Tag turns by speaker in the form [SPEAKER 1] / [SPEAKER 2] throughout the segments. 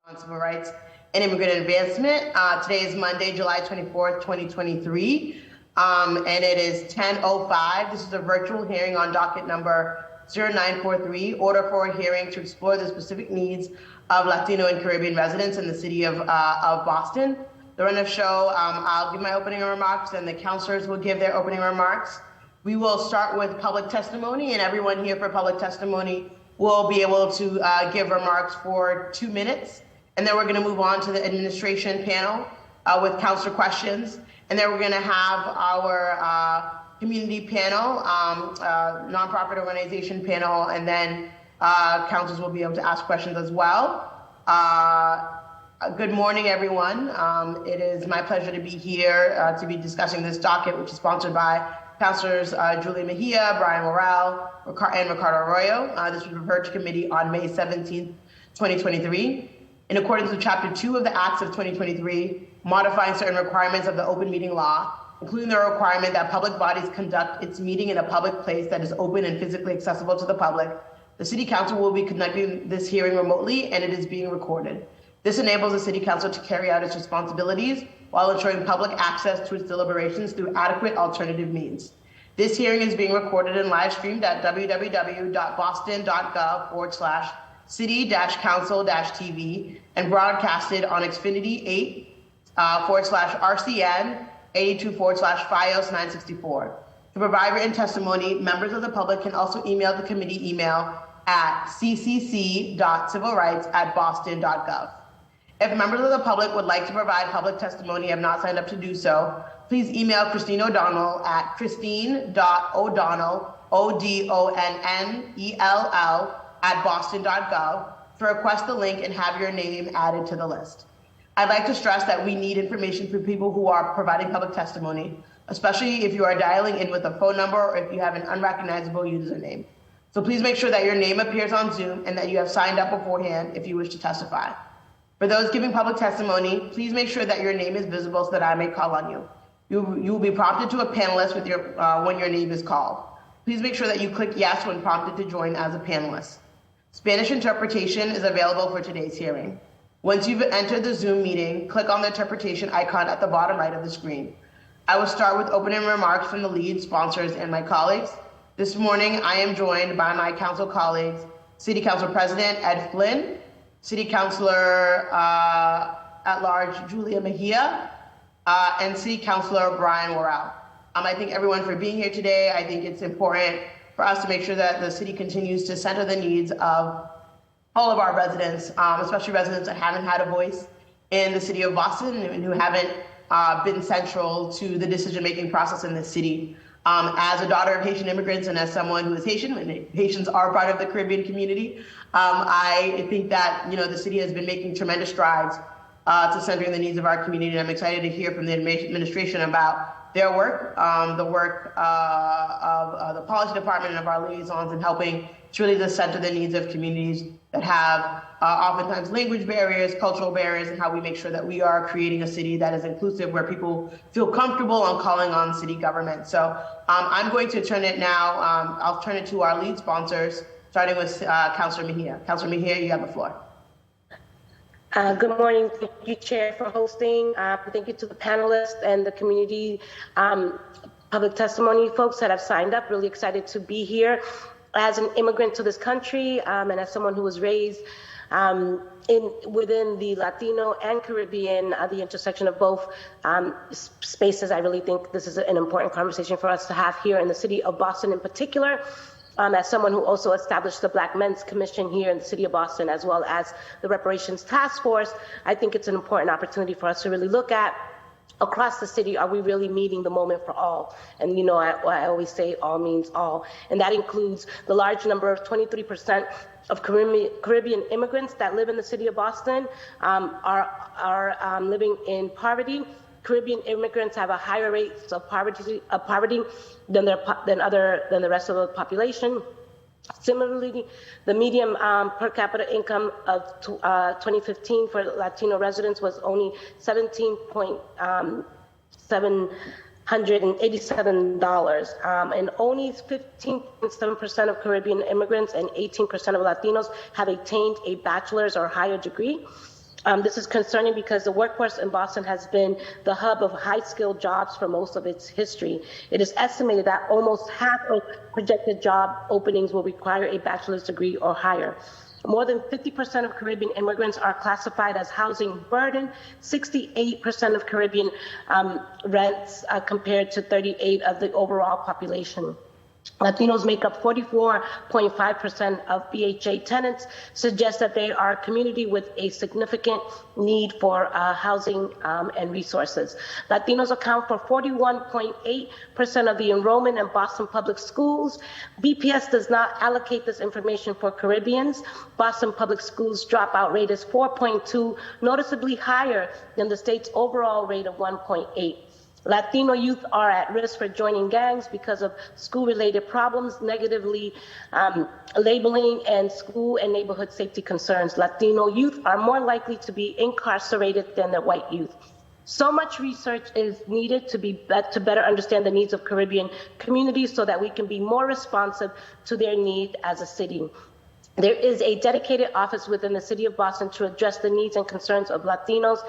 [SPEAKER 1] on Civil Rights and Immigrant Advancement. Today is Monday, July 24th, 2023, and it is 10:05. This is a virtual hearing on docket number 0943, order for a hearing to explore the specific needs of Latino and Caribbean residents in the city of Boston. The run of show, I'll give my opening remarks and the counselors will give their opening remarks. We will start with public testimony, and everyone here for public testimony will be able to give remarks for 2 minutes. And then we're going to move on to the administration panel with counselor questions. And then we're going to have our community panel, nonprofit organization panel, and then counselors will be able to ask questions as well. Good morning, everyone. It is my pleasure to be here to be discussing this docket, which is sponsored by Councilors Julia Mejia, Brian Morrell, and Ricardo Arroyo. This was referred to committee on May 17th, 2023. In accordance with Chapter 2 of the Acts of 2023, modifying certain requirements of the open meeting law, including the requirement that public bodies conduct its meeting in a public place that is open and physically accessible to the public, the City Council will be conducting this hearing remotely, and it is being recorded. This enables the City Council to carry out its responsibilities while ensuring public access to its deliberations through adequate alternative means. This hearing is being recorded and live streamed at www.boston.gov/city-council-TV and broadcasted on Xfinity 8/RCN 82/FiOS 964. To provide written testimony, members of the public can also email the committee email at ccc.civilrights@boston.gov. If members of the public would like to provide public testimony and have not signed up to do so, please email Christine O'Donnell at christine.o'donnell, ODONNELL, @boston.gov to request the link and have your name added to the list. I'd like to stress that we need information for people who are providing public testimony, especially if you are dialing in with a phone number or if you have an unrecognizable username. So please make sure that your name appears on Zoom and that you have signed up beforehand if you wish to testify. For those giving public testimony, please make sure that your name is visible so that I may call on you. You will be prompted to a panelist with when your name is called. Please make sure that you click yes when prompted to join as a panelist. Spanish interpretation is available for today's hearing. Once you've entered the Zoom meeting, click on the interpretation icon at the bottom right of the screen. I will start with opening remarks from the lead sponsors and my colleagues. This morning, I am joined by my council colleagues, City Council President Ed Flynn, City Councilor at Large Julia Mejia, and City Councilor Brian Morrell. I thank everyone for being here today. I think it's important for us to make sure that the city continues to center the needs of all of our residents, especially residents that haven't had a voice in the city of Boston and who haven't been central to the decision-making process in this city. As a daughter of Haitian immigrants and as someone who is Haitian, and Haitians are part of the Caribbean community, I think that the city has been making tremendous strides to centering the needs of our community. And I'm excited to hear from the administration about their work, the work of the policy department and of our liaisons in helping to really just center the needs of communities that have oftentimes language barriers, cultural barriers, and how we make sure that we are creating a city that is inclusive, where people feel comfortable on calling on city government. So I'm going to turn it now. I'll turn it to our lead sponsors, starting with Councilor Mejia. Councilor Mejia, you have the floor.
[SPEAKER 2] Good morning. Thank you, Chair, for hosting. Thank you to the panelists and the community public testimony folks that have signed up. Really excited to be here as an immigrant to this country and as someone who was raised within the Latino and Caribbean, the intersection of both spaces. I really think this is an important conversation for us to have here in the city of Boston in particular. As someone who also established the Black Men's Commission here in the city of Boston, as well as the Reparations Task Force, I think it's an important opportunity for us to really look at across the city, are we really meeting the moment for all? And I always say all means all. And that includes the large number of 23% of Caribbean immigrants that live in the city of Boston are living in poverty. Caribbean immigrants have a higher rate of poverty than the rest of the population. Similarly, the median per capita income of 2015 for Latino residents was only $17,787, and only 15.7% of Caribbean immigrants and 18% of Latinos have attained a bachelor's or higher degree. This is concerning because the workforce in Boston has been the hub of high-skilled jobs for most of its history. It is estimated that almost half of projected job openings will require a bachelor's degree or higher. More than 50% of Caribbean immigrants are classified as housing burden, 68% of Caribbean rents compared to 38% of the overall population. Latinos make up 44.5% of BHA tenants, suggest that they are a community with a significant need for housing and resources. Latinos account for 41.8% of the enrollment in Boston public schools. BPS does not allocate this information for Caribbeans. Boston public schools dropout rate is 4.2, noticeably higher than the state's overall rate of 1.8. Latino youth are at risk for joining gangs because of school-related problems, negatively labeling, and school and neighborhood safety concerns. Latino youth are more likely to be incarcerated than the white youth. So much research is needed to better understand the needs of Caribbean communities so that we can be more responsive to their needs as a city. There is a dedicated office within the city of Boston to address the needs and concerns of Latinos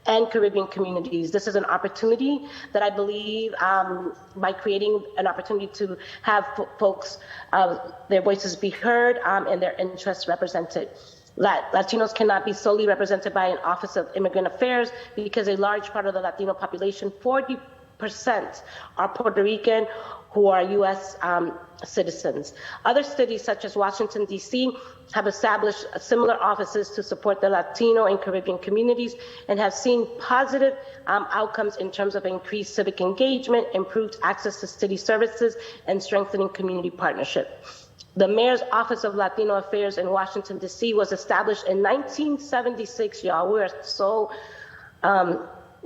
[SPEAKER 2] and Caribbean communities. This is an opportunity that I believe by creating an opportunity to have folks, their voices be heard and their interests represented. Latinos cannot be solely represented by an Office of Immigrant Affairs because a large part of the Latino population, 40%, are Puerto Rican who are U.S. Citizens. Other cities such as Washington, D.C. have established similar offices to support the Latino and Caribbean communities and have seen positive outcomes in terms of increased civic engagement, improved access to city services, and strengthening community partnership. The Mayor's Office of Latino Affairs in Washington, D.C. was established in 1976, y'all. We're so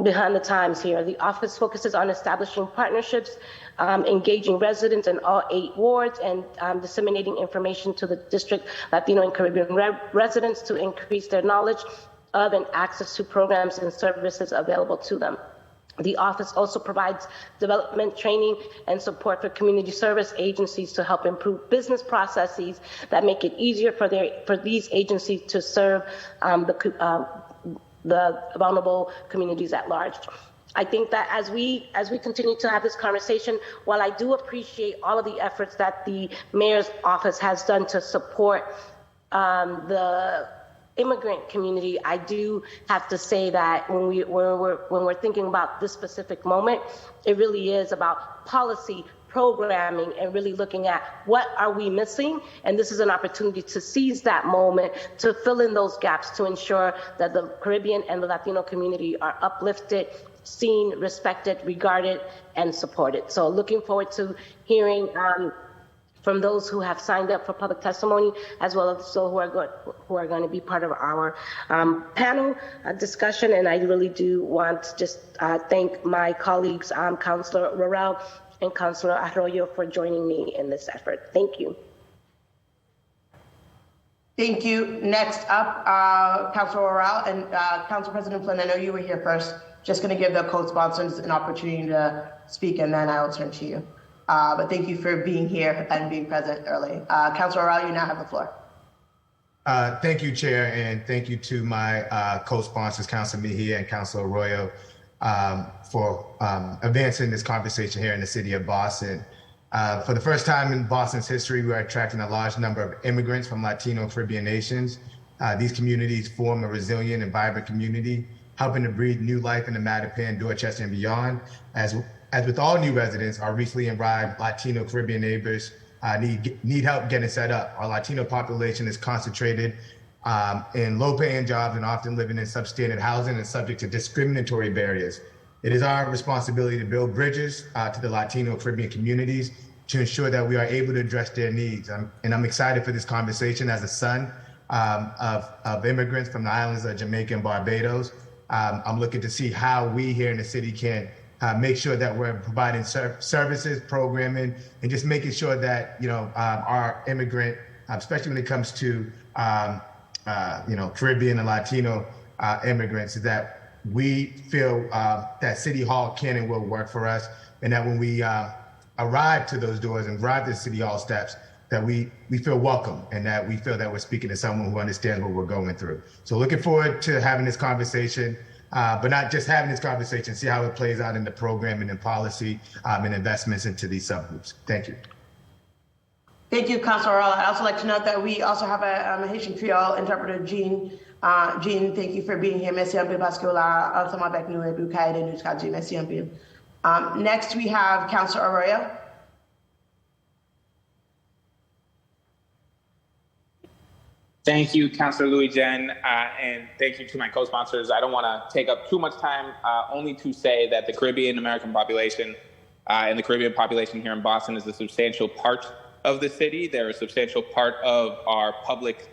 [SPEAKER 2] behind the times here. The office focuses on establishing partnerships, engaging residents in all 8 wards, and disseminating information to the district Latino and Caribbean residents to increase their knowledge of and access to programs and services available to them. The office also provides development, training, and support for community service agencies to help improve business processes that make it easier for these agencies to serve the vulnerable communities at large. I think that as we continue to have this conversation, while I do appreciate all of the efforts that the mayor's office has done to support the immigrant community, I do have to say that when we're thinking about this specific moment, it really is about policy, programming, and really looking at what are we missing, and this is an opportunity to seize that moment to fill in those gaps to ensure that the Caribbean and the Latino community are uplifted, seen, respected, regarded, and supported. So looking forward to hearing from those who have signed up for public testimony, as well as those who are going to be part of our panel discussion. And I really do want to just thank my colleagues, Councilor Rorel and Councilor Arroyo, for joining me in this effort. Thank you.
[SPEAKER 1] Thank you. Next up, Councilor Rorel and Council President Flynn, I know you were here first. Just going to give the co-sponsors an opportunity to speak, and then I will turn to you. But thank you for being here and being present early. Councilor Rorel, you now have the floor.
[SPEAKER 3] Thank you, Chair, and thank you to my co-sponsors, Councilor Mejia and Councilor Arroyo, for advancing this conversation here in the city of Boston. For the first time in Boston's history, we are attracting a large number of immigrants from Latino and Caribbean nations. These communities form a resilient and vibrant community, helping to breathe new life in the Mattapan, Dorchester, and beyond. As with all new residents, our recently arrived Latino Caribbean neighbors need help getting set up. Our Latino population is concentrated in low-paying jobs and often living in substandard housing and subject to discriminatory barriers. It is our responsibility to build bridges to the Latino Caribbean communities to ensure that we are able to address their needs. And I'm excited for this conversation as a son of immigrants from the islands of Jamaica and Barbados. I'm looking to see how we here in the city can make sure that we're providing services, programming, and just making sure that our immigrant, especially when it comes to Caribbean and Latino immigrants, that we feel that City Hall can and will work for us, and that when we arrive to those doors and arrive to City Hall steps, that we feel welcome and that we feel that we're speaking to someone who understands what we're going through. So looking forward to having this conversation, but not just having this conversation, see how it plays out in the programming and policy and investments into these subgroups. Thank you.
[SPEAKER 1] Thank you, Councilor Earl. I'd also like to note that we also have a Haitian Creole interpreter, Jean. Jean, thank you for being here. Merci un peu parce que là, ensemble avec nous et puis Kaide nous traduit. Merci un peu. Next, we have Councilor Arroyo.
[SPEAKER 4] Thank you, Councilor Louis-Jen, and thank you to my co-sponsors. I don't want to take up too much time, only to say that the Caribbean American population and the Caribbean population here in Boston is a substantial part of the city. They're a substantial part of our public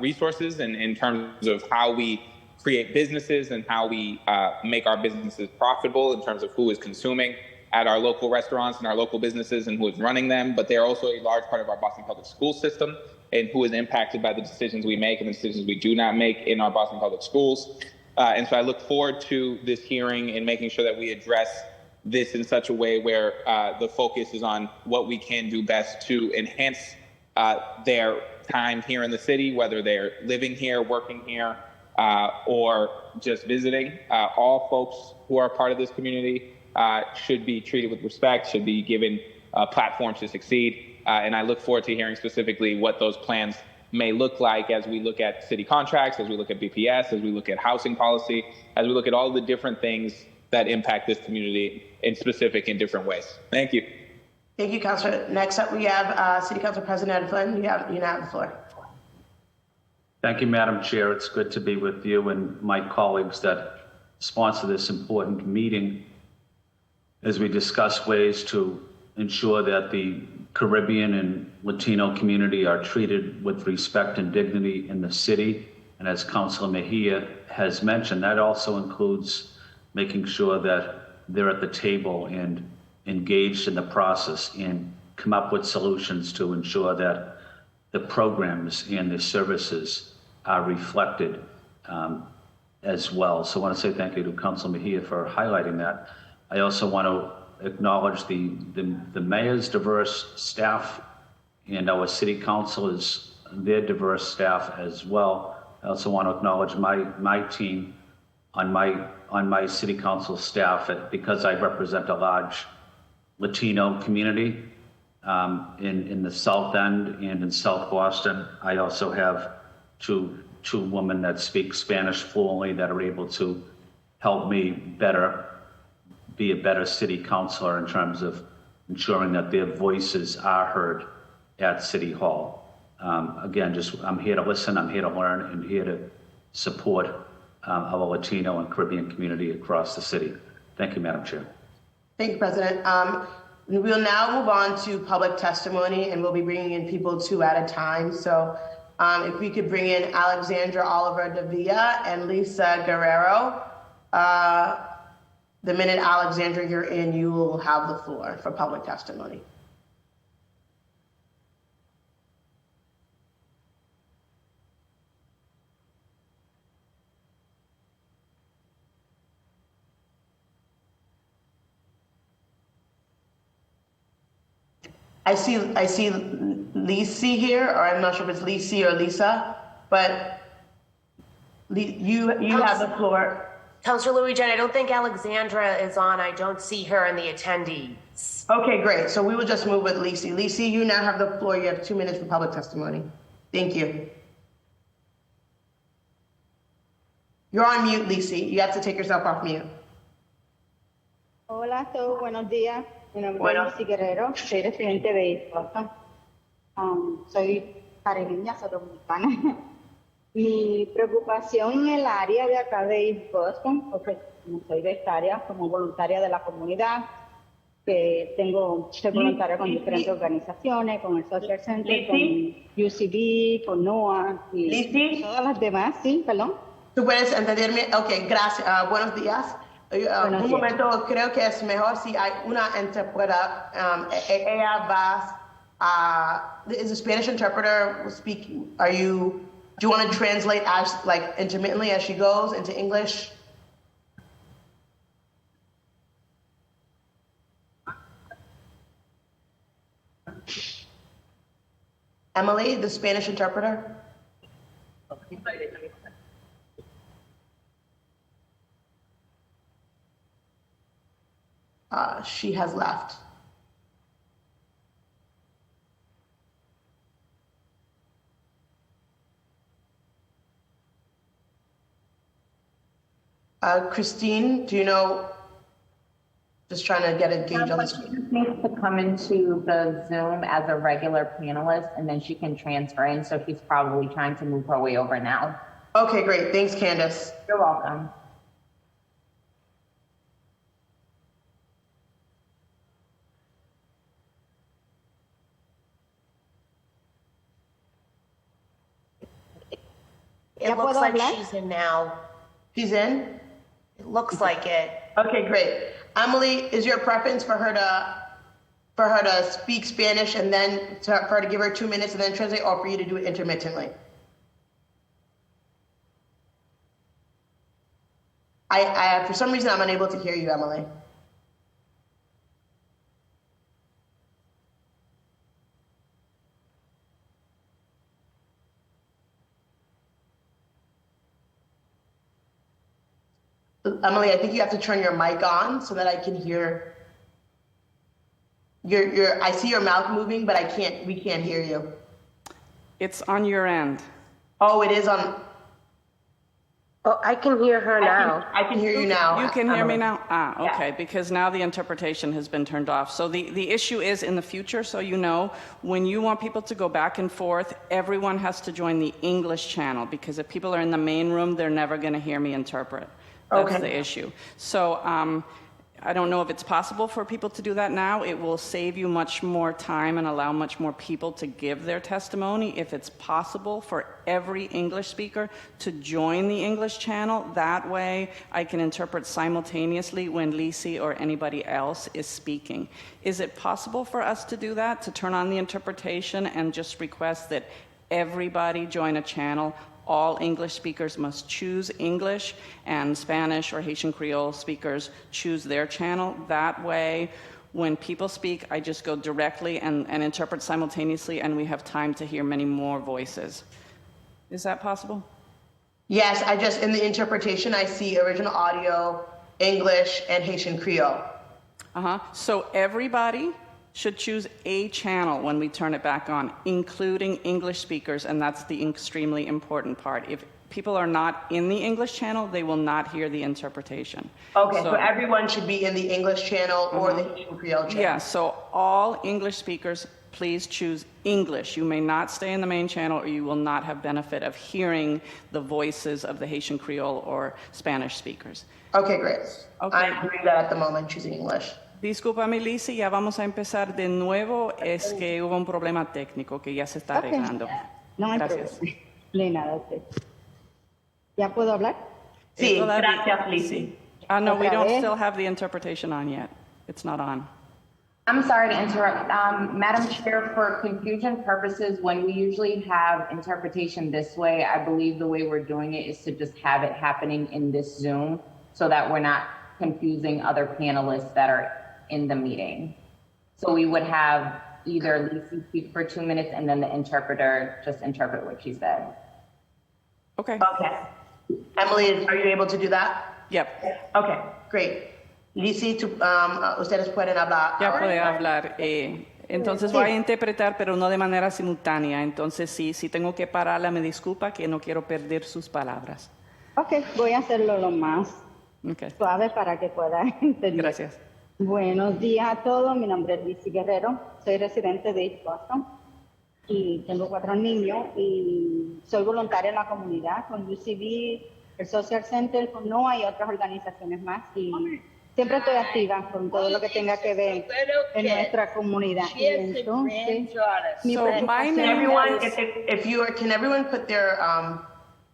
[SPEAKER 4] resources and in terms of how we create businesses and how we make our businesses profitable in terms of who is consuming at our local restaurants and our local businesses and who is running them. But they're also a large part of our Boston public school system and who is impacted by the decisions we make and the decisions we do not make in our Boston public schools. And so I look forward to this hearing and making sure that we address this in such a way where the focus is on what we can do best to enhance their time here in the city, whether they're living here, working here, or just visiting. All folks who are part of this community should be treated with respect, should be given platforms to succeed. And I look forward to hearing specifically what those plans may look like as we look at city contracts, as we look at BPS, as we look at housing policy, as we look at all the different things that impact this community in different ways. Thank you.
[SPEAKER 1] Thank you, Councilor. Next up, we have City Council President Ed Flynn. You now have the floor.
[SPEAKER 5] Thank you, Madam Chair. It's good to be with you and my colleagues that sponsor this important meeting as we discuss ways to ensure that the Caribbean and Latino community are treated with respect and dignity in the city. And as Councilor Mejia has mentioned, that also includes making sure that they're at the table and engaged in the process and come up with solutions to ensure that the programs and the services are reflected as well. So I want to say thank you to Councilor Mejia for highlighting that. I also want to acknowledge the mayor's diverse staff and our city councilors, their diverse staff as well. I also want to acknowledge my team on my city council staff because I represent a large Latino community in the South End and in South Boston. I also have two women that speak Spanish fluently that are able to help me be a better city councilor in terms of ensuring that their voices are heard at City Hall. Again, I'm here to listen, I'm here to learn, and here to support our Latino and Caribbean community across the city. Thank you, Madam Chair.
[SPEAKER 1] Thank you, President. We'll now move on to public testimony, and we'll be bringing in people 2 at a time. So if we could bring in Alexandra Oliver Davia and Lisa Guerrero. The minute, Alexandra, you're in, you will have the floor for public testimony. I see Lisi here, or I'm not sure if it's Lisi or Lisa, but you have the floor.
[SPEAKER 6] Councilor Louis-Jen, I don't think Alexandra is on. I don't see her in the attendees.
[SPEAKER 1] Okay, great. So we will just move with Lisi. Lisi, you now have the floor. You have 2 minutes for public testimony. Thank you. You're on mute, Lisi. You have to take yourself off mute.
[SPEAKER 7] Hola a todos, buenos días. Mi nombre es Lisi Guerrero, soy residente de East Boston. Soy caribeña, soy dominicana. Mi preocupación en el área de acá de East Boston, porque como soy de esta área, como voluntaria de la comunidad, que soy voluntaria con diferentes organizaciones, con el Social Center, con UCB, con NOAA y todas las demás, sí, perdón.
[SPEAKER 1] ¿Tú puedes entenderme? Ok, gracias. Buenos días. Un momento, creo que es mejor si hay una interpreta. Ella va a, is the Spanish interpreter speaking? Do you want to translate as like intermittently as she goes into English? Emily, the Spanish interpreter? She has left. Christine, do you know? Just trying to get a gauge on this.
[SPEAKER 8] She just needs to come into the Zoom as a regular panelist, and then she can transfer in. So she's probably trying to move her way over now.
[SPEAKER 1] Okay, great. Thanks, Candace.
[SPEAKER 8] You're welcome.
[SPEAKER 6] It looks like she's in now.
[SPEAKER 1] She's in?
[SPEAKER 6] It looks like it.
[SPEAKER 1] Okay, great. Emily, is your preference for her to speak Spanish and then for her to give her 2 minutes and then translate, or for you to do it intermittently? I for some reason I'm unable to hear you, Emily. Emily, I think you have to turn your mic on so that I can hear I see your mouth moving, but we can't hear you.
[SPEAKER 9] It's on your end.
[SPEAKER 1] Oh, it is on.
[SPEAKER 2] Oh, I can hear her now.
[SPEAKER 1] I can hear you now.
[SPEAKER 9] You can hear me now? Okay, because now the interpretation has been turned off. So the issue is in the future, so you know, when you want people to go back and forth, everyone has to join the English channel, because if people are in the main room, they're never going to hear me interpret. That's the issue. So I don't know if it's possible for people to do that now. It will save you much more time and allow much more people to give their testimony. If it's possible for every English speaker to join the English channel, that way I can interpret simultaneously when Lisi or anybody else is speaking. Is it possible for us to do that, to turn on the interpretation and just request that everybody join a channel? All English speakers must choose English, and Spanish or Haitian Creole speakers choose their channel. That way, when people speak, I just go directly and interpret simultaneously, and we have time to hear many more voices. Is that possible?
[SPEAKER 1] Yes, in the interpretation, I see original audio, English, and Haitian Creole.
[SPEAKER 9] So everybody should choose a channel when we turn it back on, including English speakers, and that's the extremely important part. If people are not in the English channel, they will not hear the interpretation.
[SPEAKER 1] Okay, so everyone should be in the English channel or the Haitian Creole channel.
[SPEAKER 9] Yeah, so all English speakers, please choose English. You may not stay in the main channel, or you will not have benefit of hearing the voices of the Haitian Creole or Spanish speakers.
[SPEAKER 1] Okay, great.
[SPEAKER 9] Okay.
[SPEAKER 1] I'm doing that at the moment, choosing English.
[SPEAKER 9] Discúlpame, Lizzy, ya vamos a empezar de nuevo. Es que hubo un problema técnico que ya se está arreglando.
[SPEAKER 7] No hay
[SPEAKER 9] Gracias.
[SPEAKER 7] problema. No hay nada. ¿Ya puedo hablar?
[SPEAKER 1] Sí, gracias, Lizzy.
[SPEAKER 9] No, we don't still have the interpretation on yet. It's not on.
[SPEAKER 8] I'm sorry to interrupt. Madam Chair, for confusion purposes, when we usually have interpretation this way, I believe the way we're doing it is to just have it happening in this Zoom so that we're not confusing other panelists that are in the meeting. So we would have either Lisa speak for 2 minutes and then the interpreter just interpret what she said.
[SPEAKER 9] Okay.
[SPEAKER 1] Emily, are you able to do that?
[SPEAKER 9] Yep.
[SPEAKER 1] Okay, great. Lizzy, ustedes pueden hablar.
[SPEAKER 9] Ya puede hablar. Entonces voy a interpretar, pero no de manera simultánea. Entonces, si tengo que pararla, me disculpa, que no quiero perder sus palabras.
[SPEAKER 7] Ok, voy a hacerlo lo más suave para que pueda entender.
[SPEAKER 9] Gracias.
[SPEAKER 7] Buenos días a todos. Mi nombre es Lizzy Guerrero. Soy residente de East Boston y tengo 4 niños y soy voluntaria en la comunidad con UCB, el Social Center, con NOAA y otras organizaciones más. Y siempre estoy activa con todo lo que tenga que ver en nuestra comunidad. Y entonces,
[SPEAKER 1] can everyone put their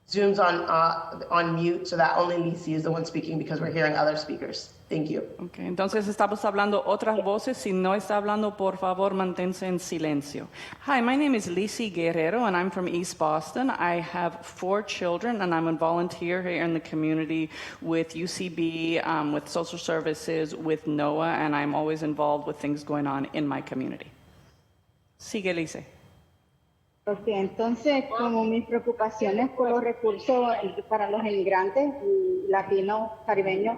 [SPEAKER 1] Zooms on mute so that only Lizzy is the one speaking, because we're hearing other speakers. Thank you.
[SPEAKER 9] Okay, entonces estamos hablando otras voces. Si no está hablando, por favor, manténse en silencio. Hi, my name is Lizzy Guerrero, and I'm from East Boston. I have 4 children, and I'm a volunteer here in the community with UCB, with social services, with NOAA, and I'm always involved with things going on in my community. Sigue, Lizzy.
[SPEAKER 7] Porque entonces, como mis preocupaciones por los recursos para los inmigrantes latinos, caribeños,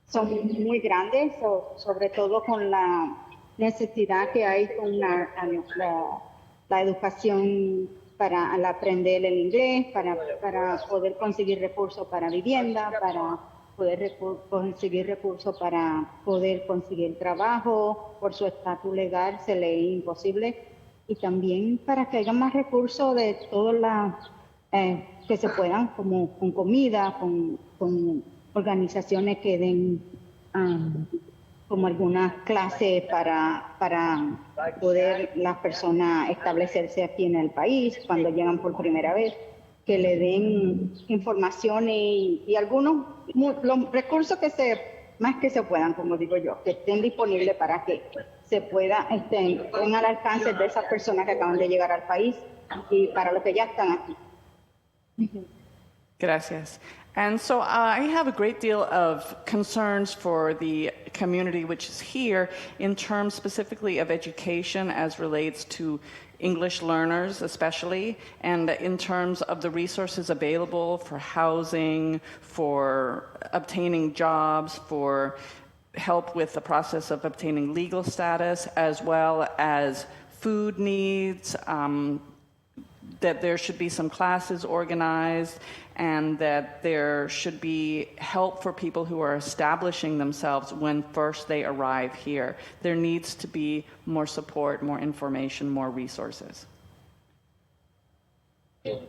[SPEAKER 7] son muy grandes, sobre todo con la necesidad que hay con la educación para al aprender el inglés, para poder conseguir recursos para vivienda, para poder conseguir recursos para poder conseguir trabajo, por su estatus legal se le es imposible, y también para que haya más recursos de todas las que se puedan, como con comida, con organizaciones que den como algunas clases para poder las personas establecerse aquí en el país cuando llegan por primera vez, que le den informaciones y algunos los recursos más que se puedan, como digo yo, que estén disponibles para que se pueda, estén al alcance de esas personas que acaban de llegar al país y para los que ya están aquí.
[SPEAKER 9] Gracias. And so I have a great deal of concerns for the community which is here in terms specifically of education as relates to English learners especially, and in terms of the resources available for housing, for obtaining jobs, for help with the process of obtaining legal status, as well as food needs, that there should be some classes organized, and that there should be help for people who are establishing themselves when first they arrive here. There needs to be more support, more information, more resources.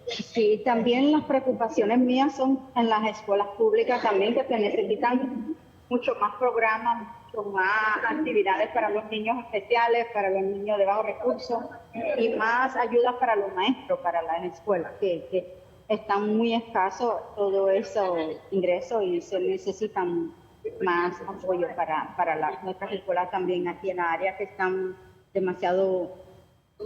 [SPEAKER 7] Sí, también las preocupaciones mías son en las escuelas públicas también, que se necesitan mucho más programas, mucho más actividades para los niños especiales, para los niños de bajos recursos y más ayudas para los maestros, para las escuelas, que están muy escasos todos esos ingresos y se necesitan más apoyo para nuestras escuelas también aquí en la área, que están demasiado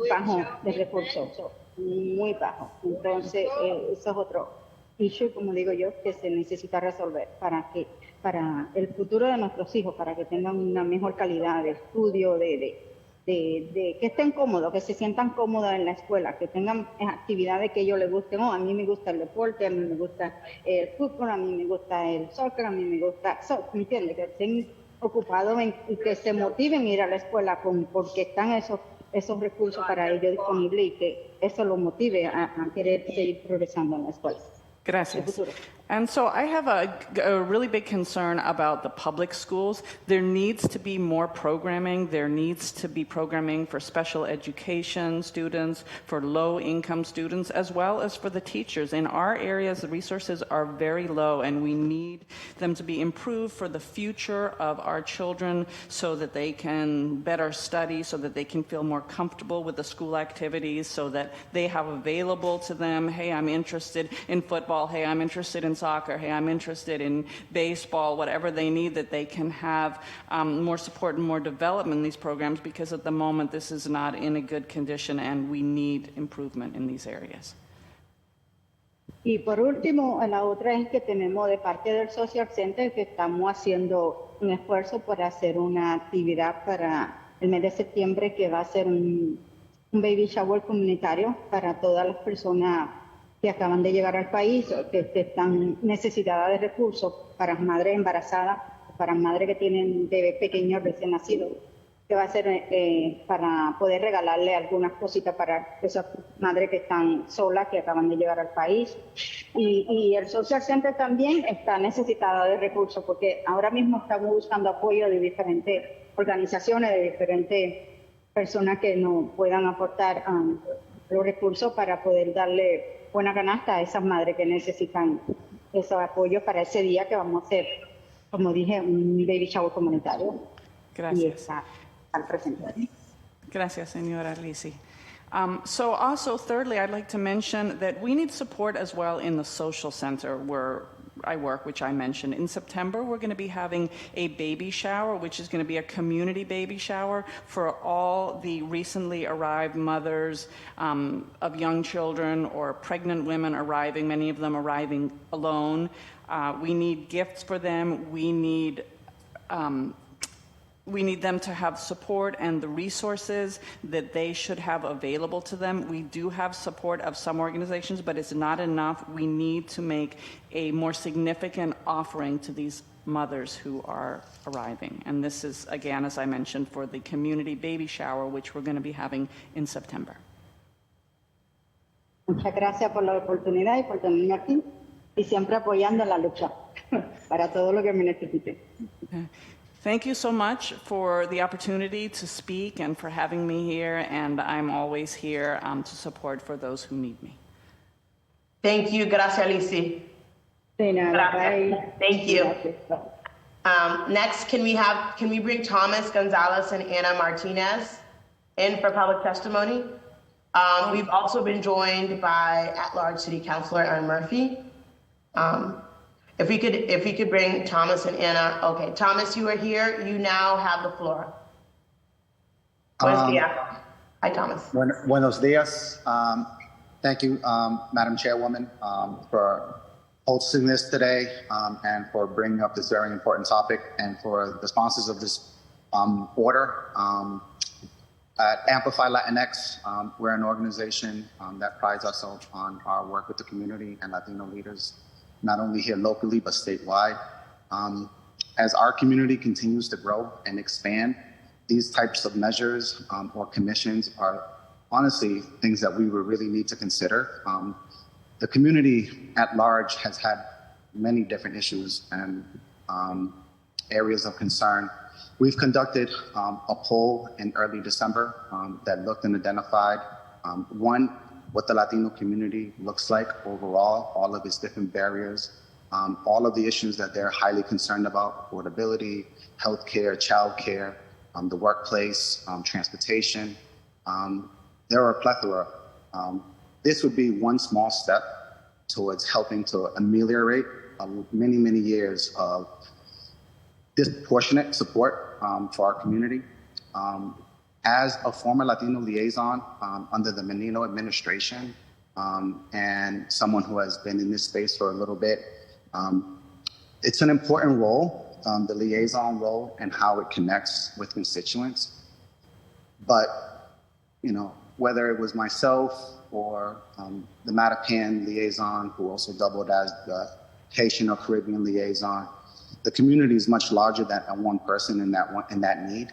[SPEAKER 7] bajos de recursos, muy bajos. Entonces, eso es otro issue, como digo yo, que se necesita resolver para el futuro de nuestros hijos, para que tengan una mejor calidad de estudio, de que estén cómodos, que se sientan cómodos en la escuela, que tengan actividades que a ellos les gusten. A mí me gusta el deporte, a mí me gusta el fútbol, a mí me gusta el soccer, a mí me gusta, ¿me entiendes? Que estén ocupados y que se motiven a ir a la escuela porque están esos recursos para ellos disponibles y que eso los motive a querer seguir progresando en la escuela.
[SPEAKER 9] Gracias. And so I have a really big concern about the public schools. There needs to be more programming. There needs to be programming for special education students, for low-income students, as well as for the teachers. In our areas, the resources are very low, and we need them to be improved for the future of our children so that they can better study, so that they can feel more comfortable with the school activities, so that they have available to them, hey, I'm interested in football, hey, I'm interested in soccer, hey, I'm interested in baseball, whatever they need, that they can have more support and more development in these programs, because at the moment this is not in a good condition and we need improvement in these areas.
[SPEAKER 7] Y por último, la otra es que tenemos de parte del Social Center que estamos haciendo un esfuerzo para hacer una actividad para el mes de septiembre, que va a ser un baby shower comunitario para todas las personas que acaban de llegar al país, que están necesitadas de recursos, para madres embarazadas, para madres que tienen bebés pequeños recién nacidos, que va a ser para poder regalarle algunas cositas para esas madres que están solas, que acaban de llegar al país. Y el Social Center también está necesitada de recursos, porque ahora mismo estamos buscando apoyo de diferentes organizaciones, de diferentes personas que nos puedan aportar los recursos para poder darle buena canasta a esas madres que necesitan esos apoyos para ese día que vamos a hacer, como dije, un baby shower comunitario.
[SPEAKER 9] Gracias.
[SPEAKER 7] Y está al presente.
[SPEAKER 9] Gracias, señora Lisi. So also, thirdly, I'd like to mention that we need support as well in the social center where I work, which I mentioned. In September, we're going to be having a baby shower, which is going to be a community baby shower for all the recently arrived mothers of young children or pregnant women arriving, many of them arriving alone. We need gifts for them. We need we need them to have support and the resources that they should have available to them. We do have support of some organizations, but it's not enough. We need to make a more significant offering to these mothers who are arriving. And this is, again, as I mentioned, for the community baby shower, which we're going to be having in September.
[SPEAKER 7] Muchas gracias por la oportunidad y por tenerme aquí y siempre apoyando la lucha para todo lo que me necesite.
[SPEAKER 9] Thank you so much for the opportunity to speak and for having me here, and I'm always here to support for those who need me.
[SPEAKER 1] Thank you. Gracias, Lisi.
[SPEAKER 7] De nada, bye.
[SPEAKER 1] Thank you.
[SPEAKER 7] Gracias.
[SPEAKER 1] Next, can we bring Thomas Gonzalez and Anna Martinez in for public testimony? We've also been joined by at-large City Councilor Erin Murphy. If we could bring Thomas and Anna. Okay, Thomas, you are here. You now have the floor. Buenos dias. Hi, Thomas.
[SPEAKER 10] Buenos dias. Thank you, Madam Chairwoman, for hosting this today and for bringing up this very important topic, and for the sponsors of this order. At Amplify Latinx, we're an organization that prides ourselves on our work with the community and Latino leaders, not only here locally, but statewide. As our community continues to grow and expand, these types of measures or commissions are honestly things that we would really need to consider. The community at large has had many different issues and areas of concern. We've conducted a poll in early December that looked and identified, one, what the Latino community looks like overall, all of its different barriers, all of the issues that they're highly concerned about: affordability, healthcare, childcare, the workplace, transportation. There are a plethora. This would be one small step towards helping to ameliorate many, many years of disproportionate support for our community. As a former Latino liaison under the Menino administration and someone who has been in this space for a little bit, it's an important role, the liaison role, and how it connects with constituents. But, you know, whether it was myself or the Mattapan liaison, who also doubled as the Haitian or Caribbean liaison, the community is much larger than one person in that need.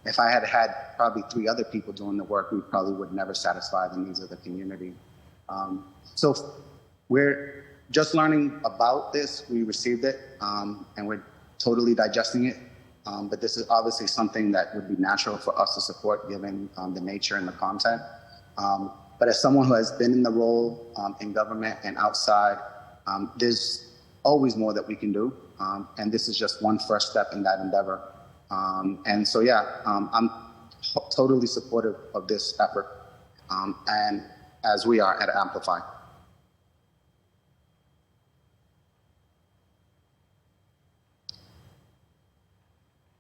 [SPEAKER 10] If I had had probably 3 other people doing the work, we probably would never satisfy the needs of the community. So we're just learning about this. We received it, and we're totally digesting it. But this is obviously something that would be natural for us to support, given the nature and the content. But as someone who has been in the role in government and outside, there's always more that we can do. And this is just one first step in that endeavor. And so, yeah, I'm totally supportive of this effort, and as we are at Amplify.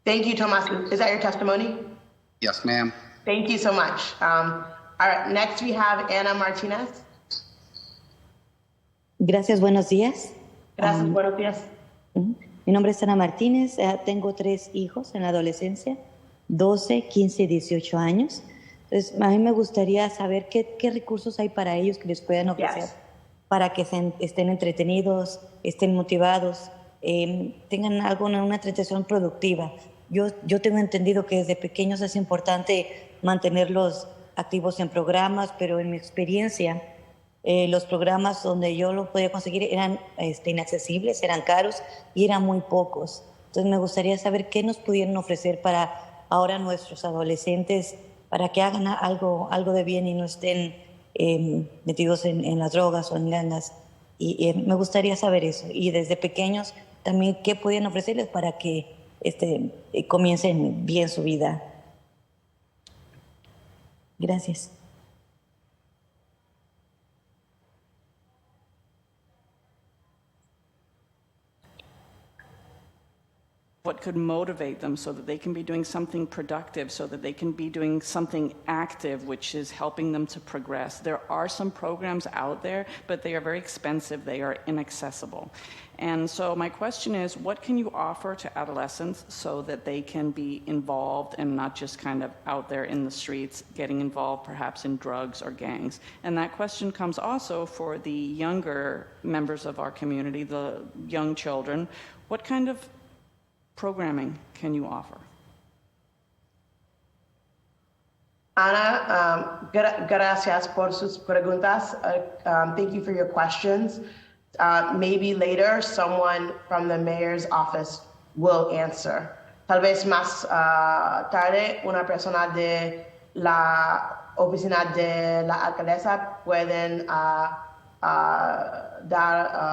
[SPEAKER 1] Thank you, Tomas. Is that your testimony?
[SPEAKER 10] Yes, ma'am.
[SPEAKER 1] Thank you so much. All right, next we have Ana Martinez.
[SPEAKER 11] Gracias, buenos días.
[SPEAKER 1] Gracias, buenos días.
[SPEAKER 11] Mi nombre es Ana Martínez, tengo 3 hijos en la adolescencia, 12, 15 y 18 años. Entonces, a mí me gustaría saber qué recursos hay para ellos que les puedan ofrecer para que estén entretenidos, estén motivados, tengan una entretención productiva. Yo tengo entendido que desde pequeños es importante mantenerlos activos en programas, pero en mi experiencia, los programas donde yo lo podía conseguir eran inaccesibles, eran caros y eran muy pocos. Entonces me gustaría saber qué nos pudieron ofrecer para ahora nuestros adolescentes, para que hagan algo de bien y no estén metidos en las drogas o en gangas. Y me gustaría saber eso. Y desde pequeños también qué podían ofrecerles para que comiencen bien su vida. Gracias.
[SPEAKER 9] what could motivate them so that they can be doing something productive, so that they can be doing something active, which is helping them to progress. There are some programs out there, but they are very expensive. They are inaccessible. And so my question is, what can you offer to adolescents so that they can be involved and not just kind of out there in the streets getting involved perhaps in drugs or gangs? And that question comes also for the younger members of our community, the young children. What kind of programming can you offer?
[SPEAKER 1] Ana, gracias por sus preguntas. Thank you for your questions. Maybe later someone from the mayor's office will answer. Tal vez más tarde una persona de la oficina de la alcaldesa pueden dar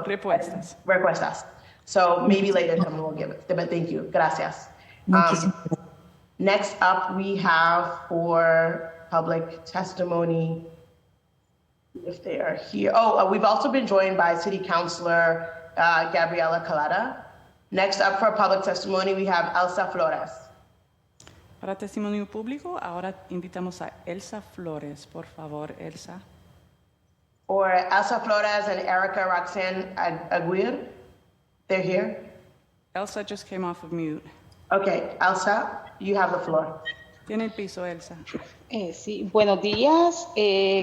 [SPEAKER 1] respuestas. So maybe later someone will give it. But thank you. Gracias. Next up, we have for public testimony, if they are here. We've also been joined by City Councilor Gabriela Calada. Next up for public testimony, we have Elsa Flores.
[SPEAKER 9] Para testimonio público, ahora invitamos a Elsa Flores. Por favor, Elsa.
[SPEAKER 1] Or Elsa Flores and Erica Roxanne Aguirre. They're here.
[SPEAKER 9] Elsa just came off of mute.
[SPEAKER 1] Okay, Elsa, you have the floor.
[SPEAKER 9] Tiene el piso, Elsa.
[SPEAKER 12] Sí, buenos días.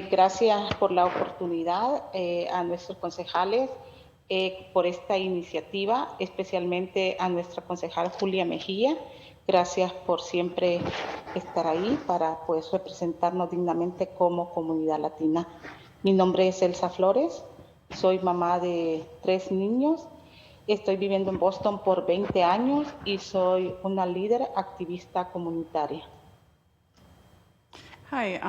[SPEAKER 12] Gracias por la oportunidad a nuestros concejales por esta iniciativa, especialmente a nuestra concejal Julia Mejía. Gracias por siempre estar ahí para pues, representarnos dignamente como comunidad latina. Mi nombre es Elsa Flores, soy mamá de 3 niños. Estoy viviendo en Boston por 20 años y soy una líder activista comunitaria.
[SPEAKER 9] Hi,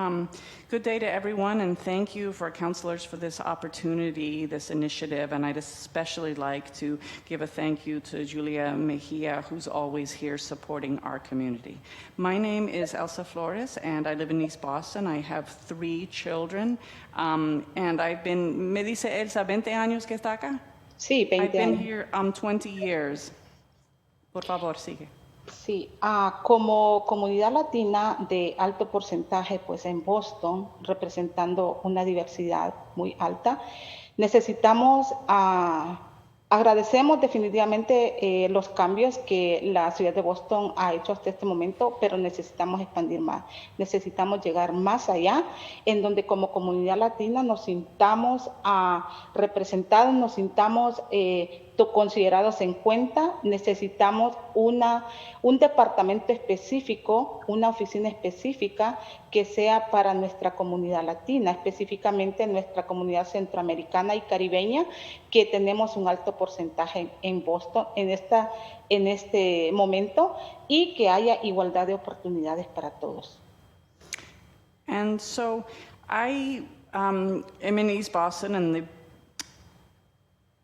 [SPEAKER 9] good day to everyone, and thank you for councilors for this opportunity, this initiative, and I'd especially like to give a thank you to Julia Mejia, who's always here supporting our community. My name is Elsa Flores, and I live in East Boston. I have 3 children, and I've been, me dice Elsa, 20 años que está acá?
[SPEAKER 12] Sí, 20
[SPEAKER 9] I've been
[SPEAKER 12] años.
[SPEAKER 9] here 20 years. Por favor, sigue.
[SPEAKER 12] Sí, como comunidad latina de alto porcentaje, pues en Boston, representando una diversidad muy alta, necesitamos, agradecemos definitivamente los cambios que la ciudad de Boston ha hecho hasta este momento, pero necesitamos expandir más, necesitamos llegar más allá, en donde como comunidad latina nos sintamos representados, nos sintamos considerados en cuenta. Necesitamos un departamento específico, una oficina específica que sea para nuestra comunidad latina, específicamente nuestra comunidad centroamericana y caribeña, que tenemos un alto porcentaje en Boston en este momento, y que haya igualdad de oportunidades para todos.
[SPEAKER 9] And so I am in East Boston, and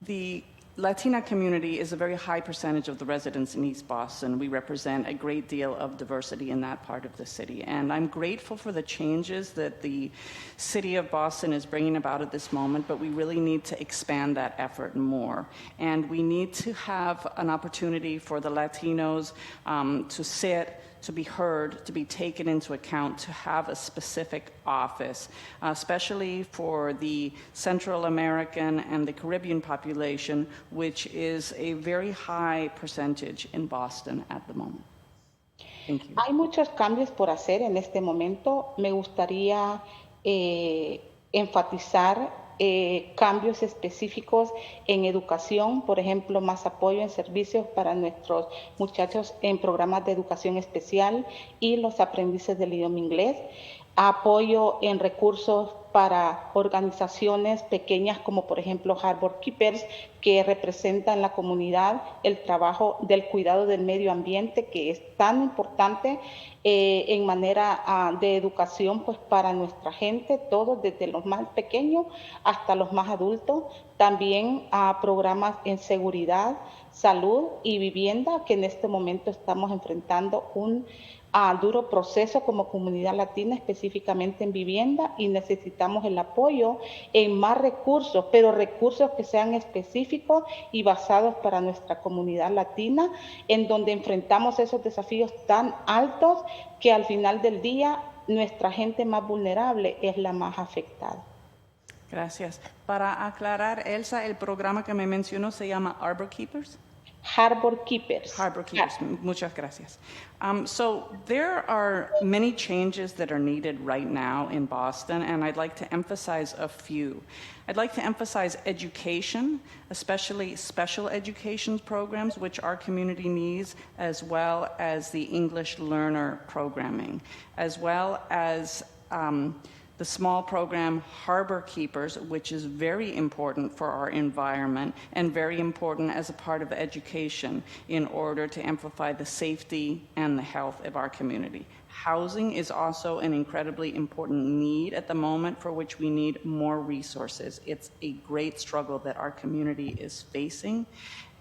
[SPEAKER 9] the Latina community is a very high percentage of the residents in East Boston. We represent a great deal of diversity in that part of the city. And I'm grateful for the changes that the city of Boston is bringing about at this moment, but we really need to expand that effort more. And we need to have an opportunity for the Latinos to sit, to be heard, to be taken into account, to have a specific office, especially for the Central American and the Caribbean population, which is a very high percentage in Boston at the moment. Thank you.
[SPEAKER 12] Hay muchos cambios por hacer en este momento. Me gustaría enfatizar cambios específicos en educación, por ejemplo, más apoyo en servicios para nuestros muchachos en programas de educación especial y los aprendices del idioma inglés, apoyo en recursos para organizaciones pequeñas como por ejemplo Harbor Keepers, que representan en la comunidad el trabajo del cuidado del medio ambiente, que es tan importante en manera de educación pues para nuestra gente, todos desde los más pequeños hasta los más adultos. También programas en seguridad, salud y vivienda, que en este momento estamos enfrentando duro proceso como comunidad latina, específicamente en vivienda, y necesitamos el apoyo en más recursos, pero recursos que sean específicos y basados para nuestra comunidad latina, en donde enfrentamos esos desafíos tan altos que al final del día nuestra gente más vulnerable es la más afectada.
[SPEAKER 9] Gracias. Para aclarar, Elsa, el programa que me mencionó se llama Harbor Keepers.
[SPEAKER 12] Harbor Keepers.
[SPEAKER 9] Harbor Keepers. Muchas gracias. So there are many changes that are needed right now in Boston, and I'd like to emphasize a few. I'd like to emphasize education, especially special education programs, which our community needs, as well as the English learner programming, as well as the small program Harbor Keepers, which is very important for our environment and very important as a part of education in order to amplify the safety and the health of our community. Housing is also an incredibly important need at the moment for which we need more resources. It's a great struggle that our community is facing,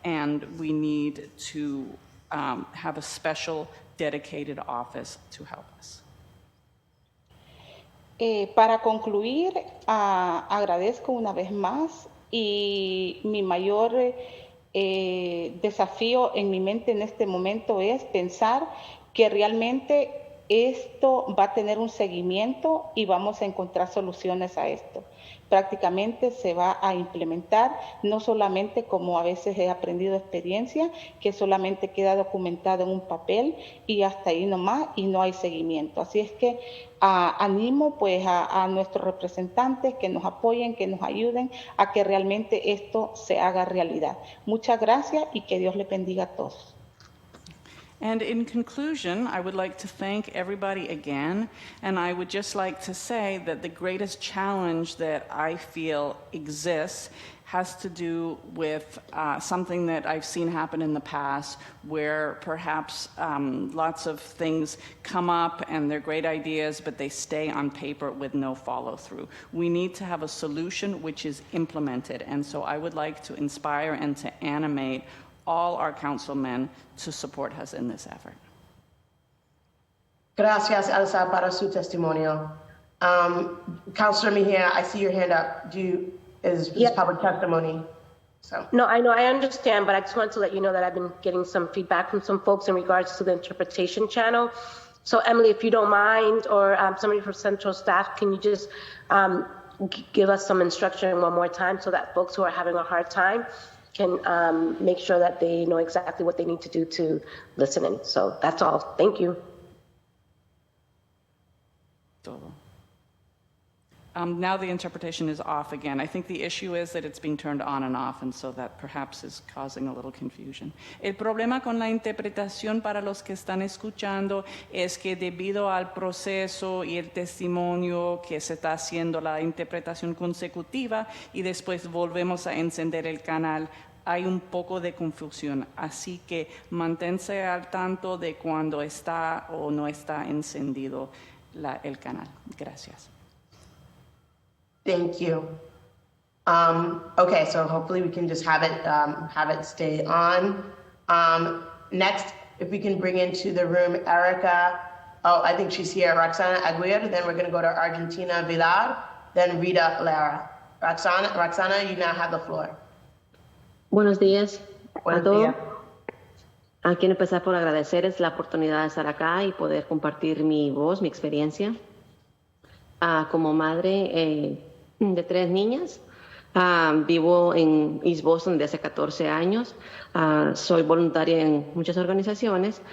[SPEAKER 9] and we need to have a special dedicated office to help us.
[SPEAKER 12] Para concluir, agradezco una vez más, y mi mayor desafío en mi mente en este momento es pensar que realmente esto va a tener un seguimiento y vamos a encontrar soluciones a esto. Prácticamente se va a implementar, no solamente como a veces he aprendido de experiencia, que solamente queda documentado en un papel y hasta ahí nomás y no hay seguimiento. Así es que animo pues a nuestros representantes que nos apoyen, que nos ayuden a que realmente esto se haga realidad. Muchas gracias y que Dios les bendiga a todos.
[SPEAKER 9] And in conclusion, I would like to thank everybody again, and I would just like to say that the greatest challenge that I feel exists has to do with something that I've seen happen in the past, where perhaps lots of things come up and they're great ideas, but they stay on paper with no follow-through. We need to have a solution which is implemented, and so I would like to inspire and to animate all our councilmen to support us in this effort.
[SPEAKER 1] Gracias, Elsa, para su testimonio. Councilor Mejia, I see your hand up. Is public testimony? So.
[SPEAKER 2] No, I know, I understand, but I just wanted to let you know that I've been getting some feedback from some folks in regards to the interpretation channel. So Emily, if you don't mind, or somebody from central staff, can you just give us some instruction one more time so that folks who are having a hard time can make sure that they know exactly what they need to do to listen in. So that's all. Thank you.
[SPEAKER 9] Now the interpretation is off again. I think the issue is that it's being turned on and off, and so that perhaps is causing a little confusion. El problema con la interpretación para los que están escuchando es que debido al proceso y el testimonio que se está haciendo la interpretación consecutiva y después volvemos a encender el canal, hay un poco de confusión. Así que manténse al tanto de cuando está o no está encendido el canal. Gracias.
[SPEAKER 1] Thank you. Okay, so hopefully we can just have it stay on. Next, if we can bring into the room Erica. Oh, I think she's here. Roxana Aguirre. Then we're going to go to Argentina Vilar. Then Rita Lara. Roxana, you now have the floor.
[SPEAKER 13] Buenos días
[SPEAKER 1] Buenos
[SPEAKER 13] a todos.
[SPEAKER 1] días.
[SPEAKER 13] Quiero empezar por agradecerles la oportunidad de estar acá y poder compartir mi voz, mi experiencia. Como madre de 3 niñas, vivo en East Boston desde hace 14 años. Soy voluntaria en muchas organizaciones.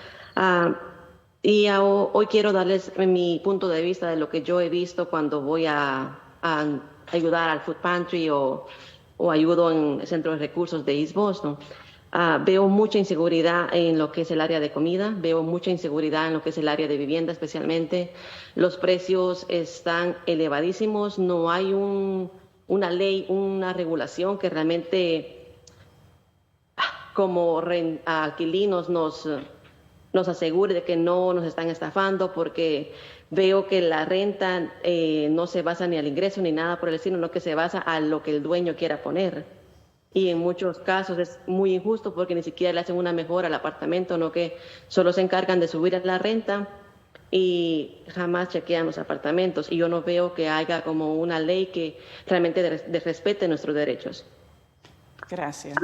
[SPEAKER 13] Y hoy quiero darles mi punto de vista de lo que yo he visto cuando voy a ayudar al Food Pantry o ayudo en el Centro de Recursos de East Boston. Veo mucha inseguridad en lo que es el área de comida, veo mucha inseguridad en lo que es el área de vivienda especialmente. Los precios están elevadísimos, no hay una ley, una regulación que realmente como alquilinos nos asegure de que no nos están estafando, porque veo que la renta no se basa ni al ingreso ni nada por el estilo, sino que se basa a lo que el dueño quiera poner. Y en muchos casos es muy injusto porque ni siquiera le hacen una mejora al apartamento, no que solo se encargan de subir la renta y jamás chequean los apartamentos. Y yo no veo que haya como una ley que realmente respete nuestros derechos.
[SPEAKER 9] Gracias.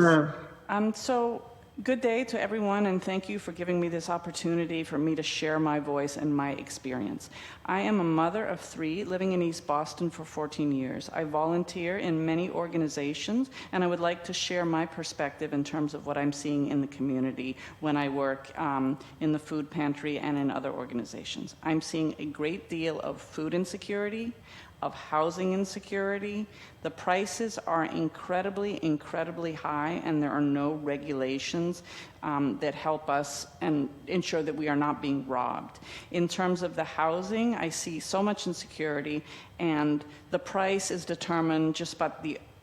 [SPEAKER 9] So, good day to everyone, and thank you for giving me this opportunity for me to share my voice and my experience. I am a mother of 3 living in East Boston for 14 years. I volunteer in many organizations, and I would like to share my perspective in terms of what I'm seeing in the community when I work in the food pantry and in other organizations. I'm seeing a great deal of food insecurity, of housing insecurity. The prices are incredibly, incredibly high, and there are no regulations that help us and ensure that we are not being robbed. In terms of the housing, I see so much insecurity, and the price is determined just by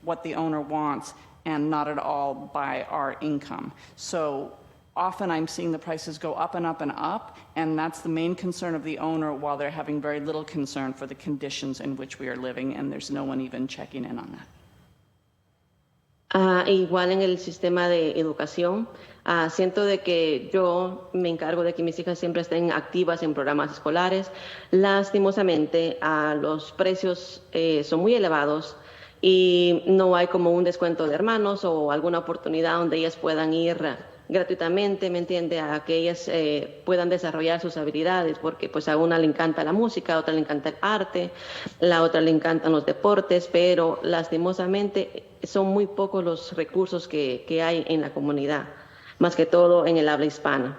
[SPEAKER 9] what the owner wants and not at all by our income. So often I'm seeing the prices go up and up and up, and that's the main concern of the owner, while they're having very little concern for the conditions in which we are living, and there's no one even checking in on that.
[SPEAKER 13] Igual en el sistema de educación, siento de que yo me encargo de que mis hijas siempre estén activas en programas escolares. Lastimosamente, los precios son muy elevados y no hay como un descuento de hermanos o alguna oportunidad donde ellas puedan ir gratuitamente, ¿me entiende? A que ellas puedan desarrollar sus habilidades, porque pues a una le encanta la música, a otra le encanta el arte, la otra le encantan los deportes, pero lastimosamente son muy pocos los recursos que hay en la comunidad, más que todo en el habla hispana.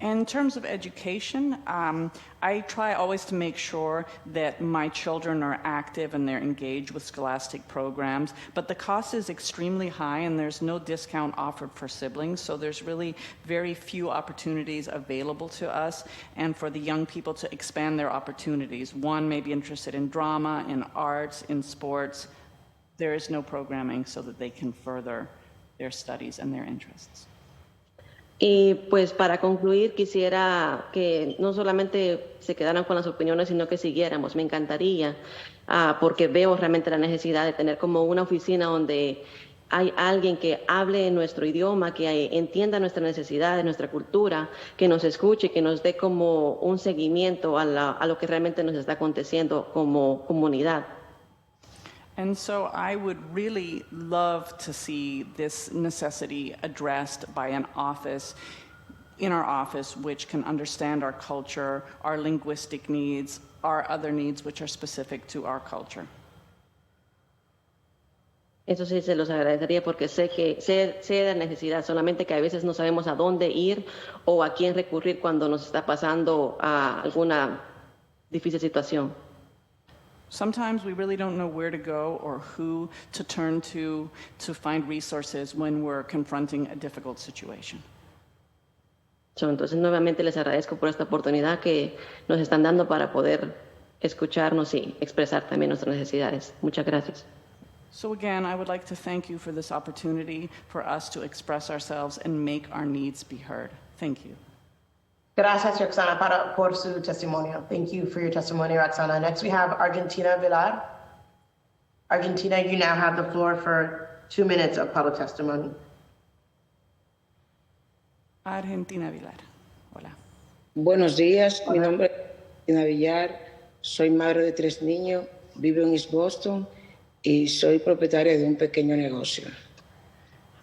[SPEAKER 9] In terms of education, I try always to make sure that my children are active and they're engaged with scholastic programs, but the cost is extremely high and there's no discount offered for siblings, so there's really very few opportunities available to us and for the young people to expand their opportunities. One may be interested in drama, in arts, in sports. There is no programming so that they can further their studies and their interests.
[SPEAKER 13] Y pues para concluir quisiera que no solamente se quedaran con las opiniones, sino que siguiéramos. Me encantaría, porque veo realmente la necesidad de tener como una oficina donde hay alguien que hable nuestro idioma, que entienda nuestras necesidades, nuestra cultura, que nos escuche, que nos dé como un seguimiento a lo que realmente nos está aconteciendo como comunidad.
[SPEAKER 9] And so I would really love to see this necessity addressed by an office, in our office, which can understand our culture, our linguistic needs, our other needs which are specific to our culture.
[SPEAKER 13] Eso sí se los agradecería porque sé de la necesidad, solamente que a veces no sabemos a dónde ir o a quién recurrir cuando nos está pasando alguna difícil situación.
[SPEAKER 9] Sometimes we really don't know where to go or who to turn to find resources when we're confronting a difficult situation.
[SPEAKER 13] Entonces, nuevamente les agradezco por esta oportunidad que nos están dando para poder escucharnos y expresar también nuestras necesidades. Muchas gracias.
[SPEAKER 9] So again, I would like to thank you for this opportunity for us to express ourselves and make our needs be heard. Thank you.
[SPEAKER 1] Gracias, Roxana, por su testimonio. Thank you for your testimony, Roxana. Next, we have Argentina Villar. Argentina, you now have the floor for 2 minutes of public testimony.
[SPEAKER 9] Argentina Villar. Hola.
[SPEAKER 14] Buenos días, mi nombre es Argentina Villar. Soy madre de 3 niños, vivo en East Boston y soy propietaria de un pequeño negocio.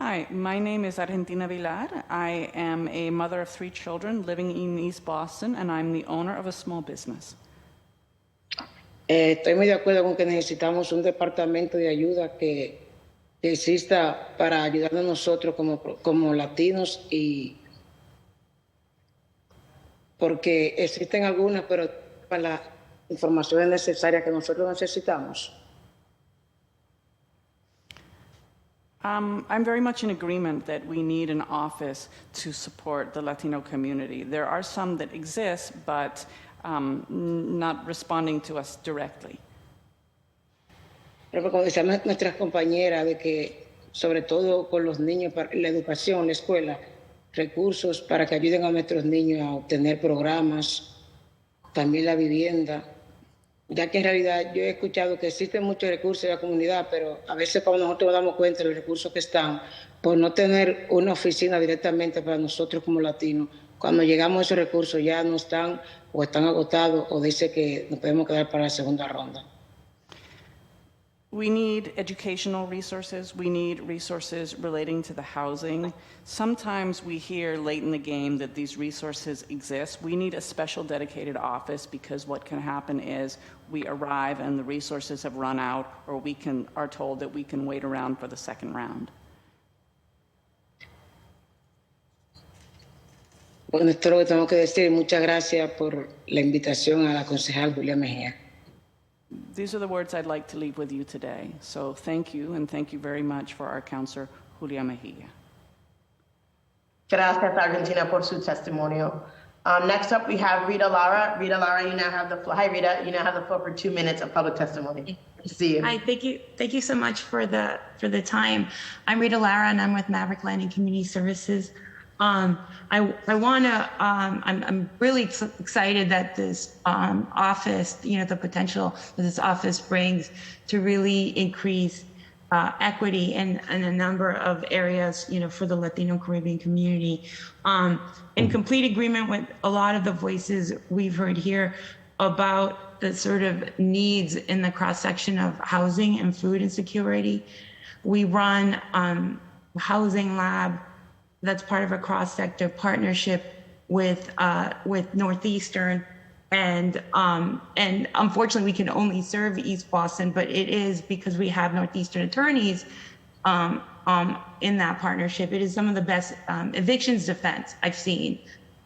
[SPEAKER 9] Hi, my name is Argentina Villar. I am a mother of 3 children living in East Boston, and I'm the owner of a small business.
[SPEAKER 14] Estoy muy de acuerdo con que necesitamos un departamento de ayuda que exista para ayudarnos nosotros como latinos, y porque existen algunas, pero para las informaciones necesarias que nosotros necesitamos.
[SPEAKER 9] I'm very much in agreement that we need an office to support the Latino community. There are some that exist, but not responding to us directly.
[SPEAKER 14] Pero como decían nuestras compañeras, de que sobre todo con los niños, para la educación, la escuela, recursos para que ayuden a nuestros niños a obtener programas, también la vivienda. Ya que en realidad yo he escuchado que existen muchos recursos en la comunidad, pero a veces cuando nosotros nos damos cuenta de los recursos que están, por no tener una oficina directamente para nosotros como latinos, Cuando llegamos a esos recursos ya no están o están agotados o dice que nos podemos quedar para la segunda ronda.
[SPEAKER 9] We need educational resources. We need resources relating to the housing. Sometimes we hear late in the game that these resources exist. We need a special dedicated office because what can happen is we arrive and the resources have run out, or we are told that we can wait around for the second round.
[SPEAKER 14] Bueno, esto es lo que tengo que decir. Muchas gracias por la invitación a la concejal Julia Mejía.
[SPEAKER 9] These are the words I'd like to leave with you today. So thank you, and thank you very much for our councilor, Julia Mejia.
[SPEAKER 1] Gracias, Argentina, por su testimonio. Next up, we have Rita Lara. Rita Lara, you now have the floor. Hi, Rita. You now have the floor for 2 minutes of public testimony. Good to see you.
[SPEAKER 15] Hi, thank you. Thank you so much for the time. I'm Rita Lara, and I'm with Maverick Land and Community Services. I'm really excited that this office, the potential that this office brings to really increase equity in a number of areas, for the Latino and Caribbean community. In complete agreement with a lot of the voices we've heard here about the sort of needs in the cross-section of housing and food insecurity. We run Housing Lab that's part of a cross-sector partnership with Northeastern, and unfortunately we can only serve East Boston, but it is because we have Northeastern attorneys in that partnership. It is some of the best evictions defense I've seen,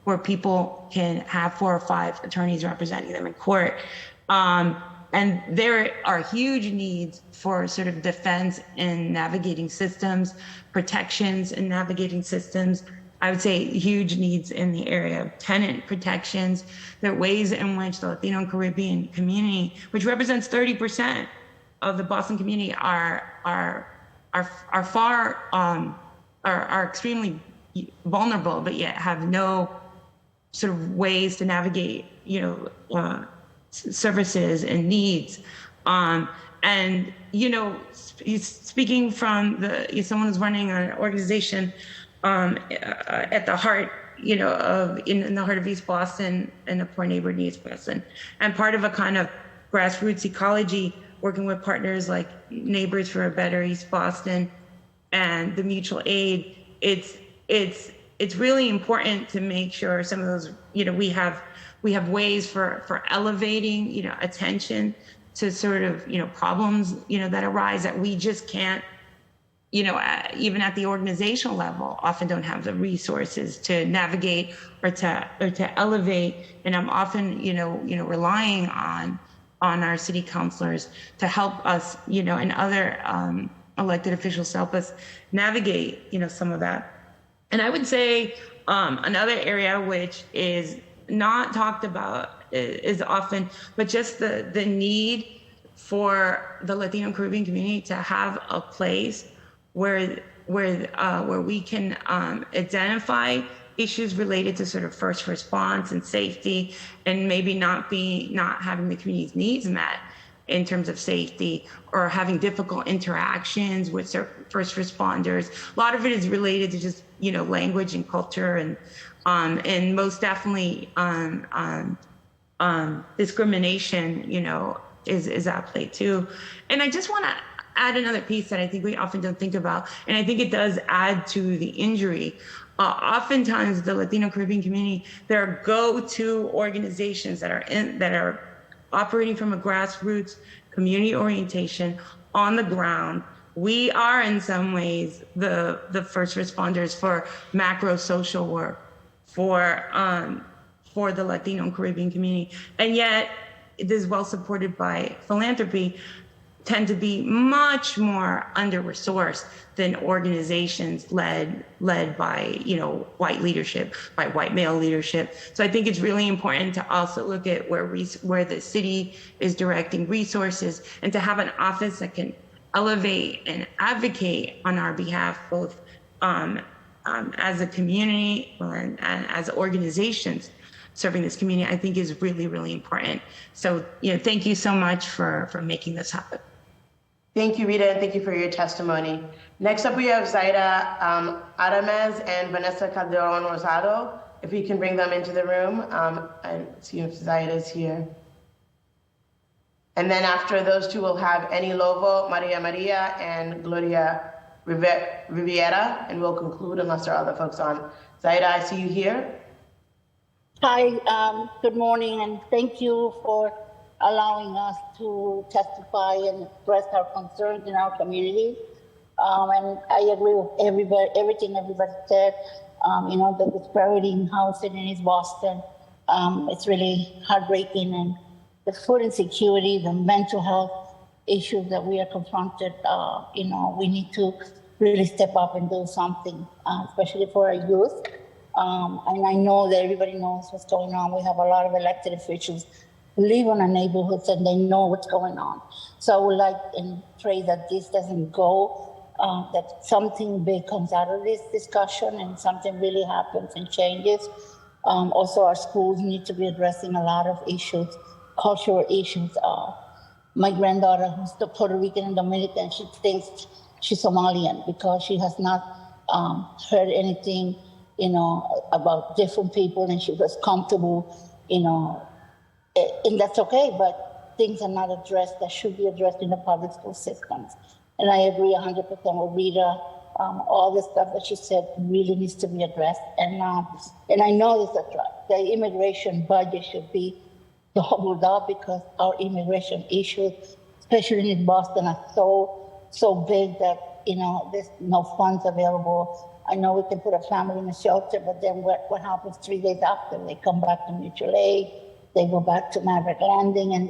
[SPEAKER 15] where people can have 4 or 5 attorneys representing them in court. And there are huge needs for sort of defense in navigating systems, protections in navigating systems. I would say huge needs in the area of tenant protections. There are ways in which the Latino and Caribbean community, which represents 30% of the Boston community, are extremely vulnerable, but yet have no sort of ways to navigate, services and needs. And, speaking from someone who's running an organization at the heart, in the heart of East Boston and a poor neighborhood in East Boston, and part of a kind of grassroots ecology, working with partners like Neighbors for a Better East Boston and the Mutual Aid. It's really important to make sure some of those, we have ways for elevating, attention to sort of, problems, that arise that we just can't, even at the organizational level, often don't have the resources to navigate or to elevate. And I'm often, relying on our city councilors to help us, and other elected officials to help us navigate, some of that. And I would say another area which is not talked about is often, but just the need for the Latino and Caribbean community to have a place where we can identify issues related to sort of first response and safety, and maybe not having the community's needs met in terms of safety, or having difficult interactions with first responders. A lot of it is related to just, language and culture, and most definitely discrimination, is at play too. And I just want to add another piece that I think we often don't think about, and I think it does add to the injury. Oftentimes, the Latino Caribbean community, there are go-to organizations that are operating from a grassroots community orientation on the ground. We are in some ways the first responders for macro social work for the Latino and Caribbean community, and yet it is well supported by philanthropy, tend to be much more under-resourced than organizations led by white leadership, by white male leadership. So I think it's really important to also look at where the city is directing resources, and to have an office that can elevate and advocate on our behalf, both as a community and as organizations serving this community, I think is really, really important. So, thank you so much for making this happen.
[SPEAKER 1] Thank you, Rita, and thank you for your testimony. Next up, we have Zaida Adames and Vanessa Calderon Rosado. if we can bring them into the room and see if Zaida is here. And then after those two, we'll have Eni Lobo, Maria, and Gloria Riviera, and we'll conclude unless there are other folks on. Zaida, I see you here.
[SPEAKER 16] Hi, good morning, and thank you for allowing us to testify and express our concerns in our community. And I agree with everything everybody said. The disparity in housing in East Boston, it's really heartbreaking, and the food insecurity, the mental health issues that we are confronted, we need to really step up and do something, especially for our youth. And I know that everybody knows what's going on. We have a lot of elected officials who live in our neighborhoods and they know what's going on. So I would like and pray that this doesn't go, that something big comes out of this discussion and something really happens and changes. Also, our schools need to be addressing a lot of issues, cultural issues. My granddaughter, who's the Puerto Rican and Dominican, she thinks she's Somalian because she has not heard anything, about different people, and she was comfortable, and that's okay, but things are not addressed that should be addressed in the public school systems. And I agree 100% with Rita. All the stuff that she said really needs to be addressed. And I know this is right. The immigration budget should be doubled up because our immigration issues, especially in Boston, are so big that, there's no funds available. I know we can put a family in a shelter, but then what happens 3 days after? They come back to mutual aid, they go back to Maverick Landing, and,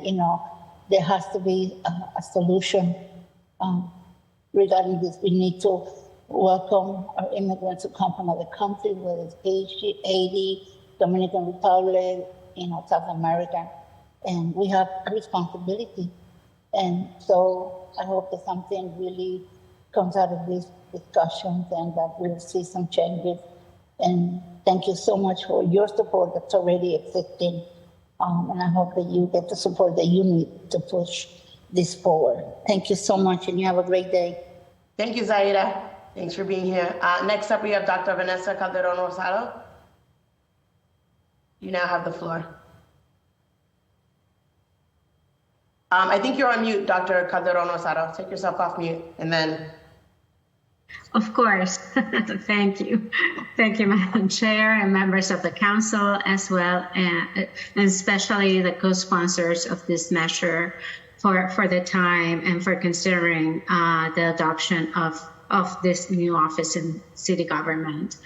[SPEAKER 16] there has to be a solution regarding this. We need to welcome our immigrants who come from other countries, whether it's Haiti, Dominican Republic, South America, and we have a responsibility. And so I hope that something really comes out of these discussions and that we'll see some changes. And thank you so much for your support that's already existing. And I hope that you get the support that you need to push this forward. Thank you so much, and you have a great day.
[SPEAKER 1] Thank you, Zaida. Thanks for being here. Next up, we have Dr. Vanessa Calderon-Rosado. You now have the floor. I think you're on mute, Dr. Calderon-Rosado. Take yourself off mute, and then.
[SPEAKER 17] Of course. Thank you. Thank you, Madam Chair and members of the council as well, and especially the co-sponsors of this measure for the time and for considering the adoption of this new office in city government.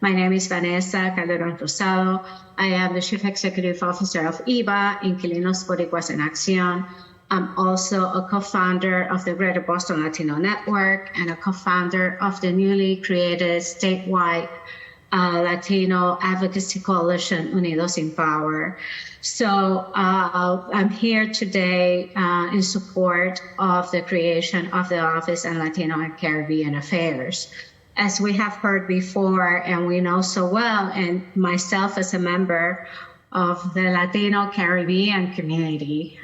[SPEAKER 17] My name is Vanessa Calderon-Rosado. I am the Chief Executive Officer of IBA, Inquilinos Boricuas en Acción. I'm also a co-founder of the Greater Boston Latino Network and a co-founder of the newly created statewide Latino Advocacy Coalition, Unidos in Power. So I'm here today in support of the creation of the Office on Latino and Caribbean Affairs. As we have heard before, and we know so well, and myself as a member of the Latino Caribbean community,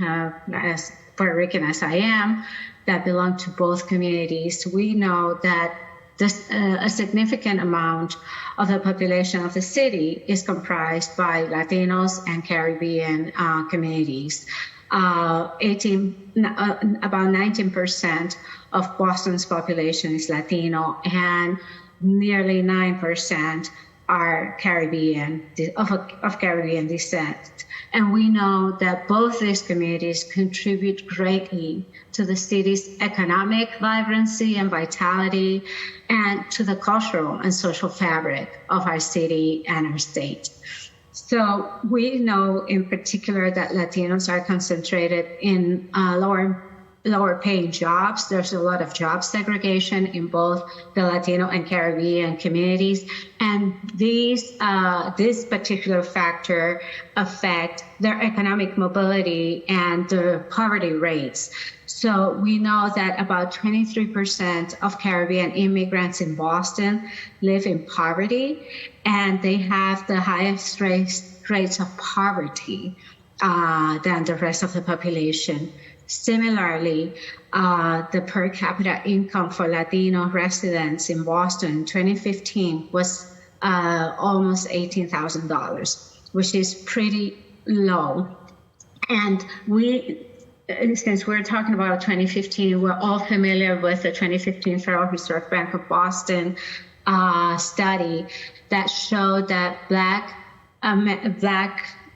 [SPEAKER 17] as Puerto Rican as I am, that belong to both communities, we know that a significant amount of the population of the city is comprised by Latinos and Caribbean communities. About 19% of Boston's population is Latino, and nearly 9% are Caribbean, of Caribbean descent. And we know that both these communities contribute greatly to the city's economic vibrancy and vitality, and to the cultural and social fabric of our city and our state. So we know in particular that Latinos are concentrated in lower paying jobs. There's a lot of job segregation in both the Latino and Caribbean communities. And this particular factor affect their economic mobility and their poverty rates. So we know that about 23% of Caribbean immigrants in Boston live in poverty, and they have the highest rates of poverty than the rest of the population. Similarly, the per capita income for Latino residents in Boston in 2015 was almost $18,000, which is pretty low. And since we're talking about 2015, we're all familiar with the 2015 Federal Reserve Bank of Boston study that showed that Black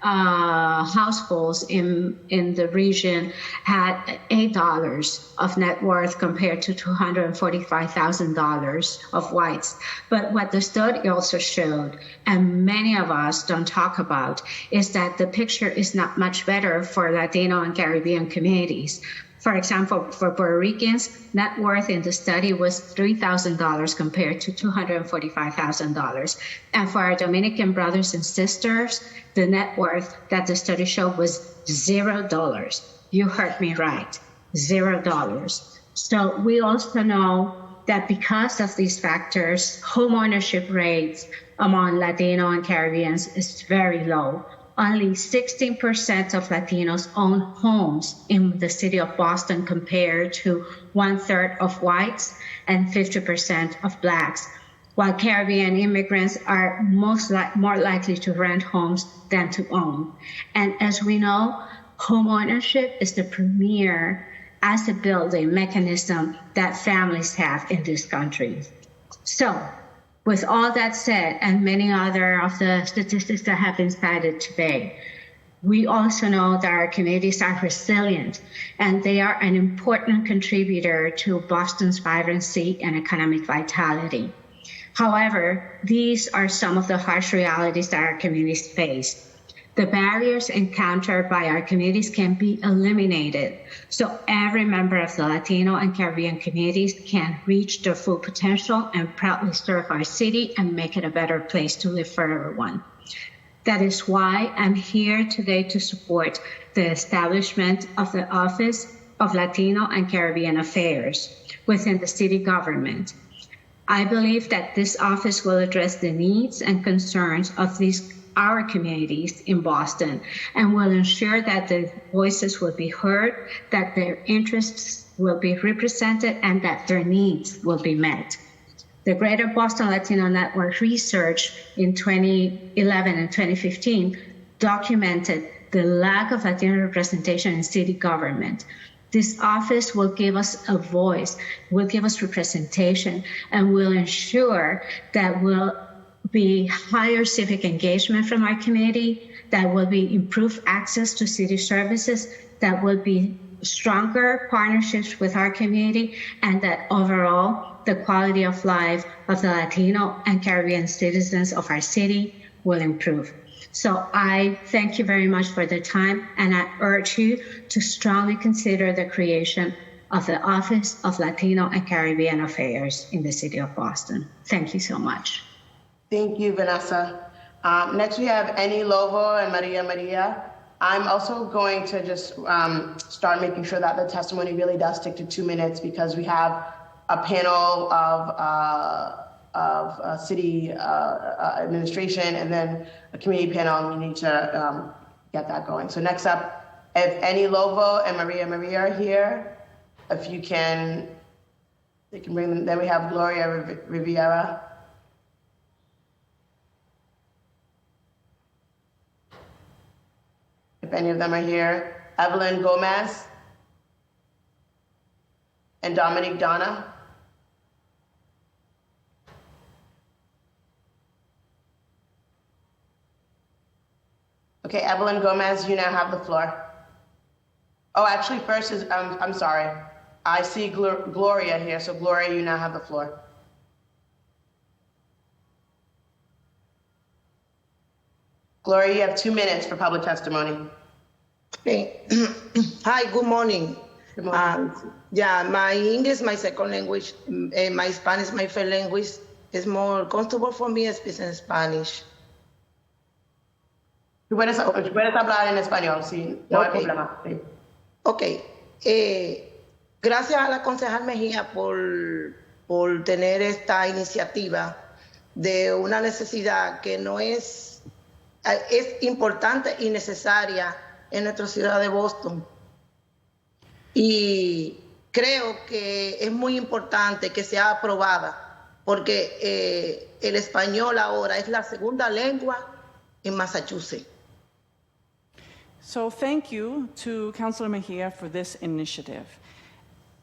[SPEAKER 17] households in the region had $8 of net worth compared to $245,000 of whites. But what the study also showed, and many of us don't talk about, is that the picture is not much better for Latino and Caribbean communities. For example, for Puerto Ricans, net worth in the study was $3,000 compared to $245,000. And for our Dominican brothers and sisters, the net worth that the study showed was $0. You heard me right, $0. So we also know that because of these factors, home ownership rates among Latino and Caribbeans is very low. Only 16% of Latinos own homes in the city of Boston compared to 1/3 of whites and 50% of Blacks, while Caribbean immigrants are more likely to rent homes than to own. And as we know, home ownership is the premier asset building mechanism that families have in this country. So, with all that said, and many other of the statistics that have been cited today, we also know that our communities are resilient and they are an important contributor to Boston's vibrancy and economic vitality. However, these are some of the harsh realities that our communities face. The barriers encountered by our communities can be eliminated so every member of the Latino and Caribbean communities can reach their full potential and proudly serve our city and make it a better place to live for everyone. That is why I'm here today to support the establishment of the Office of Latino and Caribbean Affairs within the city government. I believe that this office will address the needs and concerns of our communities in Boston and will ensure that the voices will be heard, that their interests will be represented, and that their needs will be met. The Greater Boston Latino Network research in 2011 and 2015 documented the lack of Latino representation in city government. This office will give us a voice, will give us representation, and will ensure that we'll be higher civic engagement from our community, that will be improved access to city services, that will be stronger partnerships with our community, and that overall the quality of life of the Latino and Caribbean citizens of our city will improve. So I thank you very much for the time, and I urge you to strongly consider the creation of the Office of Latino and Caribbean Affairs in the city of Boston. Thank you so much.
[SPEAKER 1] Thank you, Vanessa. Next, we have Annie Lovo and Maria. I'm also going to just start making sure that the testimony really does stick to 2 minutes because we have a panel of city administration and then a community panel, and we need to get that going. So next up, if Annie Lovo and Maria are here, if you can, they can bring them. Then we have Gloria Riviera. If any of them are here, Evelyn Gomez and Dominique Donna. Okay, Evelyn Gomez, you now have the floor. Oh, actually, first is, I'm sorry. I see Gloria here, so Gloria, you now have the floor. Gloria, you have 2 minutes for public testimony.
[SPEAKER 18] Okay. Hi, good morning.
[SPEAKER 1] Good morning.
[SPEAKER 18] My English, my second language, my Spanish, my first language. It's more comfortable for me speaking in Spanish.
[SPEAKER 1] Puedes hablar en español, sí, no hay problema. Sí.
[SPEAKER 18] Ok. Gracias a la concejal Mejía por tener esta iniciativa de una necesidad que no es importante y necesaria en nuestra ciudad de Boston. Y creo que es muy importante que sea aprobada porque el español ahora es la segunda lengua en Massachusetts.
[SPEAKER 9] So thank you to Councilor Mejia for this initiative.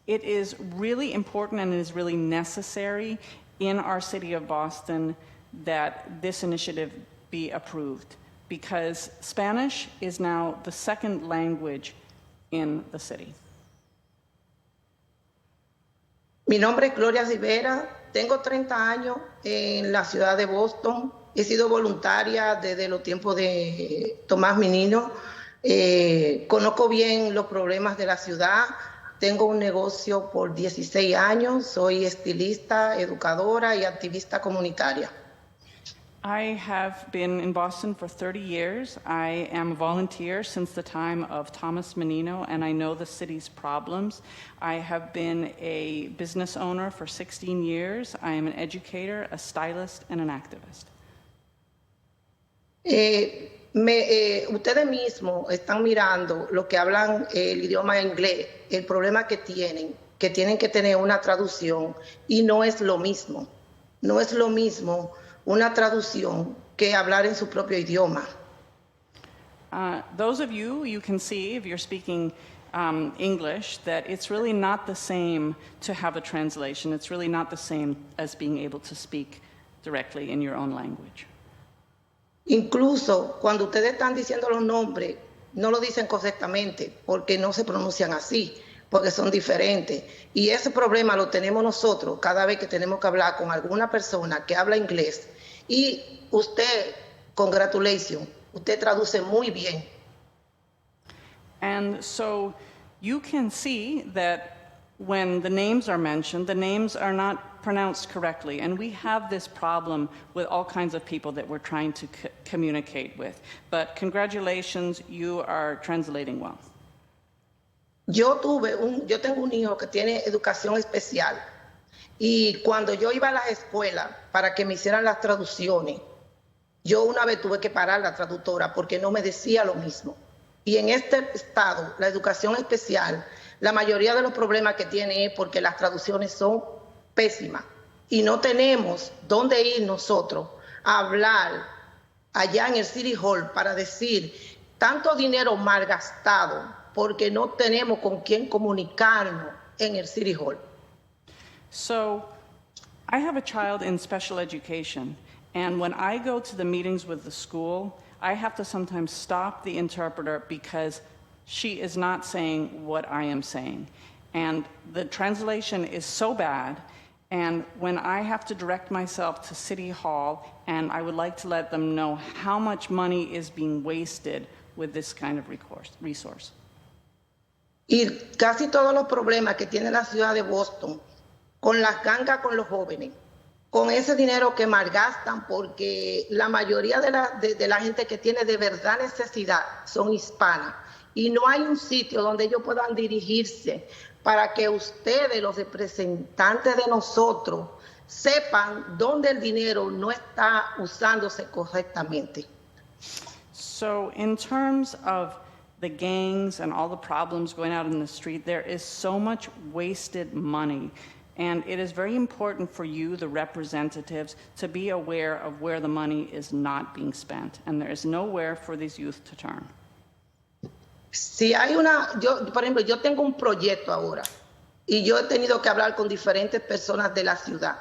[SPEAKER 9] It is really important and it is really necessary in our city of Boston that this initiative be approved because Spanish is now the second language in the city.
[SPEAKER 18] Mi nombre es Gloria Rivera, tengo 30 años en la ciudad de Boston, he sido voluntaria desde los tiempos de Tomás Menino, conozco bien los problemas de la ciudad, tengo un negocio por 16 años, soy estilista, educadora y activista comunitaria.
[SPEAKER 9] I have been in Boston for 30 years. I am a volunteer since the time of Thomas Menino, and I know the city's problems. I have been a business owner for 16 years. I am an educator, a stylist, and an activist.
[SPEAKER 18] Ustedes mismos están mirando lo que hablan el idioma inglés, el problema que tienen que tener una traducción, y no es lo mismo. No es lo mismo una traducción que hablar en su propio idioma.
[SPEAKER 9] Those of you, you can see if you're speaking English that it's really not the same to have a translation. It's really not the same as being able to speak directly in your own language.
[SPEAKER 18] Incluso cuando ustedes están diciendo los nombres, no lo dicen correctamente porque no se pronuncian así, porque son diferentes. Y ese problema lo tenemos nosotros cada vez que tenemos que hablar con alguna persona que habla inglés. Y usted, congratulations, usted traduce muy bien.
[SPEAKER 9] And so you can see that when the names are mentioned, the names are not pronounced correctly. And we have this problem with all kinds of people that we're trying to communicate with. But congratulations, you are translating well.
[SPEAKER 18] Yo tengo un hijo que tiene educación especial. Y cuando yo iba a las escuelas para que me hicieran las traducciones, yo una vez tuve que parar la traductora porque no me decía lo mismo. Y en este estado, la educación especial, la mayoría de los problemas que tiene es porque las traducciones son pésimas. Y no tenemos dónde ir nosotros a hablar allá en el City Hall para decir tanto dinero malgastado porque no tenemos con quién comunicarnos en el City Hall.
[SPEAKER 9] So I have a child in special education, and when I go to the meetings with the school, I have to sometimes stop the interpreter because she is not saying what I am saying. And the translation is so bad, and when I have to direct myself to City Hall, and I would like to let them know how much money is being wasted with this kind of resource.
[SPEAKER 18] Y casi todos los problemas que tiene la ciudad de Boston, con las gangas con los jóvenes, con ese dinero que malgastan, porque la mayoría de la gente que tiene de verdad necesidad son hispanas. Y no hay un sitio donde ellos puedan dirigirse para que ustedes, los representantes de nosotros, sepan dónde el dinero no está usándose correctamente.
[SPEAKER 9] So in terms of the gangs and all the problems going out in the street, there is so much wasted money. And it is very important for you, the representatives, to be aware of where the money is not being spent. And there is nowhere for these youth to turn.
[SPEAKER 18] Si hay por ejemplo, yo tengo un proyecto ahora y yo he tenido que hablar con diferentes personas de la ciudad.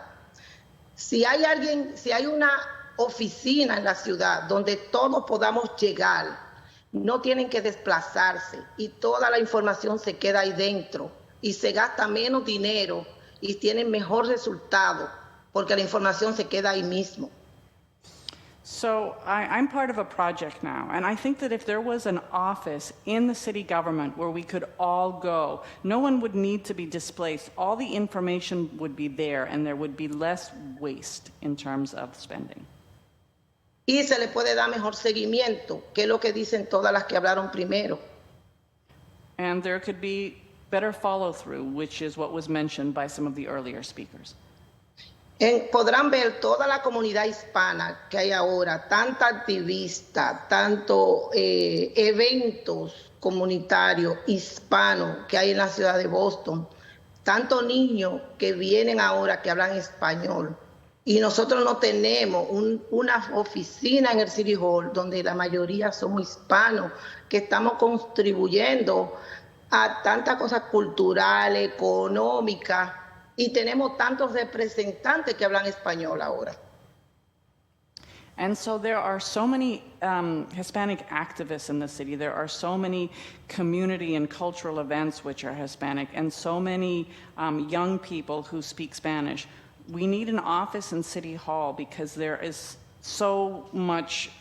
[SPEAKER 18] Si hay una oficina en la ciudad donde todos podamos llegar, no tienen que desplazarse y toda la información se queda ahí dentro y se gasta menos dinero y tienen mejor resultado porque la información se queda ahí mismo.
[SPEAKER 9] So I'm part of a project now, and I think that if there was an office in the city government where we could all go, no one would need to be displaced. All the information would be there, and there would be less waste in terms of spending.
[SPEAKER 18] Y se le puede dar mejor seguimiento, que es lo que dicen todas las que hablaron primero.
[SPEAKER 9] And there could be better follow-through, which is what was mentioned by some of the earlier speakers.
[SPEAKER 18] Podrán ver toda la comunidad hispana que hay ahora, tanta activista, tanto eventos comunitarios hispanos que hay en la ciudad de Boston, tantos niños que vienen ahora que hablan español. y nosotros no tenemos una oficina en el City Hall donde la mayoría somos hispanos, que estamos contribuyendo a tantas cosas culturales, económicas, y tenemos tantos representantes que hablan español ahora.
[SPEAKER 9] And so there are so many Hispanic activists in the city. There are so many community and cultural events which are Hispanic, and so many young people who speak Spanish. We need an office in City Hall because there is so much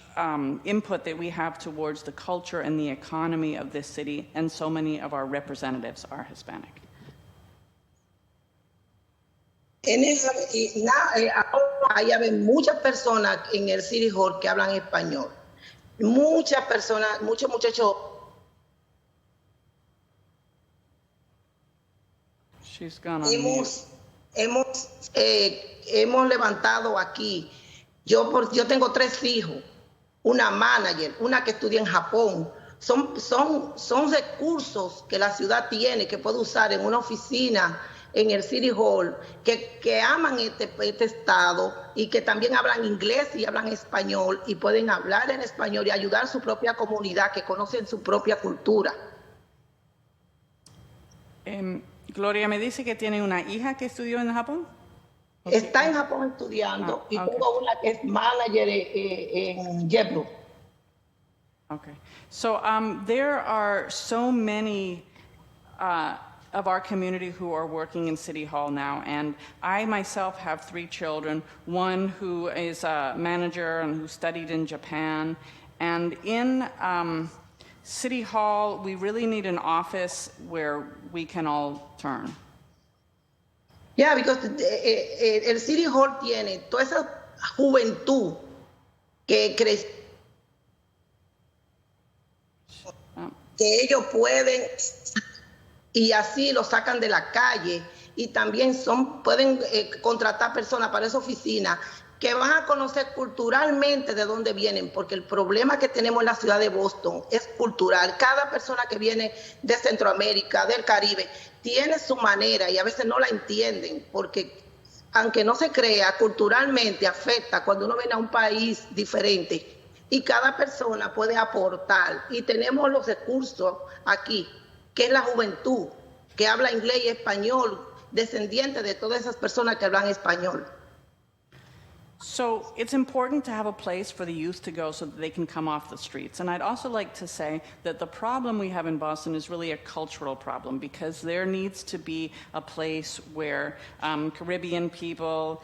[SPEAKER 9] input that we have towards the culture and the economy of this city, and so many of our representatives are Hispanic.
[SPEAKER 18] Hay muchas personas en el City Hall que hablan español. Muchas personas, muchos muchachos.
[SPEAKER 9] She's gone on
[SPEAKER 18] hemos levantado aquí. Yo tengo 3 hijos, una manager, una que estudia en Japón. Son recursos que la ciudad tiene que puede usar en una oficina en el City Hall, que aman este estado y que también hablan inglés y hablan español y pueden hablar en español y ayudar a su propia comunidad, que conocen su propia cultura.
[SPEAKER 9] Gloria, me dice que tiene una hija que estudió en Japón.
[SPEAKER 18] Okay. Está en Japón estudiando y tengo una que es manager en JetBlue.
[SPEAKER 9] Okay. So there are so many of our community who are working in City Hall now, and I myself have 3 children, one who is a manager and who studied in Japan. And in City Hall, we really need an office where we can all turn.
[SPEAKER 18] Yeah, because el City Hall tiene toda esa juventud que crece, que ellos pueden, y así lo sacan de la calle, y también pueden contratar personas para esa oficina que van a conocer culturalmente de dónde vienen, porque el problema que tenemos en la ciudad de Boston es cultural. Cada persona que viene de Centroamérica, del Caribe, tiene su manera y a veces no la entienden, porque aunque no se crea, culturalmente afecta cuando uno viene a un país diferente y cada persona puede aportar. Y tenemos los recursos aquí, que es la juventud, que habla inglés y español, descendiente de todas esas personas que hablan español.
[SPEAKER 9] So it's important to have a place for the youth to go so that they can come off the streets. And I'd also like to say that the problem we have in Boston is really a cultural problem, because there needs to be a place where Caribbean people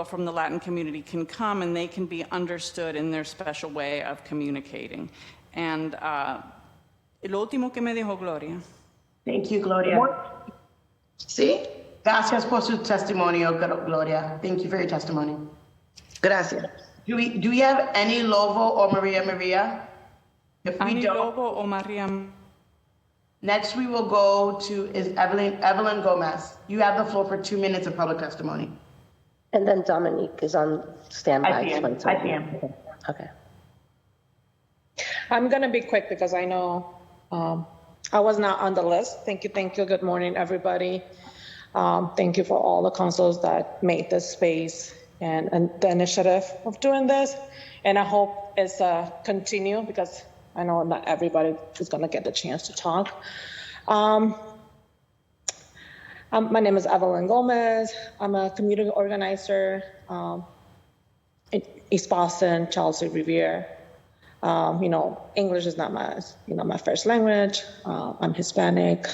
[SPEAKER 9] from the Latin community can come and they can be understood in their special way of communicating. And lo último que me dijo Gloria.
[SPEAKER 1] Thank you, Gloria.
[SPEAKER 18] ¿Sí?
[SPEAKER 1] Gracias por su testimonio, Gloria. Thank you for your testimony.
[SPEAKER 18] Gracias.
[SPEAKER 1] Do we have any Lovo or Maria? If we don't,
[SPEAKER 9] Lovo or Maria.
[SPEAKER 1] Next we will go to Evelyn Gomez. You have the floor for 2 minutes of public testimony.
[SPEAKER 2] And then Dominique is on standby.
[SPEAKER 1] I see him.
[SPEAKER 2] Okay.
[SPEAKER 19] I'm going to be quick because I know I was not on the list. Thank you. Good morning, everybody. Thank you for all the councils that made this space and the initiative of doing this. And I hope it's continue, because I know not everybody is going to get the chance to talk. My name is Evelyn Gomez. I'm a community organizer in East Boston, Chelsea, Revere. English is not my first language. I'm Hispanic.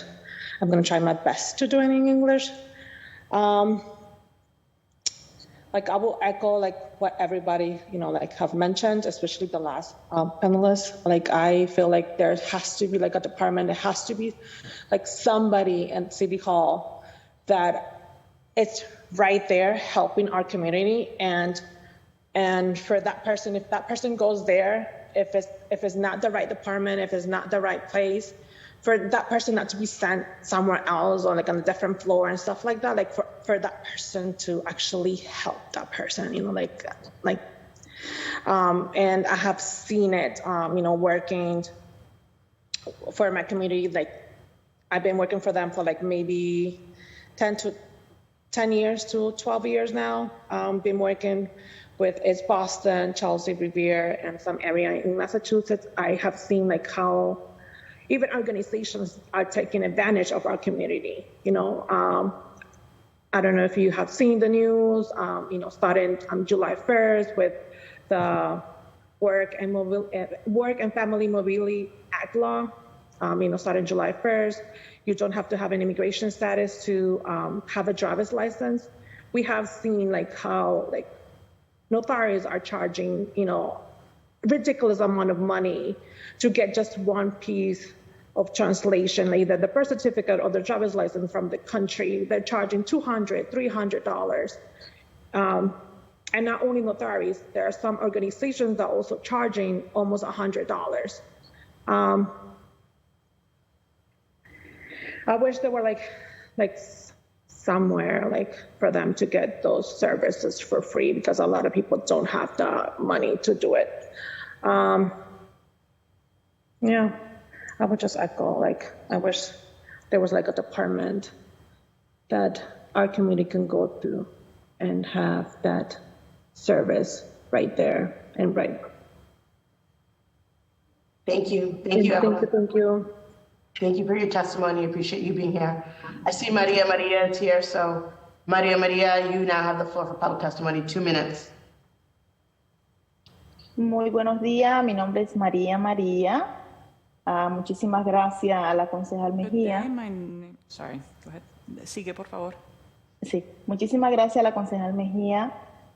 [SPEAKER 19] I'm going to try my best to do it in English. I will echo what everybody have mentioned, especially the last panelist. I feel like there has to be a department. There has to be somebody in City Hall that it's right there helping our community. And for that person, if that person goes there, if it's not the right department, if it's not the right place, for that person not to be sent somewhere else or on a different floor and stuff like that, for that person to actually help that person, and I have seen it, working for my community. I've been working for them for maybe 10 to 10 years to 12 years now. Been working with East Boston, Chelsea, Revere, and some area in Massachusetts. I have seen like how even organizations are taking advantage of our community. I don't know if you have seen the news, starting on July 1st with the Work and Family Mobility Act law, starting July 1st. You don't have to have an immigration status to have a driver's license. We have seen like how like notaries are charging, ridiculous amount of money to get just one piece of translation, either the birth certificate or the driver's license from the country. They're charging $200, $300. And not only notaries, there are some organizations that are also charging almost $100. I wish there were like somewhere like for them to get those services for free, because a lot of people don't have the money to do it. Yeah, I would just echo, like, I wish there was like a department that our community can go to and have that service right there and right.
[SPEAKER 1] Thank you. Thank you, Evelyn.
[SPEAKER 19] Thank you.
[SPEAKER 1] Thank you for your testimony. I appreciate you being here. I see Maria is here. So Maria, you now have the floor for public testimony, 2 minutes.
[SPEAKER 20] Muy buenos días, mi nombre es María. Muchísimas gracias a la concejal Mejía.
[SPEAKER 9] Sorry, go ahead. Sigue, por favor.
[SPEAKER 20] Sí, muchísimas gracias a la concejal Mejía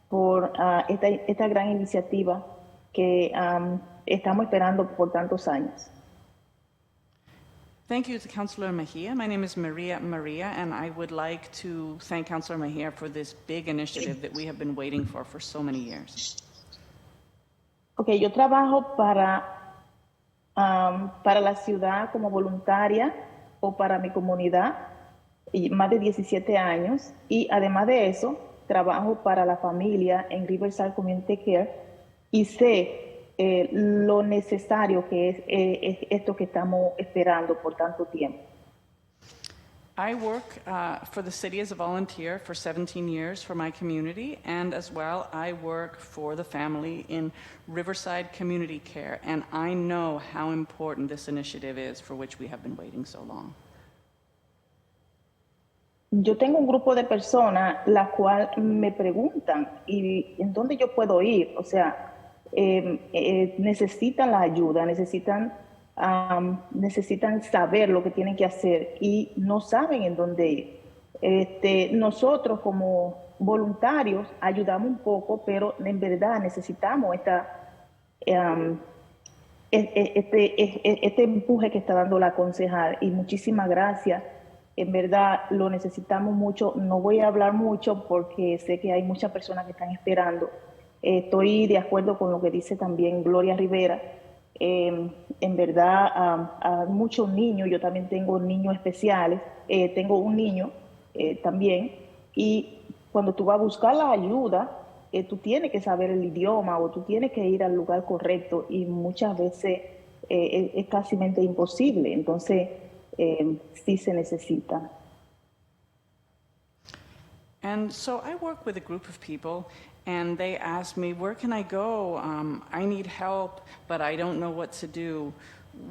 [SPEAKER 20] por esta gran iniciativa que estamos esperando por tantos años.
[SPEAKER 9] Thank you to Councilor Mejia. My name is Maria, and I would like to thank Councilor Mejia for this big initiative that we have been waiting for so many years.
[SPEAKER 20] Okay, yo trabajo para la ciudad como voluntaria o para mi comunidad más de 17 años, y además de eso trabajo para la familia en Riverside Community Care y sé lo necesario que es esto que estamos esperando por tanto tiempo.
[SPEAKER 9] I work for the city as a volunteer for 17 years for my community, and as well I work for the family in Riverside Community Care, and I know how important this initiative is for which we have been waiting so long.
[SPEAKER 20] Yo tengo un grupo de personas las cuales me preguntan ¿y en dónde yo puedo ir? O sea, necesitan la ayuda, necesitan saber lo que tienen que hacer y no saben en dónde ir. Nosotros como voluntarios ayudamos un poco, pero en verdad necesitamos este empuje que está dando la concejal, y muchísimas gracias. En verdad lo necesitamos mucho. No voy a hablar mucho porque sé que hay muchas personas que están esperando. Estoy de acuerdo con lo que dice también Gloria Rivera. En verdad, a muchos niños, yo también tengo niños especiales, tengo un niño también, y cuando tú vas a buscar la ayuda, tú tienes que saber el idioma o tú tienes que ir al lugar correcto, y muchas veces es casi imposible. Entonces, sí se necesita.
[SPEAKER 9] And so I work with a group of people, and they ask me, where can I go? I need help, but I don't know what to do.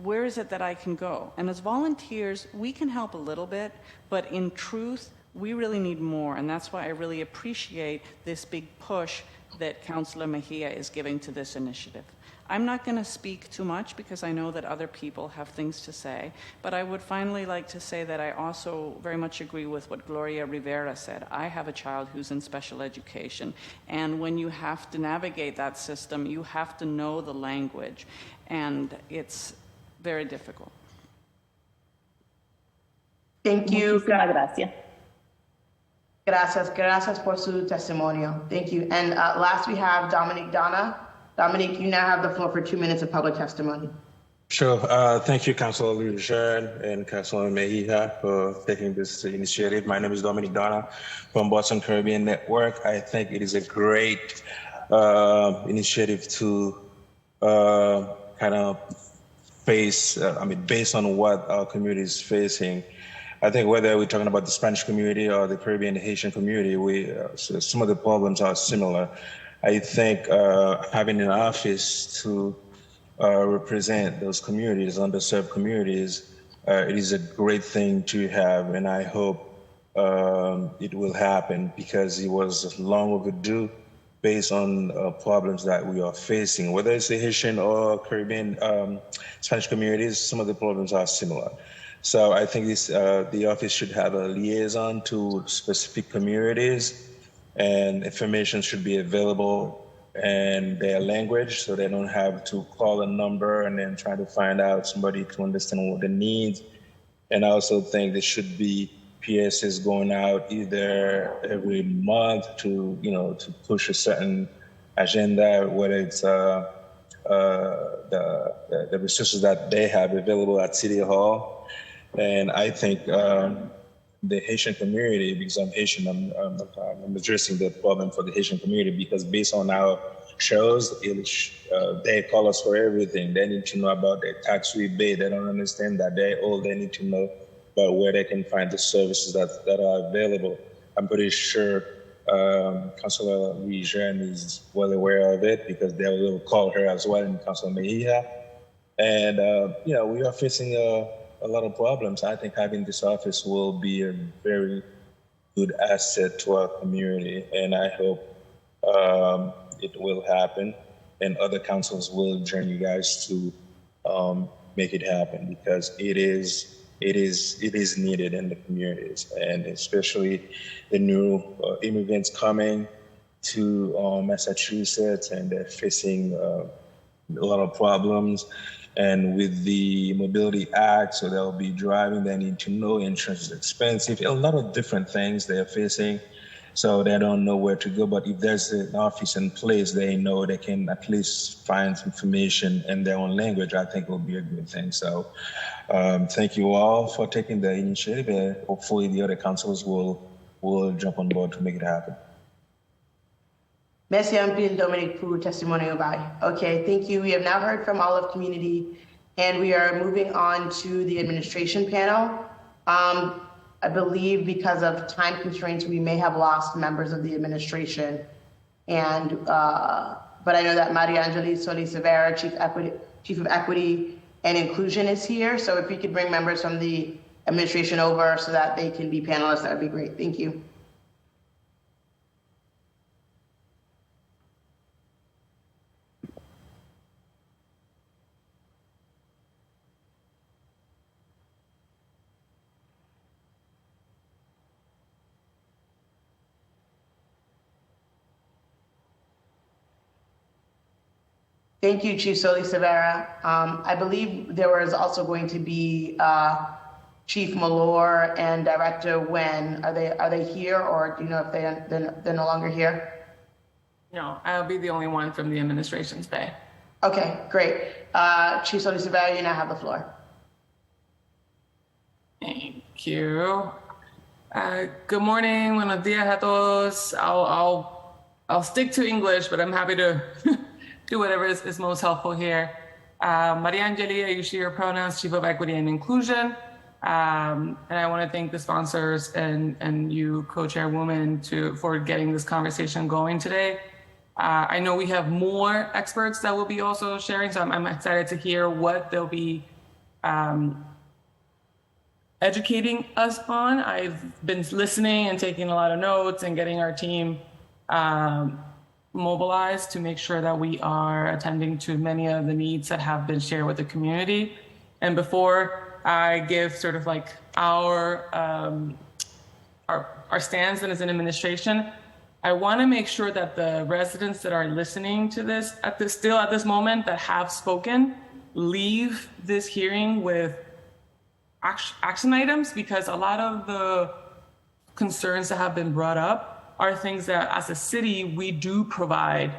[SPEAKER 9] Where is it that I can go? And as volunteers, we can help a little bit, but in truth, we really need more. And that's why I really appreciate this big push that Councilor Mejia is giving to this initiative. I'm not going to speak too much because I know that other people have things to say, but I would finally like to say that I also very much agree with what Gloria Rivera said. I have a child who's in special education, and when you have to navigate that system, you have to know the language, and it's very difficult.
[SPEAKER 1] Thank you.
[SPEAKER 20] Muchísimas gracias.
[SPEAKER 1] Gracias por su testimonio. Thank you. And last we have Dominique Donna. Dominique, you now have the floor for 2 minutes of public testimony.
[SPEAKER 21] Sure. Thank you, Councilor Lujan and Councilor Mejia, for taking this initiative. My name is Dominique Donna from Boston Caribbean Network. I think it is a great initiative to kind of face, based on what our community is facing, I think whether we're talking about the Spanish community or the Caribbean, the Haitian community, so some of the problems are similar. I think having an office to represent those communities, underserved communities, it is a great thing to have, and I hope it will happen because it was long overdue based on problems that we are facing. Whether it's the Haitian or Caribbean, Spanish communities, some of the problems are similar. So I think the office should have a liaison to specific communities, and information should be available in their language so they don't have to call a number and then try to find out somebody to understand what the needs. And I also think there should be PSs going out either every month to push a certain agenda, whether it's the resources that they have available at City Hall. And I think the Haitian community, because I'm Haitian, I'm addressing the problem for the Haitian community because based on our shows, they call us for everything. They need to know about their tax rebate. They don't understand that they need to know about where they can find the services that are available. I'm pretty sure Councilor Louis-Jean is well aware of it because they will call her as well, and Councilor Mejia. And we are facing a lot of problems. I think having this office will be a very good asset to our community, and I hope it will happen, and other councils will join you guys to make it happen because it is needed in the communities, and especially the new immigrants coming to Massachusetts, and they're facing a lot of problems. And with the Mobility Act, so they'll be driving, they need to know insurance is expensive, a lot of different things they're facing. So they don't know where to go. But if there's an office in place, they know they can at least find information in their own language. I think will be a good thing. So thank you all for taking the initiative. And hopefully the other councils will jump on board to make it happen.
[SPEAKER 1] Merci un peu, Dominique, pour testimony about. Okay, thank you. We have now heard from all of community, and we are moving on to the administration panel. I believe because of time constraints, we may have lost members of the administration. And, but I know that Maria Angelis Solis-Severa, Chief of Equity and Inclusion is here. So if we could bring members from the administration over so that they can be panelists, that would be great. Thank you. Thank you, Chief Solis-Severa. I believe there was also going to be Chief Malore and Director Wen. Are they here, or do you know if they're no longer here?
[SPEAKER 3] No, I'll be the only one from the administration's bay.
[SPEAKER 1] Okay, great. Chief Solis-Severa, you now have the floor.
[SPEAKER 3] Thank you. Good morning, buenos días a todos. I'll stick to English, but I'm happy to do whatever is most helpful here. Maria Angeli, I use she, her pronouns, Chief of Equity and Inclusion. And I want to thank the sponsors and you, Co-Chairwoman, for getting this conversation going today. I know we have more experts that will be also sharing, so I'm excited to hear what they'll be educating us on. I've been listening and taking a lot of notes and getting our team mobilized to make sure that we are attending to many of the needs that have been shared with the community. And before I give sort of like our stance as an administration, I want to make sure that the residents that are listening to this at this moment that have spoken leave this hearing with action items, because a lot of the concerns that have been brought up are things that as a city we do provide,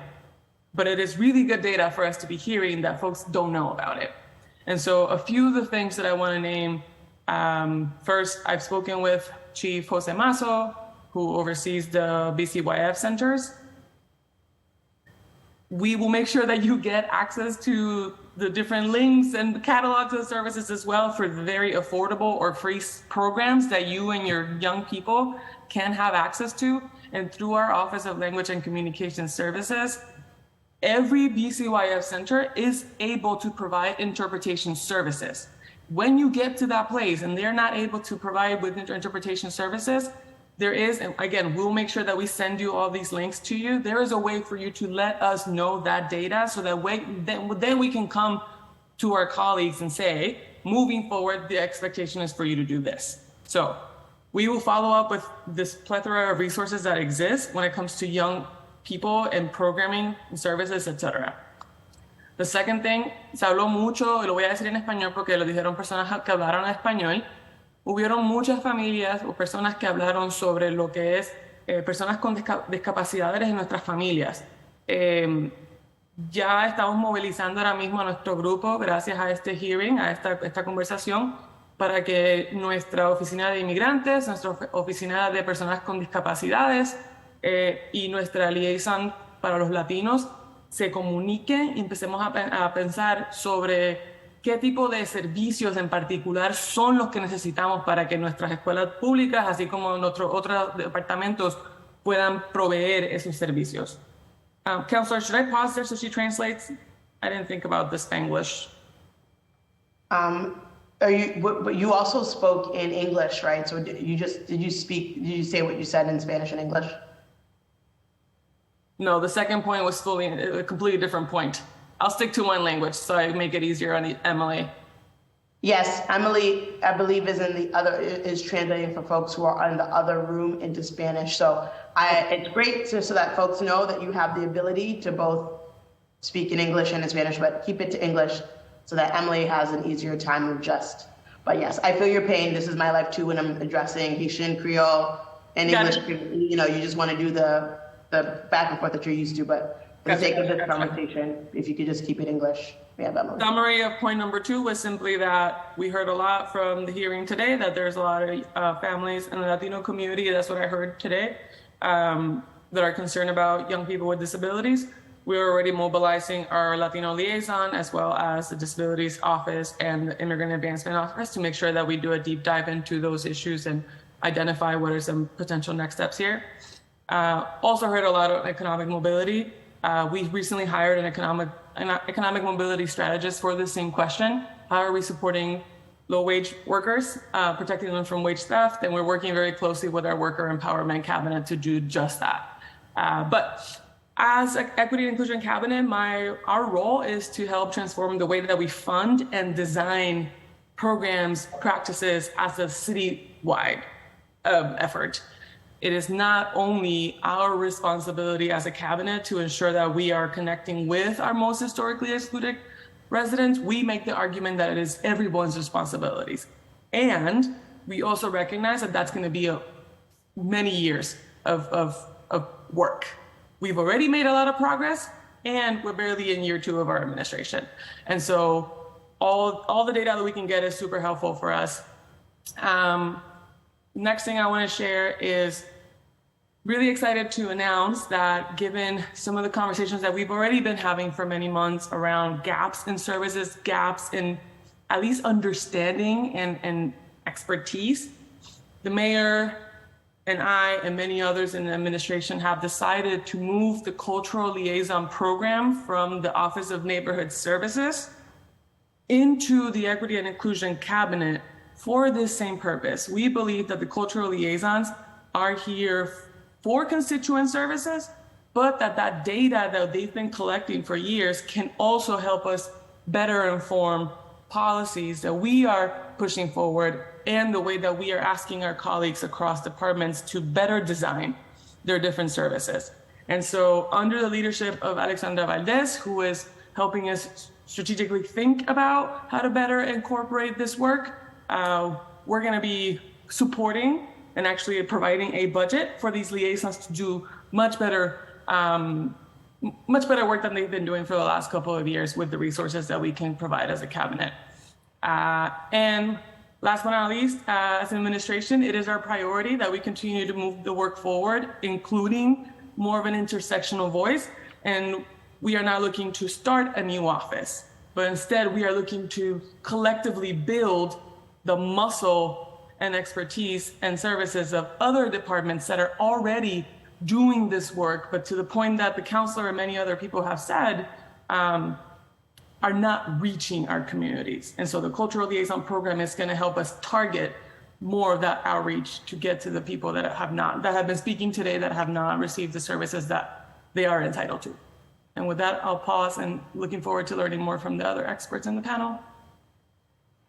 [SPEAKER 3] but it is really good data for us to be hearing that folks don't know about it. And so a few of the things that I want to name, first, I've spoken with Chief Jose Mazo, who oversees the BCYF centers. We will make sure that you get access to the different links and catalogs of services as well for very affordable or free programs that you and your young people can have access to. And through our Office of Language and Communication Services, every BCYF center is able to provide interpretation services. When you get to that place and they're not able to provide with interpretation services, there is, and again, we'll make sure that we send you all these links to you. There is a way for you to let us know that data so that then we can come to our colleagues and say, moving forward, the expectation is for you to do this. So we will follow up with this plethora of resources that exist when it comes to young people and programming services, etc. The second thing, se habló mucho, y lo voy a decir en español porque lo dijeron personas que hablaron español. Hubieron muchas familias o personas que hablaron sobre lo que es personas con discapacidades en nuestras familias. Ya estamos movilizando ahora mismo a nuestro grupo gracias a este hearing, a esta conversación, para que nuestra oficina de inmigrantes, nuestra oficina de personas con discapacidades y nuestra liaison para los latinos se comuniquen y empecemos a pensar sobre qué tipo de servicios en particular son los que necesitamos para que nuestras escuelas públicas, así como nuestros otros departamentos, puedan proveer esos servicios. Counselor, should I pause there so she translates? I didn't think about the Spanglish.
[SPEAKER 1] But you also spoke in English, right? So did you say what you said in Spanish and English?
[SPEAKER 3] No, the second point was a completely different point. I'll stick to one language so I make it easier on Emily.
[SPEAKER 1] Yes, Emily, I believe is translating for folks who are in the other room into Spanish. So it's great so that folks know that you have the ability to both speak in English and in Spanish, but keep it to English so that Emily has an easier time of adjust. But yes, I feel your pain. This is my life too when I'm addressing Haitian Creole and English. You know, you just want to do the back and forth that you're used to, but for the sake of this conversation, if you could just keep it English. Yeah,
[SPEAKER 3] summary of point number 2 was simply that we heard a lot from the hearing today, that there's a lot of families in the Latino community, that's what I heard today, that are concerned about young people with disabilities. We're already mobilizing our Latino liaison as well as the Disabilities Office and the Immigrant Advancement Office to make sure that we do a deep dive into those issues and identify what are some potential next steps here. Also heard a lot of economic mobility. We recently hired an economic mobility strategist for the same question. How are we supporting low-wage workers, protecting them from wage theft? And we're working very closely with our worker empowerment cabinet to do just that. But as Equity and Inclusion Cabinet, our role is to help transform the way that we fund and design programs, practices as a citywide effort. It is not only our responsibility as a cabinet to ensure that we are connecting with our most historically excluded residents. We make the argument that it is everyone's responsibilities. And we also recognize that that's going to be many years of work. We've already made a lot of progress, and we're barely in year 2 of our administration. And so all the data that we can get is super helpful for us. Next thing I want to share is really excited to announce that given some of the conversations that we've already been having for many months around gaps in services, gaps in at least understanding and expertise, the mayor and I and many others in the administration have decided to move the cultural liaison program from the Office of Neighborhood Services into the Equity and Inclusion Cabinet for this same purpose. We believe that the cultural liaisons are here for constituent services, but that data that they've been collecting for years can also help us better inform policies that we are pushing forward and the way that we are asking our colleagues across departments to better design their different services. And so under the leadership of Alexandra Valdez, who is helping us strategically think about how to better incorporate this work, we're going to be supporting and actually providing a budget for these liaisons to do much better work than they've been doing for the last couple of years with the resources that we can provide as a cabinet. And last but not least, as an administration, it is our priority that we continue to move the work forward, including more of an intersectional voice. And we are not looking to start a new office, but instead we are looking to collectively build the muscle and expertise and services of other departments that are already doing this work, but to the point that the counselor and many other people have said, are not reaching our communities. And so the Cultural Liaison Program is going to help us target more of that outreach to get to the people that have been speaking today that have not received the services that they are entitled to. And with that, I'll pause and looking forward to learning more from the other experts in the panel.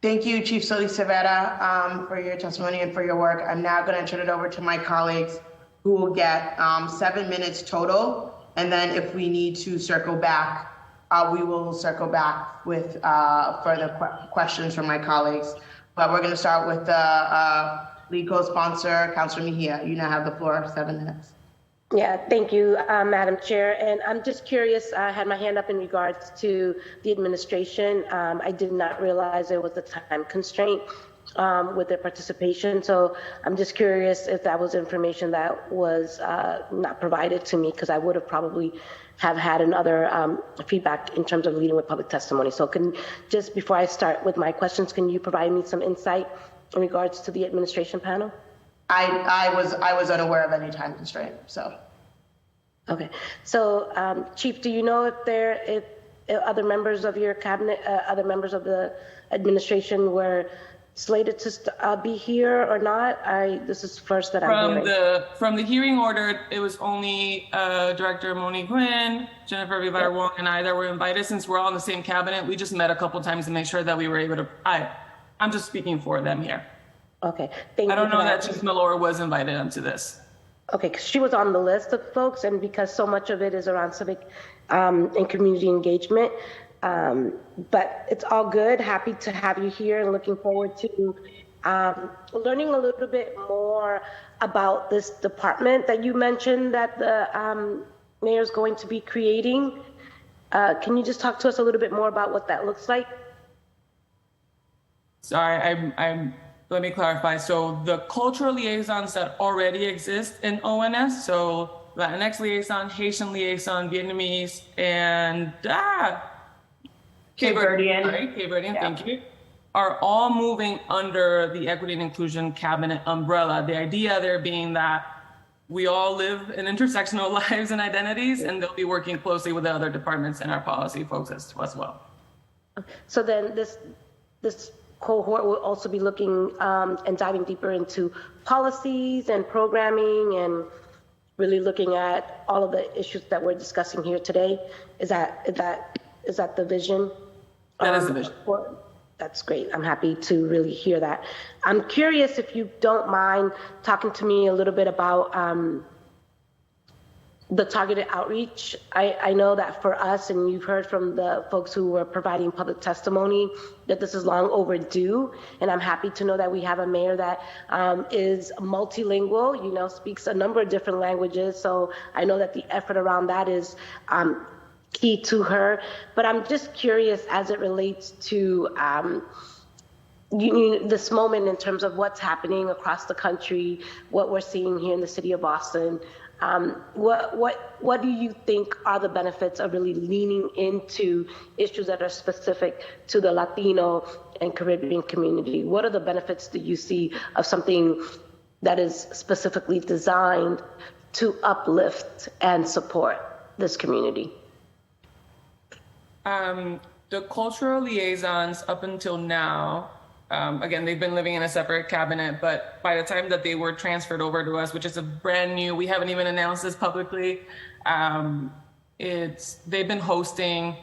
[SPEAKER 1] Thank you, Chief Solis Cervera, for your testimony and for your work. I'm now going to turn it over to my colleagues who will get 7 minutes total. And then if we need to circle back, we will circle back with further questions from my colleagues. But we're going to start with the lead co-sponsor, Councilor Mejia. You now have the floor, 7 minutes.
[SPEAKER 2] Yeah, thank you, Madam Chair. And I'm just curious, I had my hand up in regards to the administration. I did not realize there was a time constraint with their participation. So I'm just curious if that was information that was not provided to me, because I would have probably have had another feedback in terms of leading with public testimony. So just before I start with my questions, can you provide me some insight in regards to the administration panel?
[SPEAKER 1] I was unaware of any time constraint, so.
[SPEAKER 2] Okay, so Chief, do you know if other members of your cabinet, other members of the administration were slated to be here or not? This is first that I'm hearing.
[SPEAKER 3] From the hearing order, it was only Director Monique Nguyen, Jennifer Vivar Wong, and I that were invited. Since we're all in the same cabinet, we just met a couple times to make sure that we were able to. I'm just speaking for them here.
[SPEAKER 2] Okay, thank you.
[SPEAKER 3] I don't know that Chief Malloy was invited onto this.
[SPEAKER 2] Okay, because she was on the list of folks, and because so much of it is around civic and community engagement. But it's all good. Happy to have you here and looking forward to learning a little bit more about this department that you mentioned that the mayor is going to be creating. Can you just talk to us a little bit more about what that looks like?
[SPEAKER 3] Sorry, let me clarify. So the cultural liaisons that already exist in ONS, so Latinx liaison, Haitian liaison, Vietnamese, and Cape Verdean, thank you, are all moving under the Equity and Inclusion Cabinet umbrella. The idea there being that we all live in intersectional lives and identities, and they'll be working closely with the other departments and our policy folks as well.
[SPEAKER 2] So then this cohort will also be looking and diving deeper into policies and programming and really looking at all of the issues that we're discussing here today. Is that the vision?
[SPEAKER 3] That is the vision.
[SPEAKER 2] That's great. I'm happy to really hear that. I'm curious if you don't mind talking to me a little bit about the targeted outreach. I know that for us, and you've heard from the folks who were providing public testimony, that this is long overdue. And I'm happy to know that we have a mayor that is multilingual, speaks a number of different languages. So I know that the effort around that is key to her. But I'm just curious as it relates to this moment in terms of what's happening across the country, what we're seeing here in the city of Boston. What do you think are the benefits of really leaning into issues that are specific to the Latino and Caribbean community? What are the benefits that you see of something that is specifically designed to uplift and support this community?
[SPEAKER 3] The cultural liaisons up until now, again, they've been living in a separate cabinet, but by the time that they were transferred over to us, which is a brand new, we haven't even announced this publicly, they've been hosting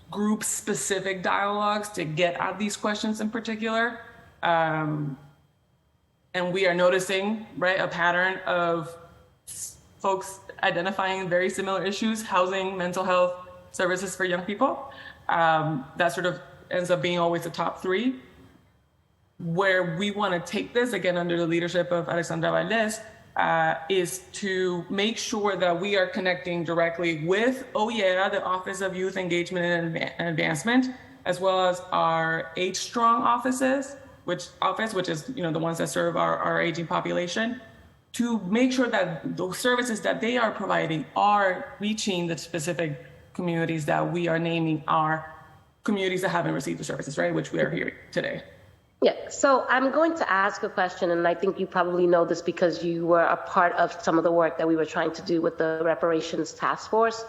[SPEAKER 3] group-specific dialogues to get at these questions in particular. And we are noticing, a pattern of folks identifying very similar issues, housing, mental health, services for young people. That sort of ends up being always the top three. Where we want to take this, again, under the leadership of Alexandra Valdez, is to make sure that we are connecting directly with OYEA, the Office of Youth Engagement and Advancement, as well as our Age Strong offices, which is the ones that serve our aging population, to make sure that those services that they are providing are reaching the specific communities that we are naming are communities that haven't received the services, right? Which we are hearing today.
[SPEAKER 2] Yeah, so I'm going to ask a question, and I think you probably know this because you were a part of some of the work that we were trying to do with the Reparations Task Force,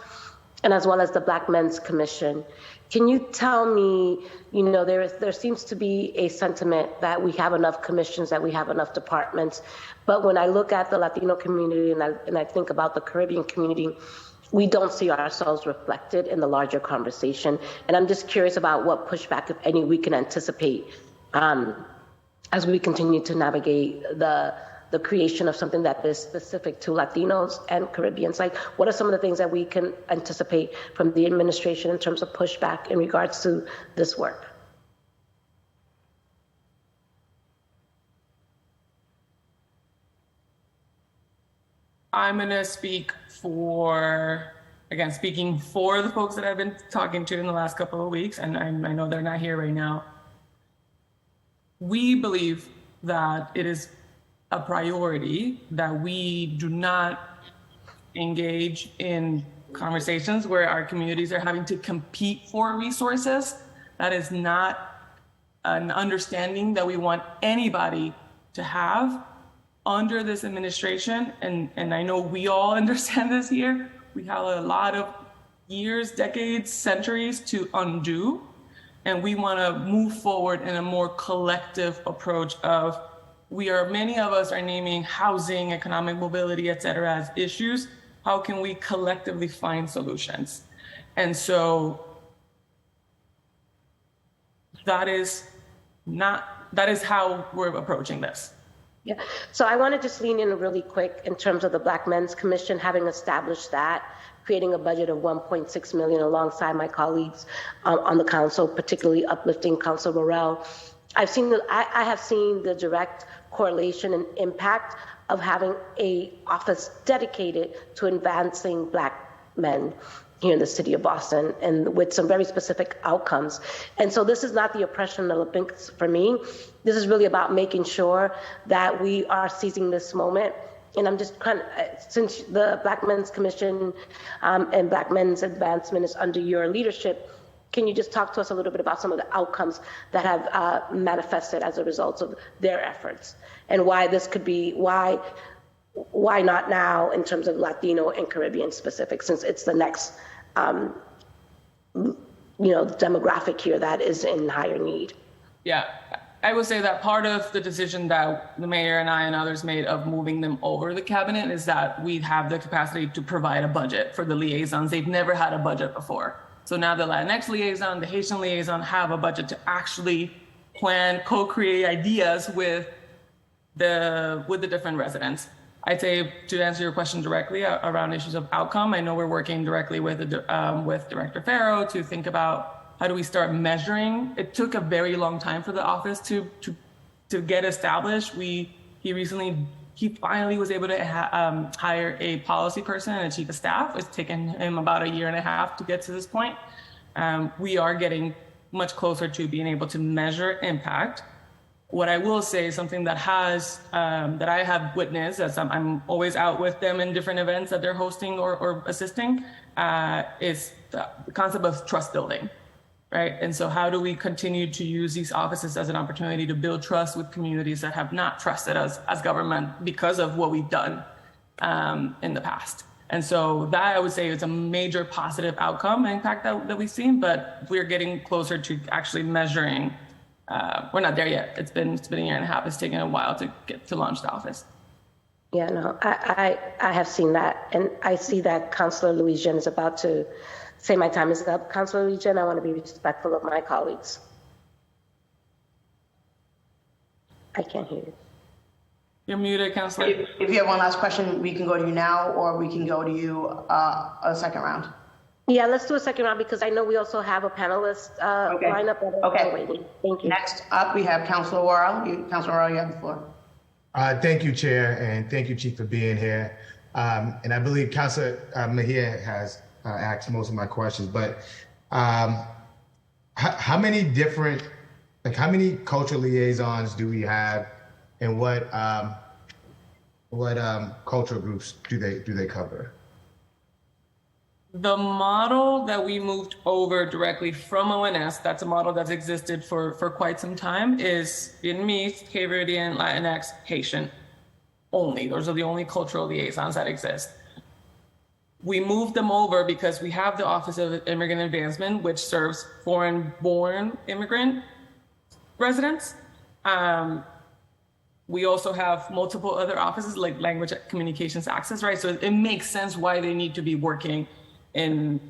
[SPEAKER 2] and as well as the Black Men's Commission. Can you tell me, there seems to be a sentiment that we have enough commissions, that we have enough departments, but when I look at the Latino community and I think about the Caribbean community, we don't see ourselves reflected in the larger conversation. And I'm just curious about what pushback, if any, we can anticipate as we continue to navigate the creation of something that is specific to Latinos and Caribbeans. Like, what are some of the things that we can anticipate from the administration in terms of pushback in regards to this work?
[SPEAKER 3] I'm going to speak for the folks that I've been talking to in the last couple of weeks, and I know they're not here right now. We believe that it is a priority that we do not engage in conversations where our communities are having to compete for resources. That is not an understanding that we want anybody to have under this administration. And I know we all understand this here. We have a lot of years, decades, centuries to undo. And we want to move forward in a more collective approach of many of us are naming housing, economic mobility, et cetera, as issues. How can we collectively find solutions? And so that is how we're approaching this.
[SPEAKER 2] Yeah, so I want to just lean in really quick in terms of the Black Men's Commission, having established that, creating a budget of $1.6 million alongside my colleagues on the council, particularly uplifting Council Morrell. I have seen the direct correlation and impact of having an office dedicated to advancing Black men here in the city of Boston, and with some very specific outcomes. And so this is not the oppression Olympics for me. This is really about making sure that we are seizing this moment. And I'm just since the Black Men's Commission and Black Men's Advancement is under your leadership, can you just talk to us a little bit about some of the outcomes that have manifested as a result of their efforts, and why this could be, why not now in terms of Latino and Caribbean specific, since it's the next demographic here that is in higher need?
[SPEAKER 3] Yeah, I would say that part of the decision that the mayor and I and others made of moving them over the cabinet is that we have the capacity to provide a budget for the liaisons. They've never had a budget before. So now the Latinx liaison, the Haitian liaison have a budget to actually plan, co-create ideas with the different residents. I'd say, to answer your question directly around issues of outcome, I know we're working directly with Director Farrow to think about how do we start measuring. It took a very long time for the office to get established. He finally was able to hire a policy person and a chief of staff. It's taken him about a year and a half to get to this point. We are getting much closer to being able to measure impact. What I will say, something that I have witnessed, as I'm always out with them in different events that they're hosting or assisting, is the concept of trust building, right? And so how do we continue to use these offices as an opportunity to build trust with communities that have not trusted us as government because of what we've done in the past? And so that, I would say, is a major positive outcome impact that we've seen, but we're getting closer to actually measuring. We're not there yet. It's been a year and a half. It's taken a while to get to launch the office.
[SPEAKER 2] Yeah, no, I have seen that. And I see that Councilor Louise Jen is about to say my time is up. Councilor Louise Jen, I want to be respectful of my colleagues. I can't hear you.
[SPEAKER 3] You're muted, Councilor.
[SPEAKER 1] If you have one last question, we can go to you now, or we can go to you a second round.
[SPEAKER 2] Yeah, let's do a second round because I know we also have a panelist lineup that are waiting. Thank you.
[SPEAKER 1] Next up, we have Councilor Worrell. Councilor Worrell, you have the floor.
[SPEAKER 4] Thank you, Chair, and thank you, Chief, for being here. And I believe Councilor Mejia has asked most of my questions, but how many cultural liaisons do we have, and what cultural groups do they cover?
[SPEAKER 3] The model that we moved over directly from ONS, that's a model that's existed for quite some time, is Vietnamese, Cape Verdean, Latinx, Haitian only. Those are the only cultural liaisons that exist. We moved them over because we have the Office of Immigrant Advancement, which serves foreign-born immigrant residents. We also have multiple other offices like Language Communications Access, right? So it makes sense why they need to be working in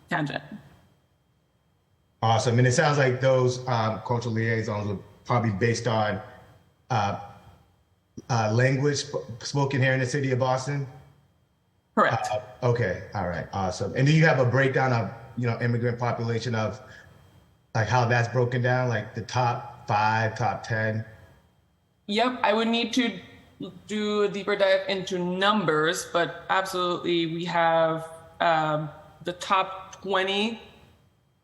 [SPEAKER 3] tangent.
[SPEAKER 4] Awesome. And it sounds like those cultural liaisons are probably based on language spoken here in the city of Boston?
[SPEAKER 3] Correct.
[SPEAKER 4] Okay. All right. Awesome. And do you have a breakdown of, immigrant population of like how that's broken down, like the top 5, top 10?
[SPEAKER 3] Yep. I would need to do a deeper dive into numbers, but absolutely we have the top 20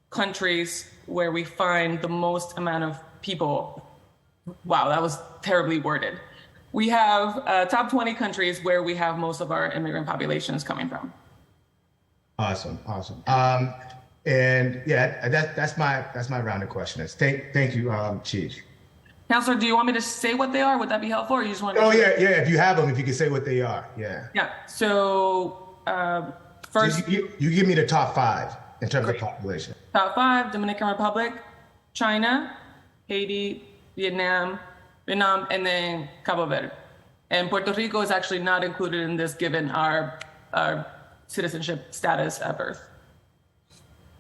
[SPEAKER 3] countries where we find the most amount of people. Wow, that was terribly worded. We have top 20 countries where we have most of our immigrant populations coming from.
[SPEAKER 4] Awesome. And yeah, that's my round of questions. Thank you, Chief.
[SPEAKER 3] Counselor, do you want me to say what they are? Would that be helpful, or you just want to?
[SPEAKER 4] Oh yeah. If you have them, if you can say what they are, yeah.
[SPEAKER 3] Yeah. So first,
[SPEAKER 4] you give me the top 5 in terms of population.
[SPEAKER 3] Top 5: Dominican Republic, China, Haiti, Vietnam, and then Cabo Verde. And Puerto Rico is actually not included in this given our citizenship status at birth.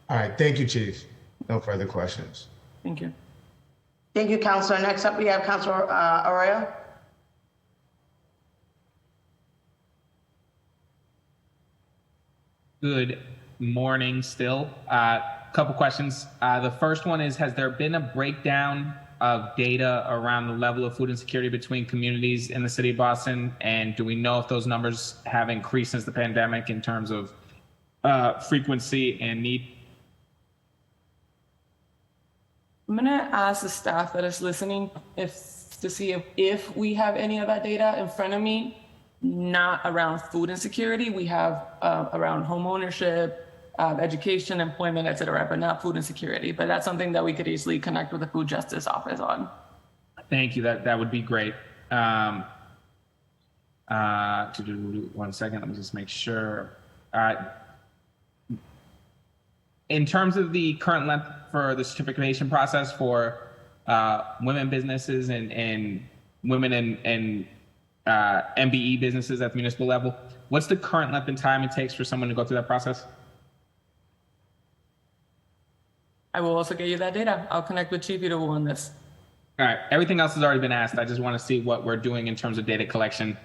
[SPEAKER 4] All right. Thank you, Chief. No further questions.
[SPEAKER 3] Thank you.
[SPEAKER 1] Thank you, Counselor. Next up, we have Counselor Arroyo.
[SPEAKER 5] Good morning still. Couple questions. The first one is, has there been a breakdown of data around the level of food insecurity between communities in the city of Boston? And do we know if those numbers have increased since the pandemic in terms of frequency and need?
[SPEAKER 3] I'm gonna ask the staff that is listening to see if we have any of that data in front of me. Not around food insecurity. We have around home ownership, education, employment, et cetera, but not food insecurity. But that's something that we could easily connect with the Food Justice Office on.
[SPEAKER 5] Thank you. That would be great. 1 second. Let me just make sure. In terms of the current length for the certification process for women businesses and women and MBE businesses at the municipal level, what's the current length and time it takes for someone to go through that process?
[SPEAKER 3] I will also get you that data. I'll connect with Chief Ito on this.
[SPEAKER 5] All right. Everything else has already been asked. I just want to see what we're doing in terms of data collection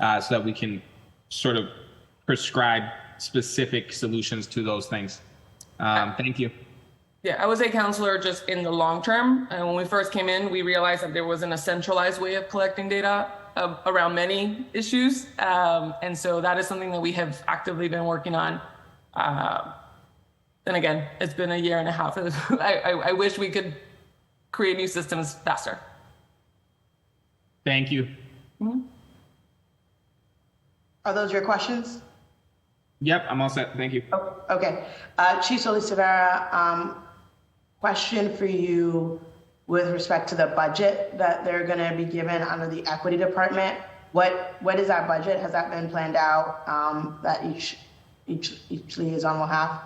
[SPEAKER 5] so that we can sort of prescribe specific solutions to those things. Thank you.
[SPEAKER 3] Yeah, I would say, Counselor, just in the long term, when we first came in, we realized that there wasn't a centralized way of collecting data around many issues. And so that is something that we have actively been working on. Then again, it's been a year and a half. I wish we could create new systems faster.
[SPEAKER 5] Thank you.
[SPEAKER 3] Mm-hmm.
[SPEAKER 1] Are those your questions?
[SPEAKER 5] Yep, I'm all set. Thank you.
[SPEAKER 1] Oh, okay. Chief Solis-Severa, question for you with respect to the budget that they're going to be given under the equity department. What is that budget? Has that been planned out that each liaison will have?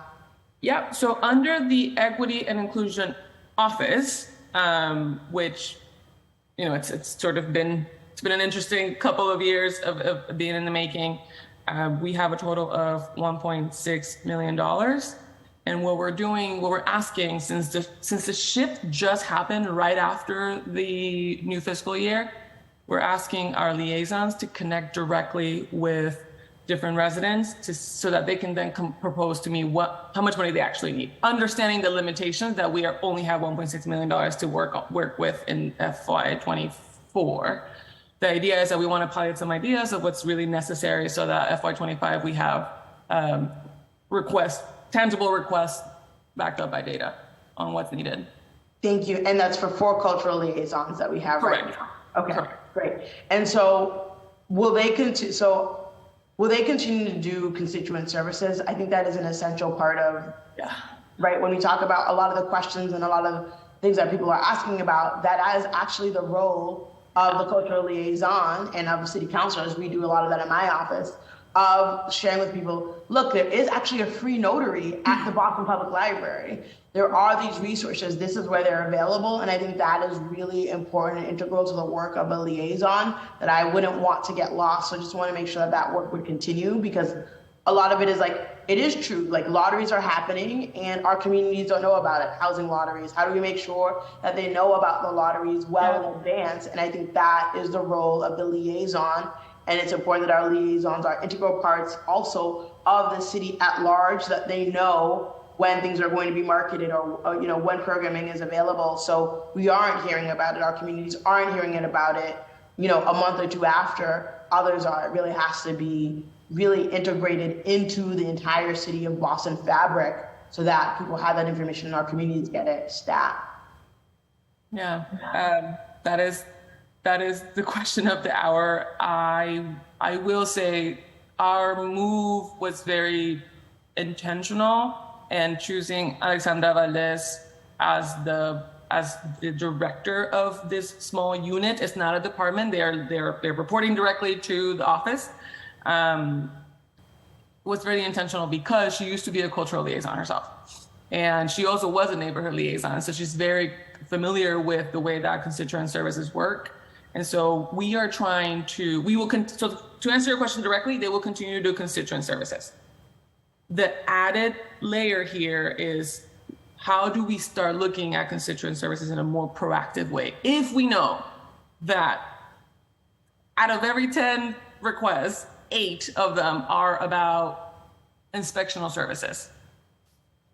[SPEAKER 3] Yeah, so under the Equity and Inclusion Office, which, it's sort of been an interesting couple of years of being in the making. We have a total of $1.6 million. And what we're asking, since the shift just happened right after the new fiscal year, we're asking our liaisons to connect directly with different residents so that they can then propose to me how much money they actually need. Understanding the limitations that we only have $1.6 million to work with in FY24. The idea is that we want to pilot some ideas of what's really necessary so that FY25 we have tangible requests backed up by data on what's needed.
[SPEAKER 1] Thank you. And that's for 4 cultural liaisons that we have right now. Okay, Great. And so will they continue? So will they continue to do constituent services? I think that is an essential part of, right? When we talk about a lot of the questions and a lot of things that people are asking about, that is actually the role of the cultural liaison and of the city councilors. We do a lot of that in my office, of sharing with people, look, there is actually a free notary at the Boston Public Library. There are these resources. This is where they're available. And I think that is really important and integral to the work of a liaison that I wouldn't want to get lost. So I just want to make sure that that work would continue, because a lot of it is like, it is true, like lotteries are happening and our communities don't know about it. Housing lotteries, how do we make sure that they know about the lotteries well in advance? And I think that is the role of the liaison. And it's important that our liaisons are integral parts also of the city at large, that they know when things are going to be marketed or you know, when programming is available. So we aren't hearing about it, our communities aren't hearing about it, you know, a month or two after others are. It really has to be really integrated into the entire city of Boston fabric so that people have that information and our communities get it stat.
[SPEAKER 3] Yeah, that is the question of the hour. I will say our move was very intentional, and choosing Alexandra Valdez as the director of this small unit. It's not a department. They're reporting directly to the office. Was very intentional because she used to be a cultural liaison herself. And she also was a neighborhood liaison. So she's very familiar with the way that constituent services work. And so we are trying to, so to answer your question directly, they will continue to do constituent services. The added layer here is, how do we start looking at constituent services in a more proactive way? If we know that out of every 10 requests, 8 of them are about inspectional services,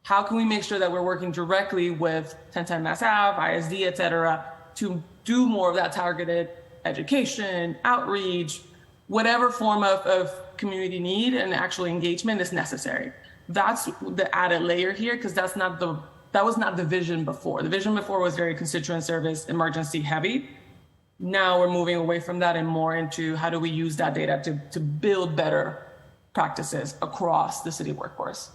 [SPEAKER 3] how can we make sure that we're working directly with 1010 Mass Ave, ISD, et cetera, to do more of that targeted education, outreach, whatever form of community need and actual engagement is necessary? That's the added layer here, because that was not the vision before. The vision before was very constituent service, emergency heavy. Now we're moving away from that and more into how do we use that data to build better practices across the city workforce.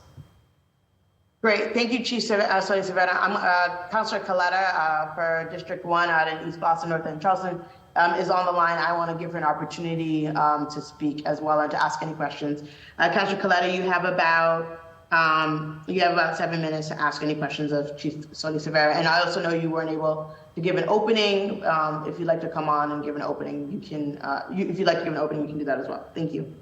[SPEAKER 1] Great, thank you, Chief Savannah. I'm Councilor Coletta for District 1 out in East Boston, North End Charleston, is on the line. I want to give her an opportunity to speak as well and to ask any questions. Councilor Coletta, you have about 7 minutes to ask any questions of Chief Sonia Severa. And I also know you weren't able to give an opening. If you'd like to come on and give an opening, you can. If you'd like to give an opening, you can do that as well. Thank you.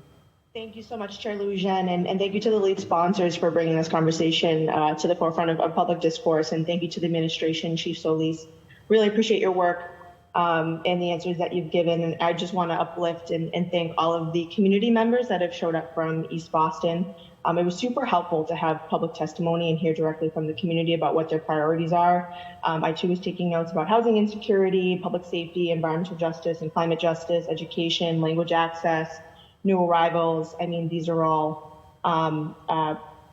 [SPEAKER 6] Thank you so much, Chair Louis-Jean, and thank you to the lead sponsors for bringing this conversation to the forefront of public discourse, and thank you to the administration, Chief Solis. Really appreciate your work and the answers that you've given, and I just want to uplift and thank all of the community members that have showed up from East Boston. It was super helpful to have public testimony and hear directly from the community about what their priorities are. I too was taking notes about housing insecurity, public safety, environmental justice and climate justice, education, language access, new arrivals. I mean, these are all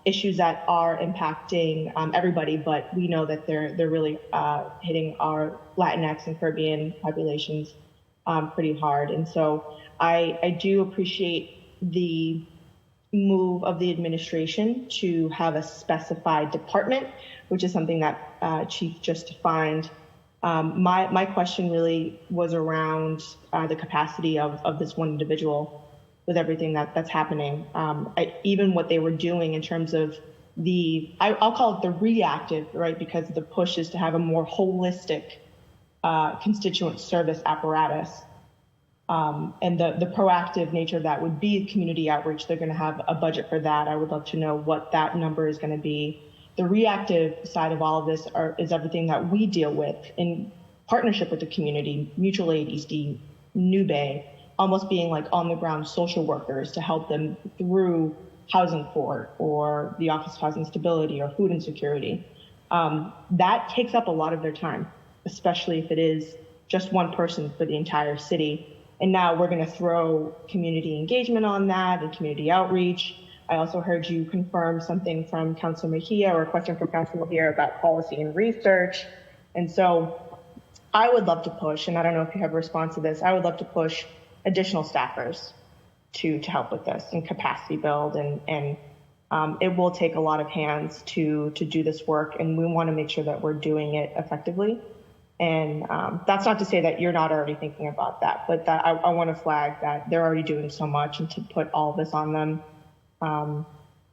[SPEAKER 6] issues that are impacting everybody, but we know that they're really hitting our Latinx and Caribbean populations pretty hard. And so I do appreciate the move of the administration to have a specified department, which is something that Chief just defined. My question really was around the capacity of this one individual with everything that's happening. Even what they were doing in terms of I'll call it the reactive, right? Because the push is to have a more holistic constituent service apparatus. And the proactive nature of that would be community outreach. They're going to have a budget for that. I would love to know what that number is going to be. The reactive side of all of this is everything that we deal with in partnership with the community, mutual aid, ESD, New Bay, almost being like on the ground social workers to help them through housing court or the Office of Housing Stability or food insecurity. That takes up a lot of their time, especially if it is just one person for the entire city. And now we're going to throw community engagement on that and community outreach. I also heard you confirm something from Councilor Mejia, or a question from Councilor Mejia about policy and research. And so I would love to push, and I don't know if you have a response to this, I would love to push additional staffers to help with this and capacity build, and it will take a lot of hands to do this work, and we want to make sure that we're doing it effectively. And that's not to say that you're not already thinking about that, but that I want to flag that they're already doing so much, and to put all of this on them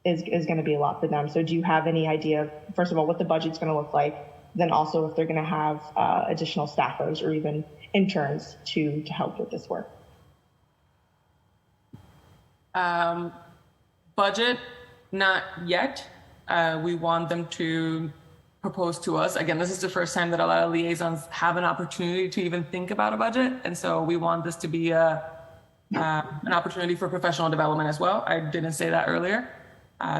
[SPEAKER 6] is going to be a lot for them. So do you have any idea, first of all, what the budget's going to look like, then also if they're going to have additional staffers or even interns to help with this work?
[SPEAKER 3] Budget, not yet. We want them to propose to us. Again, this is the first time that a lot of liaisons have an opportunity to even think about a budget. And so we want this to be an opportunity for professional development as well. I didn't say that earlier.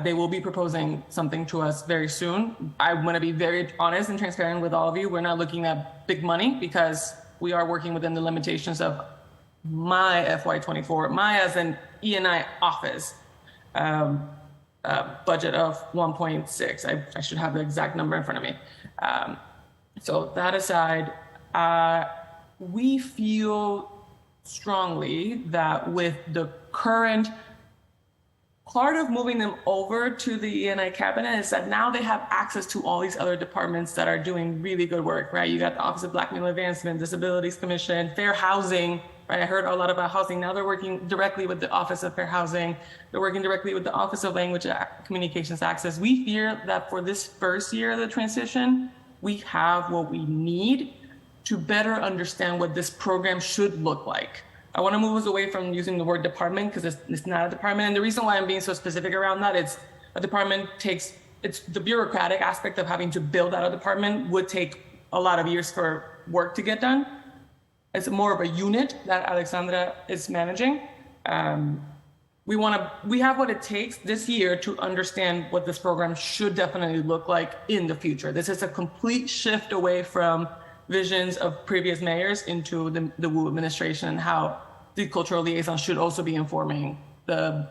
[SPEAKER 3] They will be proposing something to us very soon. I want to be very honest and transparent with all of you. We're not looking at big money because we are working within the limitations of my FY24, my as an E&I office budget of 1.6. I should have the exact number in front of me. So that aside, we feel strongly that with the current part of moving them over to the E&I cabinet is that now they have access to all these other departments that are doing really good work, right? You got the Office of Black Male Advancement, Disabilities Commission, Fair Housing, right? I heard a lot about housing. Now they're working directly with the Office of Fair Housing. They're working directly with the Office of Language Communications Access. We fear that for this first year of the transition, we have what we need to better understand what this program should look like. I want to move us away from using the word department because it's not a department. And the reason why I'm being so specific around that, it's a department it's the bureaucratic aspect of having to build out a department would take a lot of years for work to get done. It's more of a unit that Alexandra is managing. We have what it takes this year to understand what this program should definitely look like in the future. This is a complete shift away from visions of previous mayors into the Wu administration and how the cultural liaison should also be informing the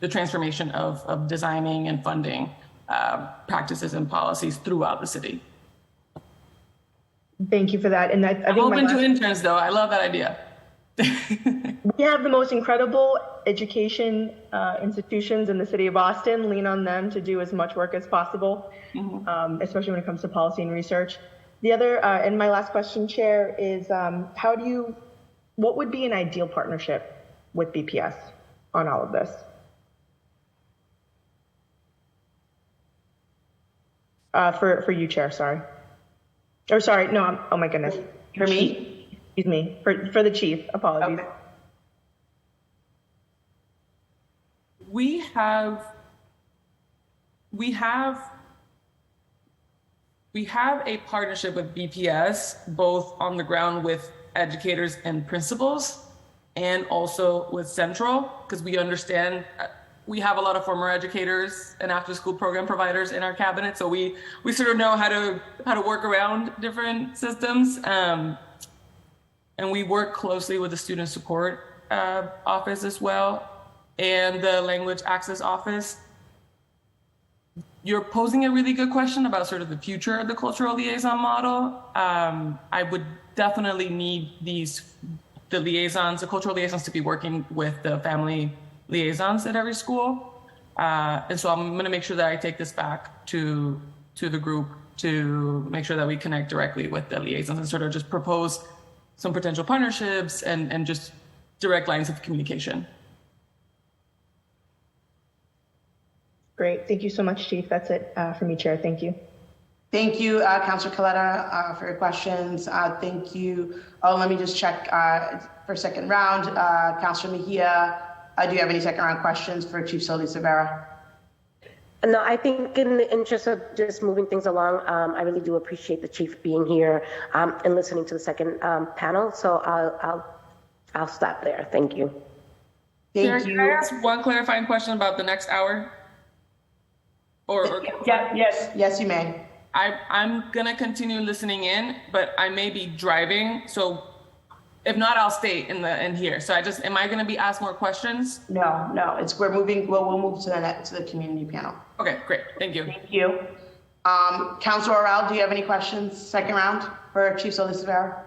[SPEAKER 3] transformation of designing and funding practices and policies throughout the city.
[SPEAKER 6] Thank you for that. And I think
[SPEAKER 3] I'm open to interns, though. I love that idea.
[SPEAKER 6] We have the most incredible education institutions in the city of Boston. Lean on them to do as much work as possible, especially when it comes to policy and research. The other, and my last question, Chair, is what would be an ideal partnership with BPS on all of this? For you, Chair, sorry. Or sorry, no, oh my goodness.
[SPEAKER 1] For me?
[SPEAKER 6] Excuse me, for the chief, apologies.
[SPEAKER 1] Okay.
[SPEAKER 3] We have a partnership with BPS, both on the ground with educators and principals, and also with Central, because we understand we have a lot of former educators and after-school program providers in our cabinet, so we sort of know how to work around different systems, and we work closely with the student support office as well, and the language access office. You're posing a really good question about sort of the future of the cultural liaison model. I would definitely need the cultural liaisons to be working with the family liaisons at every school. And so I'm gonna make sure that I take this back to the group to make sure that we connect directly with the liaisons and sort of just propose some potential partnerships and just direct lines of communication.
[SPEAKER 6] Great, thank you so much, Chief. That's it for me, Chair. Thank you.
[SPEAKER 1] Thank you, Councilor Coletta, for your questions. Thank you. Oh, let me just check for second round. Councilor Mejia, do you have any second round questions for Chief Solis Rivera?
[SPEAKER 2] No, I think in the interest of just moving things along, I really do appreciate the chief being here and listening to the second panel. So I'll stop there. Thank you.
[SPEAKER 3] Thank you. Can I ask one clarifying question about the next hour?
[SPEAKER 1] Yes, you may.
[SPEAKER 3] I'm gonna continue listening in, but I may be driving, so if not, I'll stay in here. So am I gonna be asked more questions?
[SPEAKER 1] No, we'll move to the community panel.
[SPEAKER 3] Okay, great, thank you.
[SPEAKER 1] Thank you. Councilor Orell, do you have any questions, second round, for Chief Solis Rivera?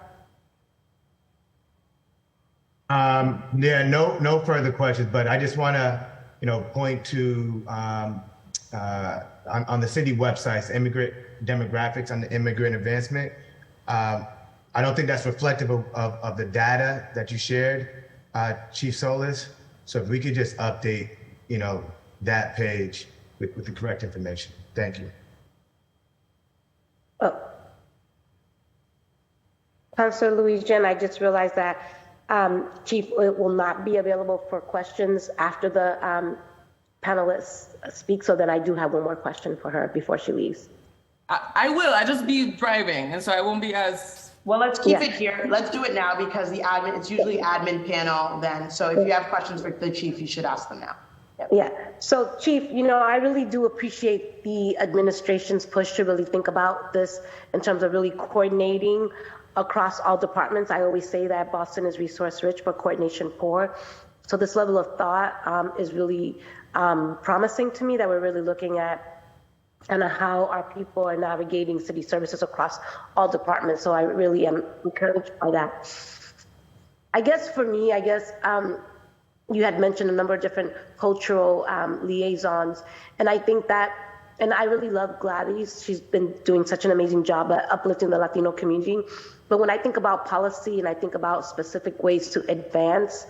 [SPEAKER 4] Yeah, no further questions, but I just want to, point to on the city websites, immigrant demographics on the immigrant advancement. I don't think that's reflective of the data that you shared, Chief Solis. So if we could just update, that page with the correct information. Thank you.
[SPEAKER 2] Councilor Louise-Jean, I just realized that Chief will not be available for questions after the panelists speak, so then I do have one more question for her before she leaves.
[SPEAKER 3] I will. I just be driving, and so I won't be as...
[SPEAKER 1] Well, let's keep it here. Let's do it now because it's usually admin panel then. So if you have questions for the chief, you should ask them now. Yep.
[SPEAKER 2] Yeah. So Chief, I really do appreciate the administration's push to really think about this in terms of really coordinating across all departments. I always say that Boston is resource rich, but coordination poor. So this level of thought is really promising to me, that we're really looking at and how our people are navigating city services across all departments. So I really am encouraged by that. I guess for me, you had mentioned a number of different cultural liaisons, and I think that, and I really love Gladys. She's been doing such an amazing job at uplifting the Latino community. But when I think about policy and I think about specific ways to advance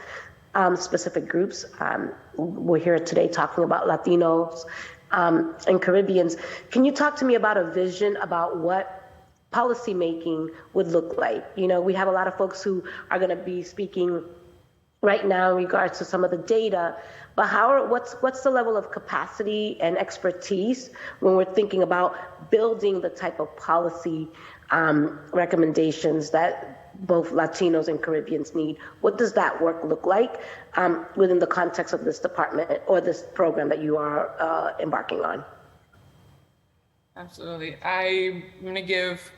[SPEAKER 2] specific groups, we're here today talking about Latinos and Caribbeans. Can you talk to me about a vision about what policy making would look like? We have a lot of folks who are going to be speaking right now in regards to some of the data, but what's the level of capacity and expertise when we're thinking about building the type of policy recommendations that both Latinos and Caribbeans need? What does that work look like within the context of this department or this program that you are embarking on?
[SPEAKER 3] Absolutely. I'm going to give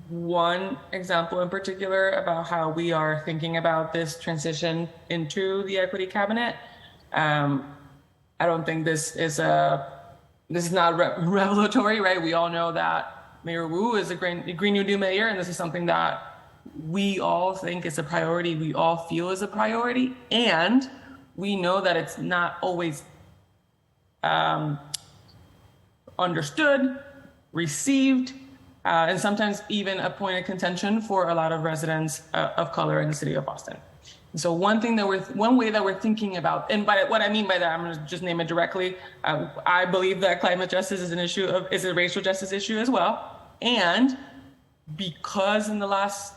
[SPEAKER 3] one example in particular about how we are thinking about this transition into the equity cabinet. I don't think this is not revelatory, right? We all know that Mayor Wu is a Green New Deal mayor, and this is something that we all think is a priority, we all feel is a priority, and we know that it's not always understood, received, and sometimes even a point of contention for a lot of residents of color in the city of Boston. And so one way that we're thinking about, and by what I mean by that, I'm going to just name it directly. I believe that climate justice is a racial justice issue as well, and because in the last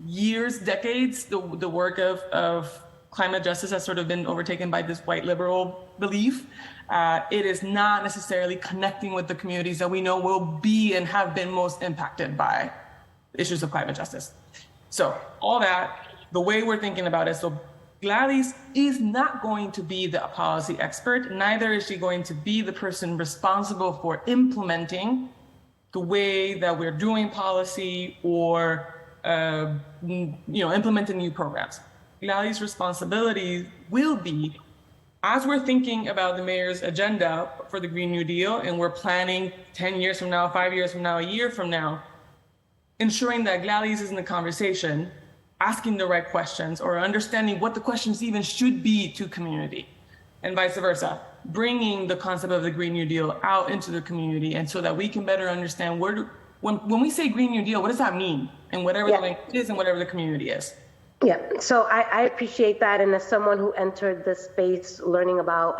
[SPEAKER 3] years, decades, the work of climate justice has sort of been overtaken by this white liberal belief. It is not necessarily connecting with the communities that we know will be and have been most impacted by issues of climate justice. So all that, the way we're thinking about it, so Gladys is not going to be the policy expert, neither is she going to be the person responsible for implementing the way that we're doing policy or implementing new programs. Gladys' responsibility will be, as we're thinking about the mayor's agenda for the Green New Deal, and we're planning 10 years from now, 5 years from now, a year from now, ensuring that Gladys is in the conversation, asking the right questions, or understanding what the questions even should be to community, and vice versa, bringing the concept of the Green New Deal out into the community, and so that we can better understand when we say Green New Deal, what does that mean? And whatever the language is and whatever the community is.
[SPEAKER 2] Yeah, so I appreciate that. And as someone who entered this space learning about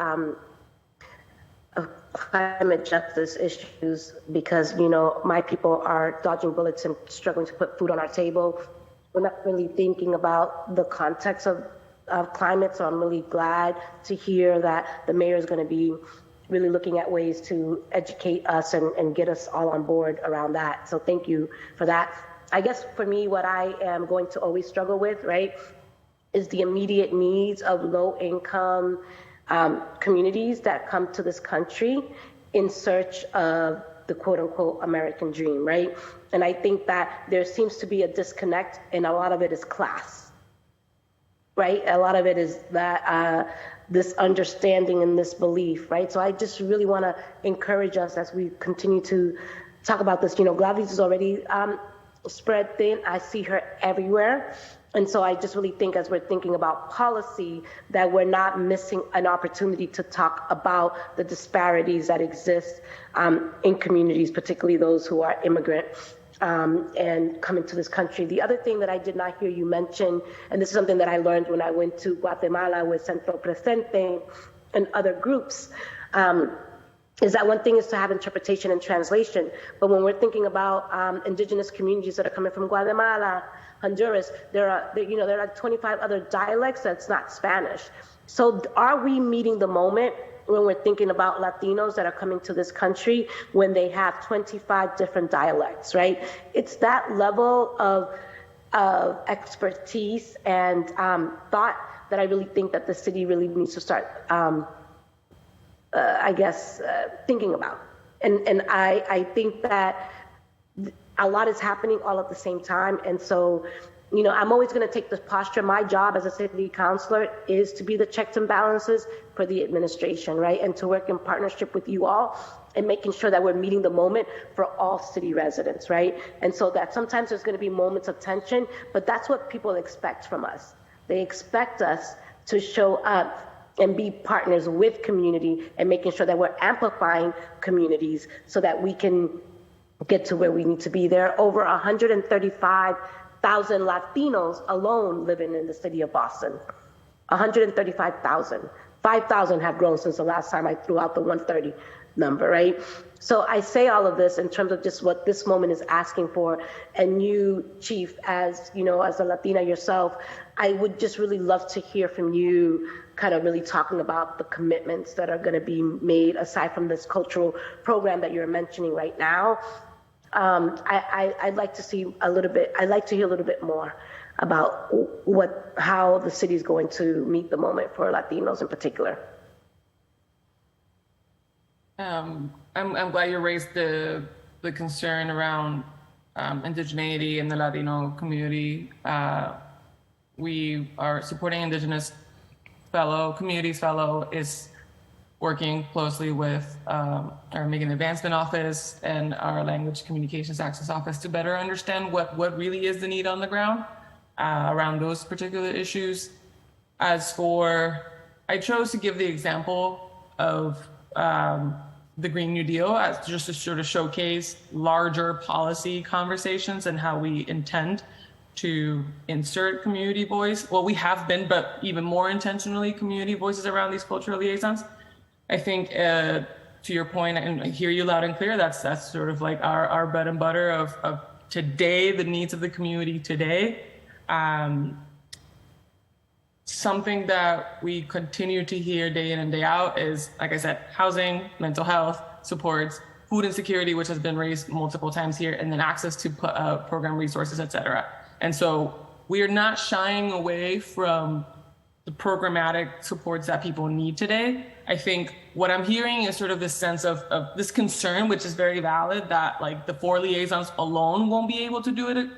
[SPEAKER 2] climate justice issues, because, my people are dodging bullets and struggling to put food on our table, we're not really thinking about the context of climate. So I'm really glad to hear that the mayor is going to be really looking at ways to educate us and get us all on board around that. So thank you for that. I guess for me, what I am going to always struggle with, right, is the immediate needs of low-income communities that come to this country in search of the quote-unquote American dream, right? And I think that there seems to be a disconnect, and a lot of it is class, right? A lot of it is that this understanding and this belief, right? So I just really want to encourage us as we continue to talk about this. Gladys is already spread thin. I see her everywhere. And so I just really think as we're thinking about policy that we're not missing an opportunity to talk about the disparities that exist in communities, particularly those who are immigrant and coming to this country. The other thing that I did not hear you mention, and this is something that I learned when I went to Guatemala with Centro Presente and other groups, is that one thing is to have interpretation and translation, but when we're thinking about indigenous communities that are coming from Guatemala, Honduras, there are 25 other dialects that's not Spanish. So are we meeting the moment when we're thinking about Latinos that are coming to this country when they have 25 different dialects, right? It's that level of expertise and thought that I really think that the city really needs to start, thinking about. And I think that a lot is happening all at the same time. And so, I'm always going to take this posture. My job as a city councilor is to be the checks and balances for the administration, right? And to work in partnership with you all and making sure that we're meeting the moment for all city residents, right? And so that sometimes there's going to be moments of tension, but that's what people expect from us. They expect us to show up and be partners with community and making sure that we're amplifying communities so that we can get to where we need to be. There are over 135,000 Latinos alone living in the city of Boston. 135,000. 5,000 have grown since the last time I threw out the 130 number, right? So I say all of this in terms of just what this moment is asking for. And you, Chief, as a Latina yourself, I would just really love to hear from you kind of really talking about the commitments that are going to be made aside from this cultural program that you're mentioning right now. I'd like to see a little bit, I'd like to hear a little bit more about how the city is going to meet the moment for Latinos in particular.
[SPEAKER 3] I'm glad you raised the concern around indigeneity in the Latino community. We are supporting Indigenous Communities Fellow is working closely with our Immigrant Advancement Office and our Language Communications Access Office to better understand what really is the need on the ground around those particular issues. As for, I chose to give the example of the Green New Deal as just to sort of showcase larger policy conversations and how we intend to insert community voice. Well, we have been, but even more intentionally, community voices around these cultural liaisons. I think to your point, and I hear you loud and clear, that's sort of like our bread and butter of today, the needs of the community today. Something that we continue to hear day in and day out is, like I said, housing, mental health, supports, food insecurity, which has been raised multiple times here, and then access to program resources, et cetera. And so we are not shying away from the programmatic supports that people need today. I think what I'm hearing is sort of this sense of this concern, which is very valid, that like the 4 liaisons alone won't be able to do it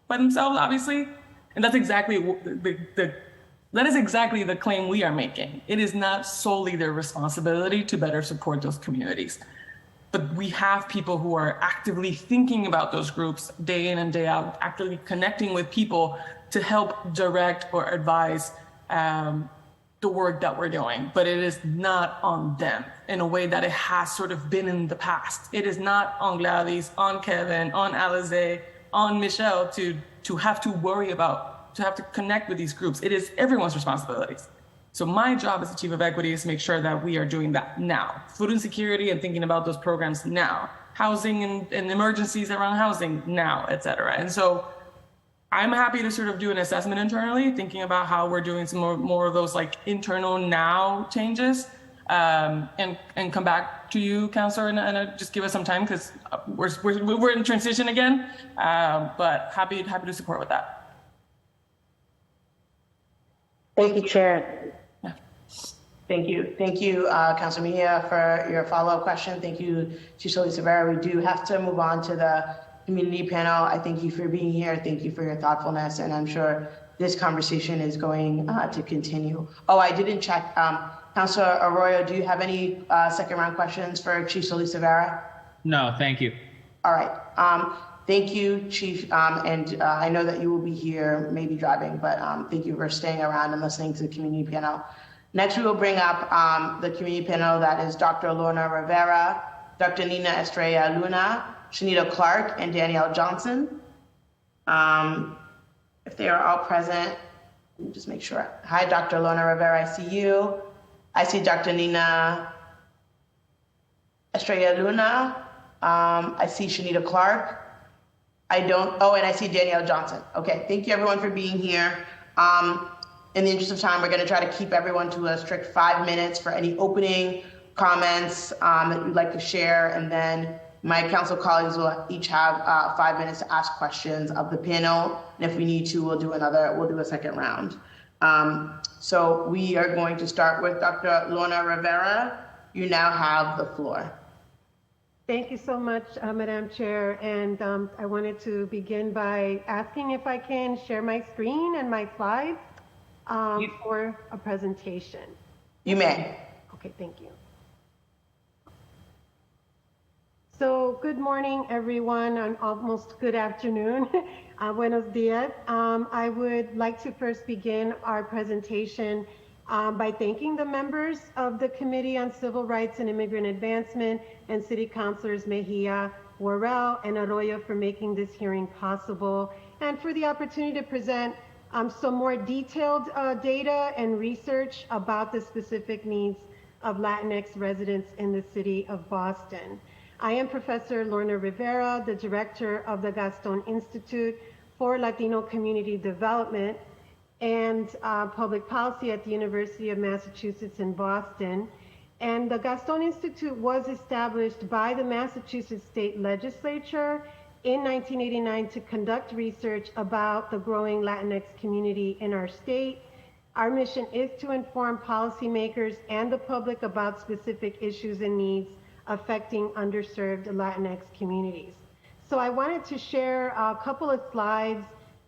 [SPEAKER 3] by themselves, obviously. And that's exactly that is exactly the claim we are making. It is not solely their responsibility to better support those communities. But we have people who are actively thinking about those groups day in and day out, actively connecting with people to help direct or advise the work that we're doing. But it is not on them in a way that it has sort of been in the past. It is not on Gladys, on Kevin, on Alize, on Michelle to have to worry about, to have to connect with these groups. It is everyone's responsibilities. So my job as the Chief of Equity is to make sure that we are doing that now. Food insecurity and thinking about those programs now. Housing and emergencies around housing now, et cetera. And so I'm happy to sort of do an assessment internally, thinking about how we're doing some more of those like internal now changes, and come back to you, Councilor, and just give us some time because we're in transition again, but happy to support with that.
[SPEAKER 2] Thank you, Chair.
[SPEAKER 3] Yeah.
[SPEAKER 1] Thank you, Councilor Mejia, for your follow-up question. Thank you, Chief Solis Rivera. We do have to move on to the community panel. I thank you for being here. Thank you for your thoughtfulness, and I'm sure this conversation is going to continue. Oh, I didn't check. Councilor Arroyo, do you have any second round questions for Chief Solis Rivera?
[SPEAKER 5] No, thank you.
[SPEAKER 1] All right. Thank you, Chief, and I know that you will be here, maybe driving, but thank you for staying around and listening to the community panel. Next, we will bring up the community panel that is Dr. Lorna Rivera, Dr. Nina Estrella Luna, Shanita Clark, and Danielle Johnson. If they are all present, let me just make sure. Hi, Dr. Lorna Rivera, I see you. I see Dr. Nina Estrella Luna. I see Shanita Clark. and I see Danielle Johnson. Okay, thank you everyone for being here. In the interest of time, we're gonna try to keep everyone to a strict 5 minutes for any opening comments that you'd like to share, and then my council colleagues will each have 5 minutes to ask questions of the panel, and if we need to, we'll do a second round. So we are going to start with Dr. Lorna Rivera. You now have the floor.
[SPEAKER 8] Thank you so much, Madam Chair. And I wanted to begin by asking if I can share my screen and my slides for a presentation.
[SPEAKER 1] You may.
[SPEAKER 8] Okay, thank you. So good morning, everyone, and almost good afternoon. Buenos dias. I would like to first begin our presentation by thanking the members of the Committee on Civil Rights and Immigrant Advancement and City Councilors Mejia, Worrell, and Arroyo for making this hearing possible, and for the opportunity to present some more detailed data and research about the specific needs of Latinx residents in the city of Boston. I am Professor Lorna Rivera, the director of the Gaston Institute for Latino Community Development and Public Policy at the University of Massachusetts in Boston. And the Gaston Institute was established by the Massachusetts State Legislature in 1989 to conduct research about the growing Latinx community in our state. Our mission is to inform policymakers and the public about specific issues and needs affecting underserved Latinx communities. So I wanted to share a couple of slides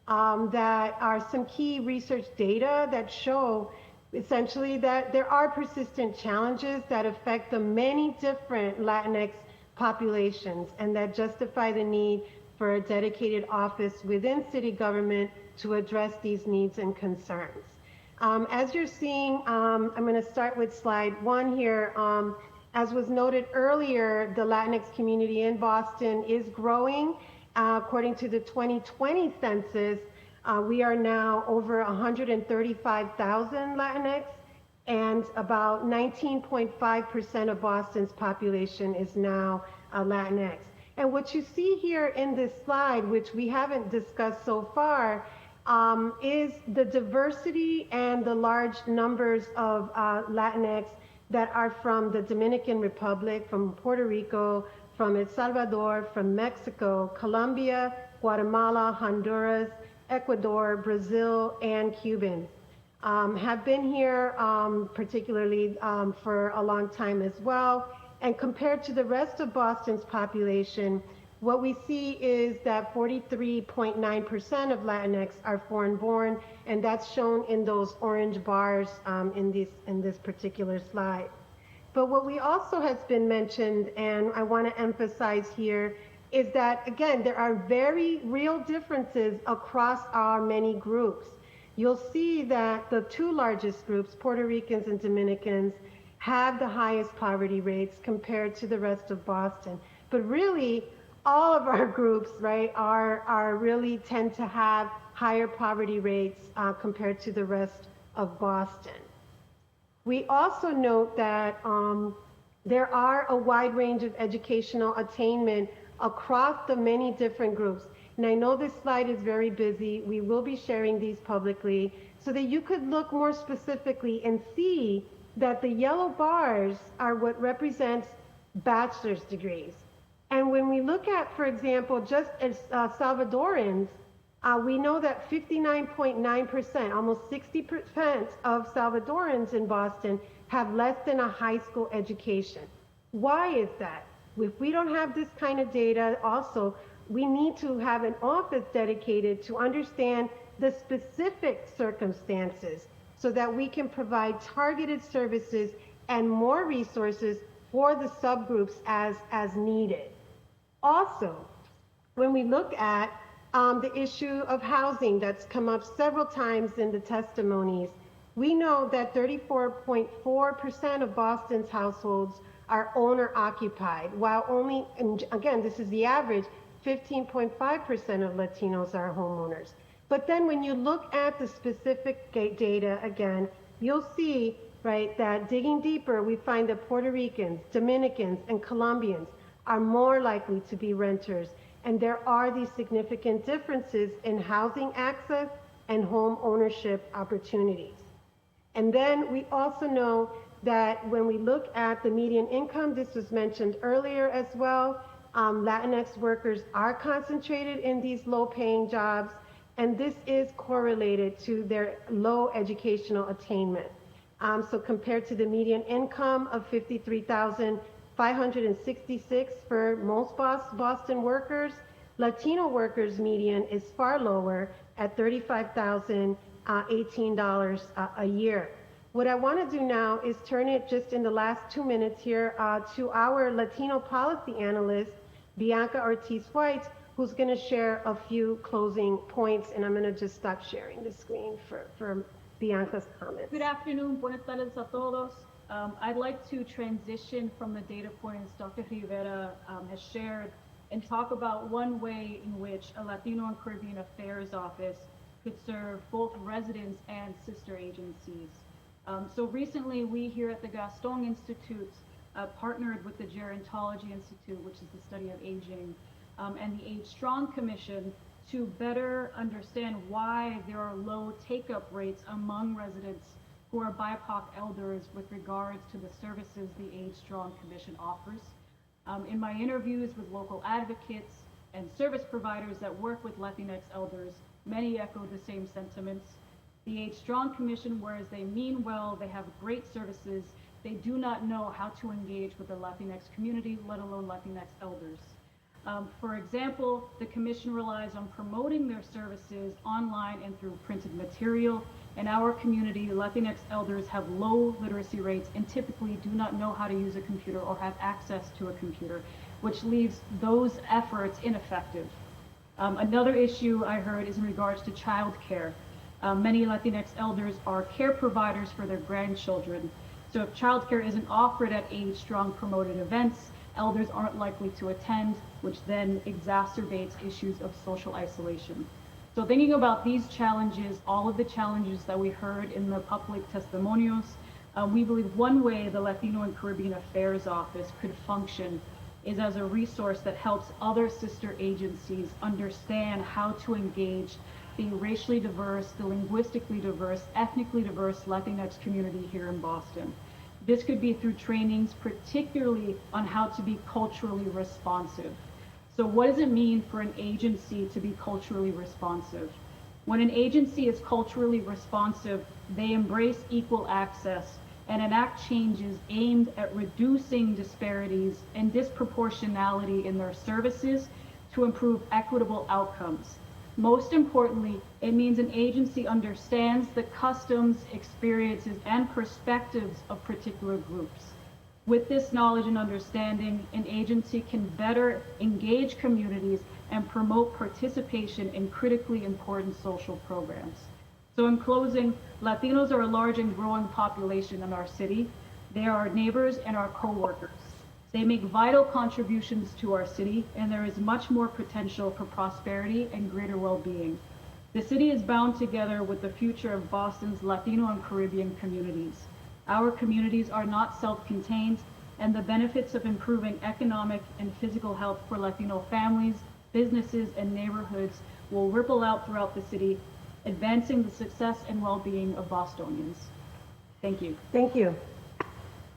[SPEAKER 8] that are some key research data that show essentially that there are persistent challenges that affect the many different Latinx populations and that justify the need for a dedicated office within city government to address these needs and concerns. As you're seeing, I'm going to start with slide 1 here. As was noted earlier, the Latinx community in Boston is growing. According to the 2020 census, we are now over 135,000 Latinx, and about 19.5% of Boston's population is now Latinx. And what you see here in this slide, which we haven't discussed so far, is the diversity and the large numbers of Latinx that are from the Dominican Republic, from Puerto Rico, from El Salvador, from Mexico, Colombia, Guatemala, Honduras, Ecuador, Brazil, and Cubans. Have been here particularly for a long time as well. And compared to the rest of Boston's population, what we see is that 43.9% of Latinx are foreign born, and that's shown in those orange bars in this particular slide. But what we also has been mentioned, and I want to emphasize here, is that, again, there are very real differences across our many groups. You'll see that the two largest groups, Puerto Ricans and Dominicans, have the highest poverty rates compared to the rest of Boston. But really, all of our groups, right, are really tend to have higher poverty rates compared to the rest of Boston. We also note that there are a wide range of educational attainment across the many different groups. And I know this slide is very busy. We will be sharing these publicly so that you could look more specifically and see that the yellow bars are what represents bachelor's degrees. And when we look at, for example, just as Salvadorans, we know that 59.9%, almost 60% of Salvadorans in Boston have less than a high school education. Why is that? If we don't have this kind of data, also, we need to have an office dedicated to understand the specific circumstances so that we can provide targeted services and more resources for the subgroups as needed. Also, when we look at the issue of housing that's come up several times in the testimonies, we know that 34.4% of Boston's households are owner occupied, while only, and again, this is the average, 15.5% of Latinos are homeowners. But then when you look at the specific data again, you'll see, right, that digging deeper, we find that Puerto Ricans, Dominicans, and Colombians are more likely to be renters. And there are these significant differences in housing access and home ownership opportunities. And then we also know that when we look at the median income, this was mentioned earlier as well, Latinx workers are concentrated in these low-paying jobs, and this is correlated to their low educational attainment. So compared to the median income of $53,566 for most Boston workers, Latino workers' median is far lower at $35,018 a year. What I want to do now is turn it just in the last 2 minutes here to our Latino policy analyst, Bianca Ortiz-White, who's going to share a few closing points, and I'm going to just stop sharing the screen for Bianca's comments.
[SPEAKER 7] Good afternoon, buenas tardes a todos. I'd like to transition from the data points Dr. Rivera has shared and talk about one way in which a Latino and Caribbean Affairs Office could serve both residents and sister agencies. So recently, we here at the Gaston Institute partnered with the Gerontology Institute, which is the study of aging, and the Age Strong Commission to better understand why there are low take-up rates among residents who are BIPOC elders with regards to the services the Age Strong Commission offers. In my interviews with local advocates and service providers that work with Latinx elders, many echo the same sentiments. The Age Strong Commission, whereas they mean well, they have great services, they do not know how to engage with the Latinx community, let alone Latinx elders. For example, the Commission relies on promoting their services online and through printed material. In our community, Latinx elders have low literacy rates and typically do not know how to use a computer or have access to a computer, which leaves those efforts ineffective. Another issue I heard is in regards to childcare. Many Latinx elders are care providers for their grandchildren. So if childcare isn't offered at Age Strong promoted events, elders aren't likely to attend, which then exacerbates issues of social isolation. So thinking about these challenges, all of the challenges that we heard in the public testimonials, we believe one way the Latino and Caribbean Affairs Office could function is as a resource that helps other sister agencies understand how to engage the racially diverse, the linguistically diverse, ethnically diverse Latinx community here in Boston. This could be through trainings, particularly on how to be culturally responsive. So what does it mean for an agency to be culturally responsive? When an agency is culturally responsive, they embrace equal access and enact changes aimed at reducing disparities and disproportionality in their services to improve equitable outcomes. Most importantly, it means an agency understands the customs, experiences, and perspectives of particular groups. With this knowledge and understanding, an agency can better engage communities and promote participation in critically important social programs. So in closing, Latinos are a large and growing population in our city. They are our neighbors and our co-workers. They make vital contributions to our city, and there is much more potential for prosperity and greater well-being. The city is bound together with the future of Boston's Latino and Caribbean communities. Our communities are not self-contained, and the benefits of improving economic and physical health for Latino families, businesses, and neighborhoods will ripple out throughout the city, advancing the success and well-being of Bostonians. Thank you.
[SPEAKER 8] Thank you.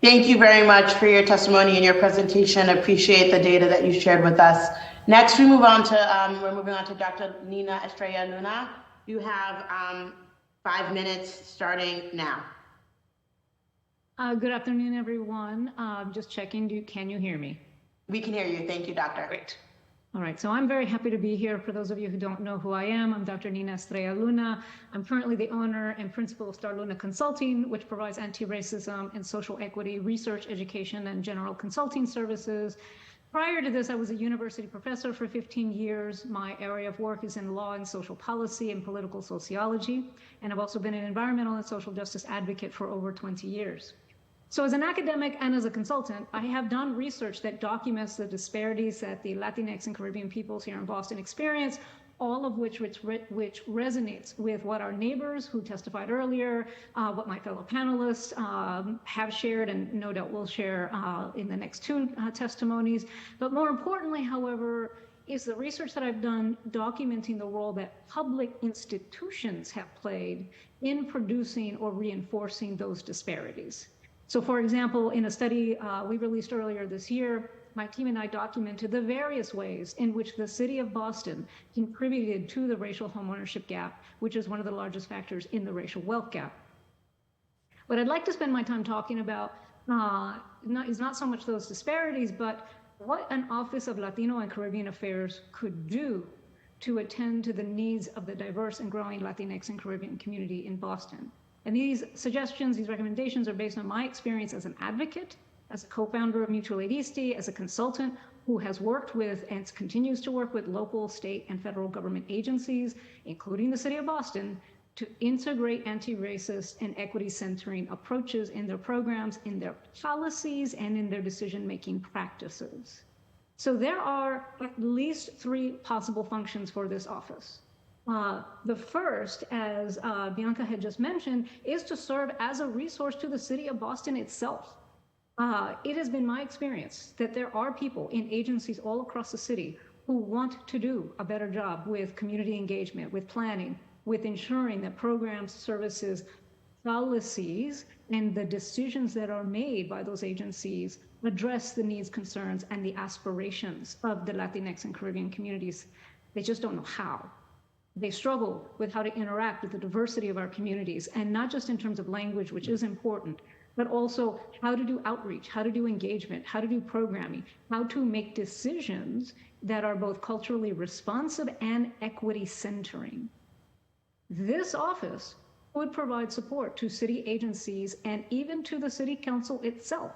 [SPEAKER 1] Thank you very much for your testimony and your presentation. I appreciate the data that you shared with us. Next, we're moving on to Dr. Nina Estrella Luna. You have 5 minutes starting now.
[SPEAKER 22] Good afternoon, everyone. Just checking, can you hear me?
[SPEAKER 1] We can hear you. Thank you, Doctor.
[SPEAKER 22] Great. All right, so I'm very happy to be here. For those of you who don't know who I am, I'm Dr. Nina Estrella Luna. I'm currently the owner and principal of Star Luna Consulting, which provides anti-racism and social equity research, education, and general consulting services Prior to this, I was a university professor for 15 years. My area of work is in law and social policy and political sociology, and I've also been an environmental and social justice advocate for over 20 years. So as an academic and as a consultant, I have done research that documents the disparities that the Latinx and Caribbean peoples here in Boston experience, all of which resonates with what our neighbors who testified earlier, what my fellow panelists have shared and no doubt will share in the next two testimonies. But more importantly, however, is the research that I've done documenting the role that public institutions have played in producing or reinforcing those disparities. So for example, in a study we released earlier this year, my team and I documented the various ways in which the city of Boston contributed to the racial homeownership gap, which is one of the largest factors in the racial wealth gap. What I'd like to spend my time talking about is not so much those disparities, but what an Office of Latino and Caribbean Affairs could do to attend to the needs of the diverse and growing Latinx and Caribbean community in Boston. And these suggestions, these recommendations are based on my experience as an advocate, as a co-founder of Mutual Aid Eastie, as a consultant who has worked with and continues to work with local, state, and federal government agencies, including the City of Boston, to integrate anti-racist and equity-centering approaches in their programs, in their policies, and in their decision-making practices. So there are at least 3 possible functions for this office. The first, as Bianca had just mentioned, is to serve as a resource to the City of Boston itself. It has been my experience that there are people in agencies all across the city who want to do a better job with community engagement, with planning, with ensuring that programs, services, policies, and the decisions that are made by those agencies address the needs, concerns, and the aspirations of the Latinx and Caribbean communities. They just don't know how. They struggle with how to interact with the diversity of our communities, and not just in terms of language, which is important, but also how to do outreach, how to do engagement, how to do programming, how to make decisions that are both culturally responsive and equity centering. This office would provide support to city agencies and even to the City Council itself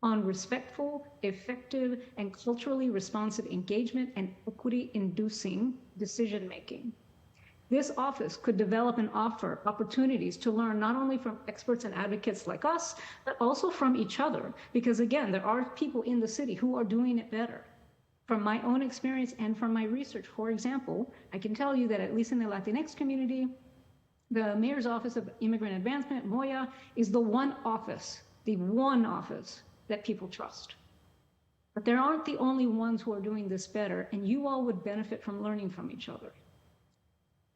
[SPEAKER 22] on respectful, effective, and culturally responsive engagement and equity-inducing decision-making. This office could develop and offer opportunities to learn not only from experts and advocates like us, but also from each other. Because again, there are people in the city who are doing it better. From my own experience and from my research, for example, I can tell you that at least in the Latinx community, the Mayor's Office of Immigrant Advancement, MOIA, is the one office that people trust. But there aren't the only ones who are doing this better, and you all would benefit from learning from each other.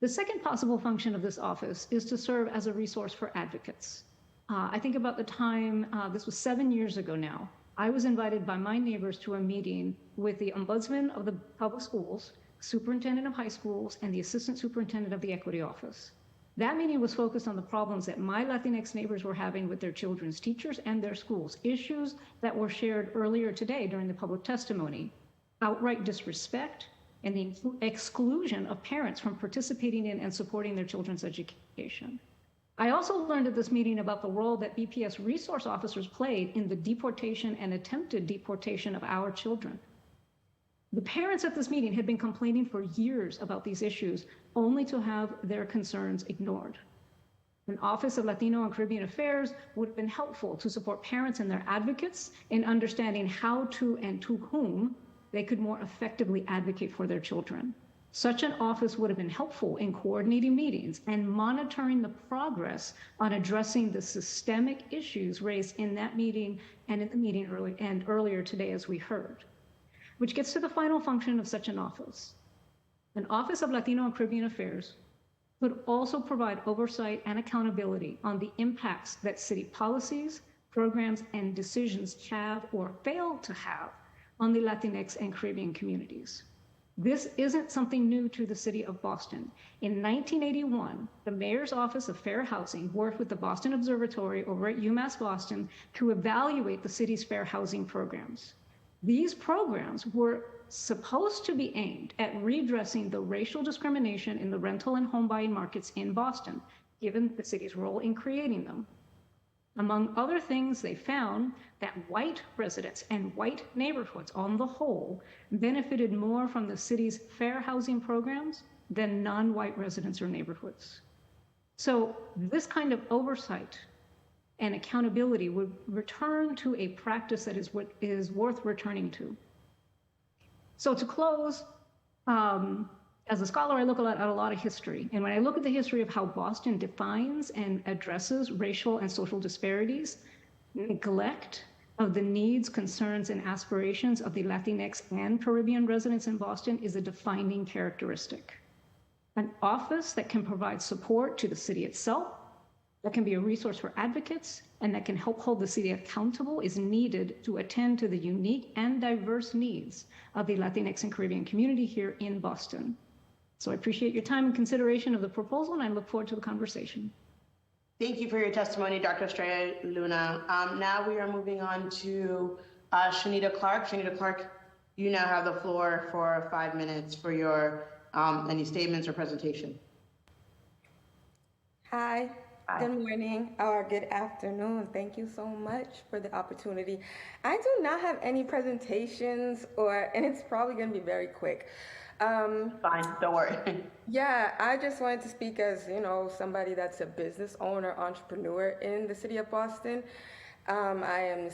[SPEAKER 22] The second possible function of this office is to serve as a resource for advocates. I think about the time, this was 7 years ago now, I was invited by my neighbors to a meeting with the Ombudsman of the Public Schools, Superintendent of High Schools, and the Assistant Superintendent of the Equity Office. That meeting was focused on the problems that my Latinx neighbors were having with their children's teachers and their schools, issues that were shared earlier today during the public testimony, outright disrespect, and the exclusion of parents from participating in and supporting their children's education. I also learned at this meeting about the role that BPS resource officers played in the deportation and attempted deportation of our children. The parents at this meeting had been complaining for years about these issues, only to have their concerns ignored. An Office of Latino and Caribbean Affairs would have been helpful to support parents and their advocates in understanding how to and to whom they could more effectively advocate for their children. Such an office would have been helpful in coordinating meetings and monitoring the progress on addressing the systemic issues raised in that meeting and in the meeting earlier today, as we heard. Which gets to the final function of such an office. An Office of Latino and Caribbean Affairs could also provide oversight and accountability on the impacts that city policies, programs, and decisions have or fail to have on the Latinx and Caribbean communities. This isn't something new to the City of Boston. In 1981, the Mayor's Office of Fair Housing worked with the Boston Observatory over at UMass Boston to evaluate the city's fair housing programs. These programs were supposed to be aimed at redressing the racial discrimination in the rental and home buying markets in Boston, given the city's role in creating them. Among other things, they found that white residents and white neighborhoods on the whole benefited more from the city's fair housing programs than non-white residents or neighborhoods. So this kind of oversight and accountability would return to a practice that is worth returning to. So to close, as a scholar, I look at a lot of history. And when I look at the history of how Boston defines and addresses racial and social disparities, neglect of the needs, concerns, and aspirations of the Latinx and Caribbean residents in Boston is a defining characteristic. An office that can provide support to the city itself, that can be a resource for advocates, and that can help hold the city accountable is needed to attend to the unique and diverse needs of the Latinx and Caribbean community here in Boston. So I appreciate your time and consideration of the proposal, and I look forward to the conversation.
[SPEAKER 1] Thank you for your testimony, Dr. Estrella Luna. Now we are moving on to Shanita Clark. Shanita Clark, you now have the floor for 5 minutes for your any statements or presentation.
[SPEAKER 10] Hi. Good morning or good afternoon. Thank you so much for the opportunity. I do not have any presentations and it's probably going to be very quick.
[SPEAKER 1] Fine, don't worry.
[SPEAKER 10] Yeah, I just wanted to speak as, somebody that's a business owner, entrepreneur in the city of Boston. I am the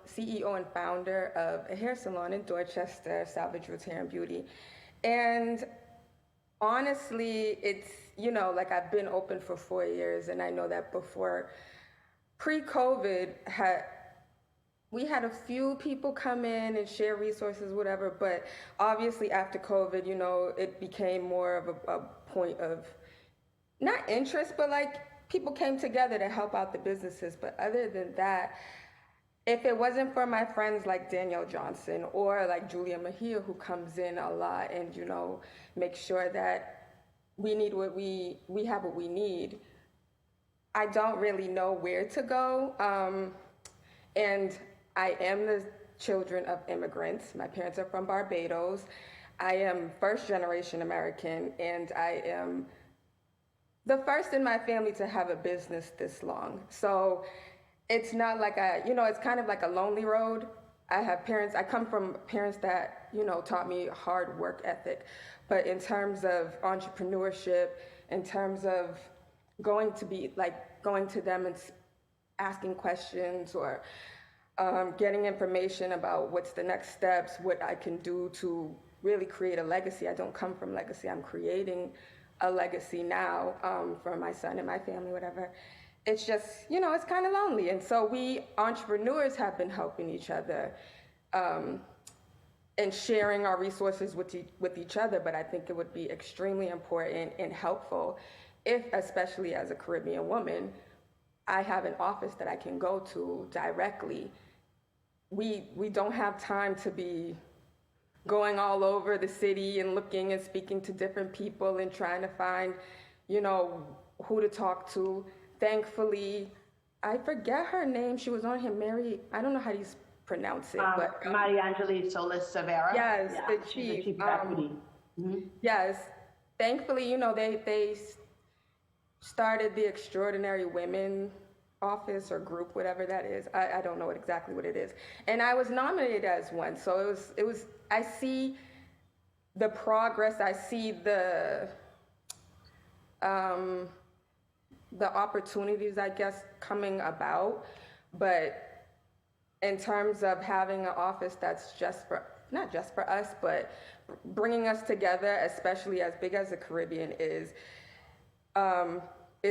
[SPEAKER 10] CEO and founder of a hair salon in Dorchester, Salvage Roots Hair and Beauty. And honestly, it's, I've been open for 4 years, and I know that before pre-COVID, we had a few people come in and share resources, whatever, but obviously after COVID, it became more of a point of not interest, but people came together to help out the businesses. But other than that, if it wasn't for my friends like Danielle Johnson or like Julia Mejia, who comes in a lot and, make sure that we need what we have what we need, I don't really know where to go. And I am the children of immigrants. My parents are from Barbados. I am first generation American, and I am the first in my family to have a business this long. So it's not like it's kind of like a lonely road. I come from parents that, taught me hard work ethic. But in terms of entrepreneurship, in terms of going to them and asking questions or getting information about what's the next steps, what I can do to really create a legacy. I don't come from legacy. I'm creating a legacy now for my son and my family, whatever. It's just, it's kind of lonely. And so we entrepreneurs have been helping each other and sharing our resources with each other. But I think it would be extremely important and helpful if, especially as a Caribbean woman, I have an office that I can go to directly. We don't have time to be going all over the city and looking and speaking to different people and trying to find, who to talk to. Thankfully, I forget her name. She was on here, Mary. I don't know how you pronounce it, but
[SPEAKER 1] Maria Angeli Solis Severa.
[SPEAKER 10] Yes, the chief.
[SPEAKER 1] Chief deputy.
[SPEAKER 10] Yes, thankfully, they started the Extraordinary Women office or group, whatever that is. I don't know exactly what it is. And I was nominated as one. So it was, I see the progress, I see the opportunities, I guess, coming about. But in terms of having an office that's not just for us, but bringing us together, especially as big as the Caribbean is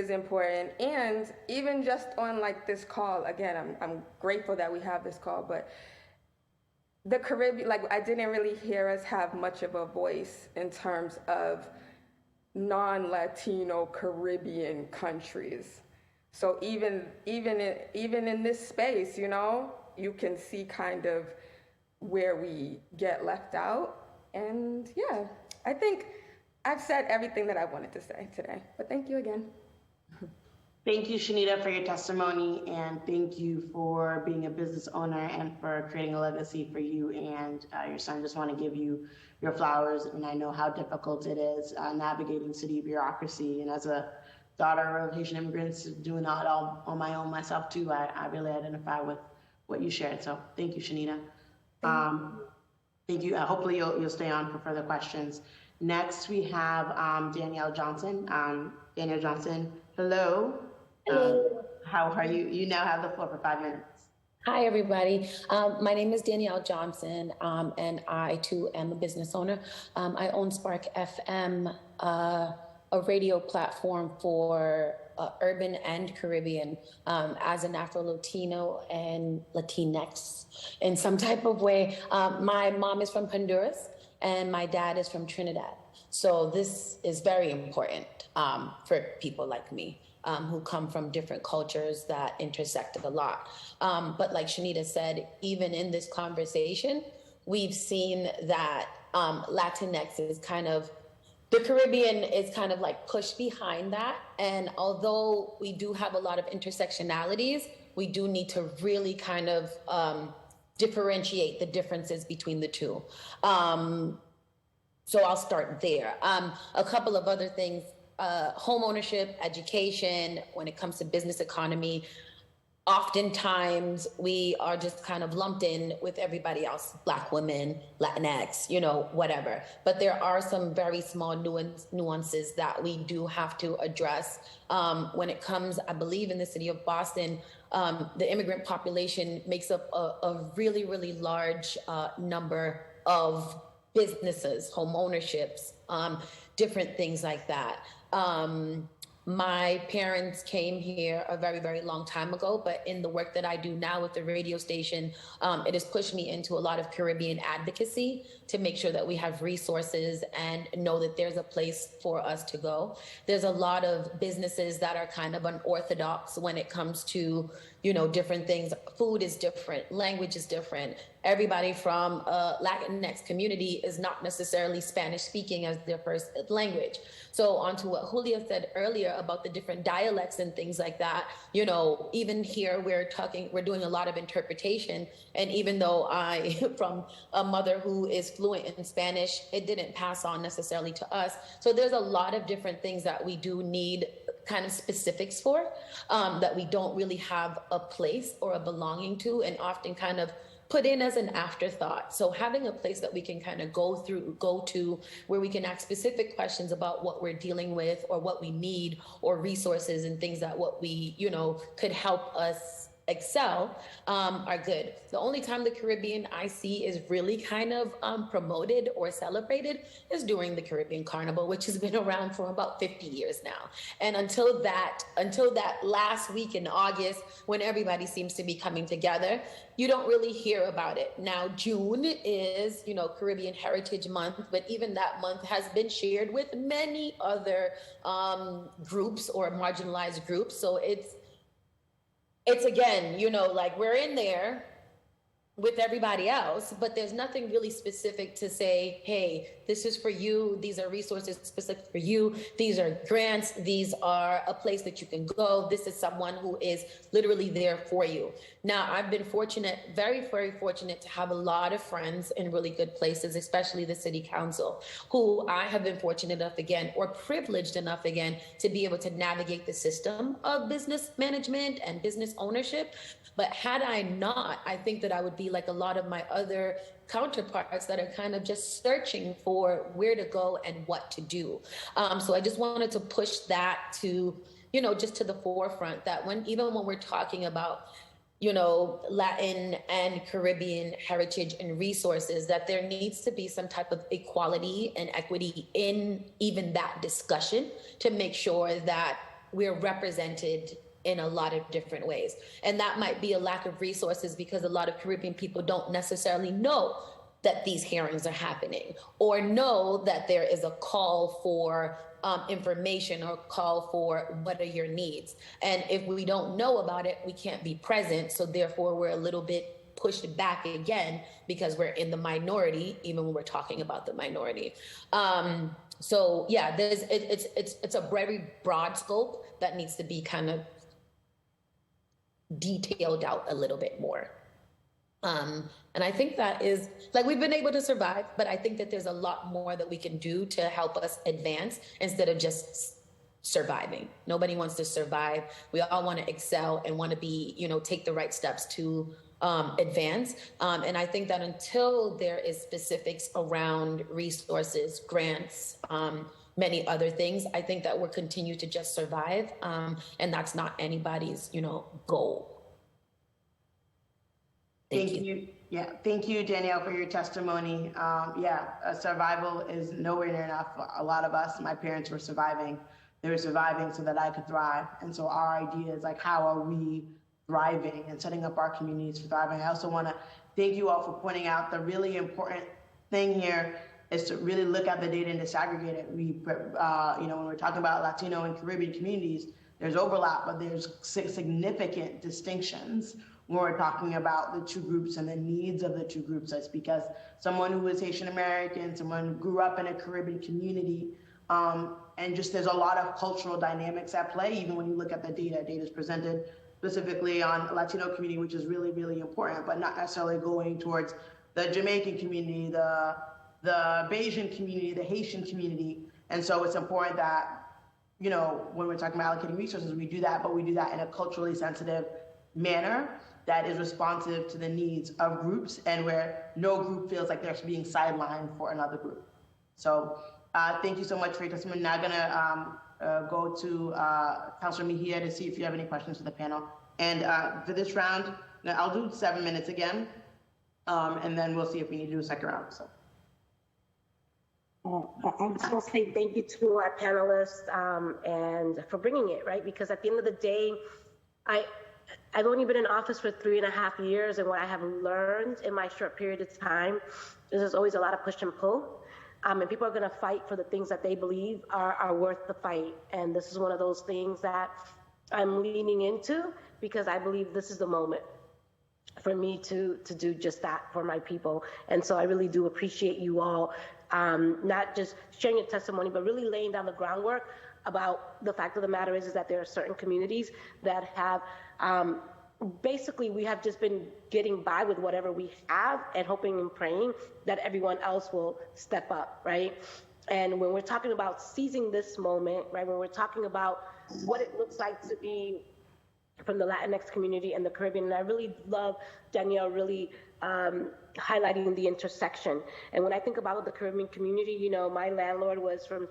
[SPEAKER 10] important. And even just on this call, again, I'm grateful that we have this call, but the Caribbean, I didn't really hear us have much of a voice in terms of non-Latino Caribbean countries. So even in this space, you can see kind of where we get left out. And yeah, I think I've said everything that I wanted to say today, but thank you again.
[SPEAKER 1] Thank you, Shanita, for your testimony, and thank you for being a business owner and for creating a legacy for you and your son. Just want to give you your flowers, and I know how difficult it is navigating city bureaucracy. And as a daughter of Haitian immigrants, doing that all on my own myself too. I really identify with what you shared. So thank you, Shanita. Thank you. Hopefully you'll stay on for further questions. Next, we have Danielle Johnson. Danielle Johnson, hello.
[SPEAKER 11] Hello.
[SPEAKER 1] How are you? You now have the floor for 5 minutes.
[SPEAKER 11] Hi, everybody. My name is Danielle Johnson, and I, too, am a business owner. I own Spark FM, a radio platform for urban and Caribbean as an Afro-Latino and Latinx in some type of way. My mom is from Honduras, and my dad is from Trinidad. So this is very important for people like me. Who come from different cultures that intersect a lot. But like Shanita said, even in this conversation, we've seen that Latinx is kind of, the Caribbean is kind of like pushed behind that. And although we do have a lot of intersectionalities, we do need to really kind of differentiate the differences between the two. So I'll start there. A couple of other things. Home ownership, education, when it comes to business economy, oftentimes we are just kind of lumped in with everybody else, Black women, Latinx, whatever. But there are some very small nuances that we do have to address. When it comes, I believe in the city of Boston, the immigrant population makes up a really, really large number of businesses, home ownerships, different things like that. My parents came here a very, very long time ago, but in the work that I do now with the radio station, it has pushed me into a lot of Caribbean advocacy to make sure that we have resources and know that there's a place for us to go. There's a lot of businesses that are kind of unorthodox when it comes to, different things. Food is different, language is different. Everybody from Latinx community is not necessarily Spanish speaking as their first language. So onto what Julia said earlier about the different dialects and things like that, even here we're doing a lot of interpretation. And even though I, from a mother who is fluent in Spanish, it didn't pass on necessarily to us. So there's a lot of different things that we do need kind of specifics for, that we don't really have a place or a belonging to, and often kind of put in as an afterthought. So having a place that we can kind of go to, where we can ask specific questions about what we're dealing with or what we need, or resources and things that what we, could help us excel, are good. The only time the Caribbean I see is really kind of promoted or celebrated is during the Caribbean Carnival, which has been around for about 50 years now. And until that last week in August, when everybody seems to be coming together, you don't really hear about it. Now, June is, Caribbean Heritage Month, but even that month has been shared with many other groups or marginalized groups. So it's again, like we're in there with everybody else, but there's nothing really specific to say, hey, this is for you. These are resources specific for you. These are grants. These are a place that you can go. This is someone who is literally there for you. Now, I've been fortunate, very, very fortunate to have a lot of friends in really good places, especially the city council, who I have been fortunate enough again, or privileged enough again, to be able to navigate the system of business management and business ownership. But had I not, I think that I would be like a lot of my other counterparts that are kind of just searching for where to go and what to do. So I just wanted to push that to, just to the forefront, that even when we're talking about, Latin and Caribbean heritage and resources, that there needs to be some type of equality and equity in even that discussion to make sure that we're represented in a lot of different ways. And that might be a lack of resources because a lot of Caribbean people don't necessarily know that these hearings are happening, or know that there is a call for information or call for what are your needs. And if we don't know about it, we can't be present. So therefore we're a little bit pushed back again because we're in the minority, even when we're talking about the minority. So yeah, it's a very broad scope that needs to be kind of detailed out a little bit more. And I think that is, like, we've been able to survive, but I think that there's a lot more that we can do to help us advance instead of just surviving. Nobody wants to survive. We all want to excel and want to be, take the right steps to advance. And I think that until there is specifics around resources, grants, many other things, I think that we'll continue to just survive. And that's not anybody's, goal.
[SPEAKER 1] Thank you. Yeah, thank you, Danielle, for your testimony. Survival is nowhere near enough. A lot of us, my parents were surviving. They were surviving so that I could thrive. And so our idea is like, how are we thriving and setting up our communities for thriving? I also want to thank you all for pointing out the really important thing here is to really look at the data and disaggregate it. We, when we're talking about Latino and Caribbean communities, there's overlap, but there's significant distinctions when we're talking about the two groups and the needs of the two groups. That's because someone who is Haitian American, someone who grew up in a Caribbean community, and just there's a lot of cultural dynamics at play, even when you look at the data. Data is presented specifically on Latino community, which is really, really important, but not necessarily going towards the Jamaican community, the Bayesian community, the Haitian community. And so it's important that, when we're talking about allocating resources, we do that, but we do that in a culturally sensitive manner that is responsive to the needs of groups and where no group feels like they're being sidelined for another group. So thank you so much for your testimony. Now I'm gonna go to Councilor Mejia to see if you have any questions for the panel. And for this round, I'll do 7 minutes again, and then we'll see if we need to do a second round. So.
[SPEAKER 2] I just want to say thank you to our panelists and for bringing it, right? Because at the end of the day, I've only been in office for 3.5 years, and what I have learned in my short period of time is there's always a lot of push and pull. And people are going to fight for the things that they believe are worth the fight. And this is one of those things that I'm leaning into because I believe this is the moment for me to do just that for my people. And so I really do appreciate you all, not just sharing your testimony, but really laying down the groundwork about the fact of the matter is that there are certain communities that have, basically we have just been getting by with whatever we have and hoping and praying that everyone else will step up, right? And when we're talking about seizing this moment, right, when we're talking about what it looks like to be from the Latinx community and the Caribbean, and I really love Danielle really highlighting the intersection. And when I think about the Caribbean community, my landlord was from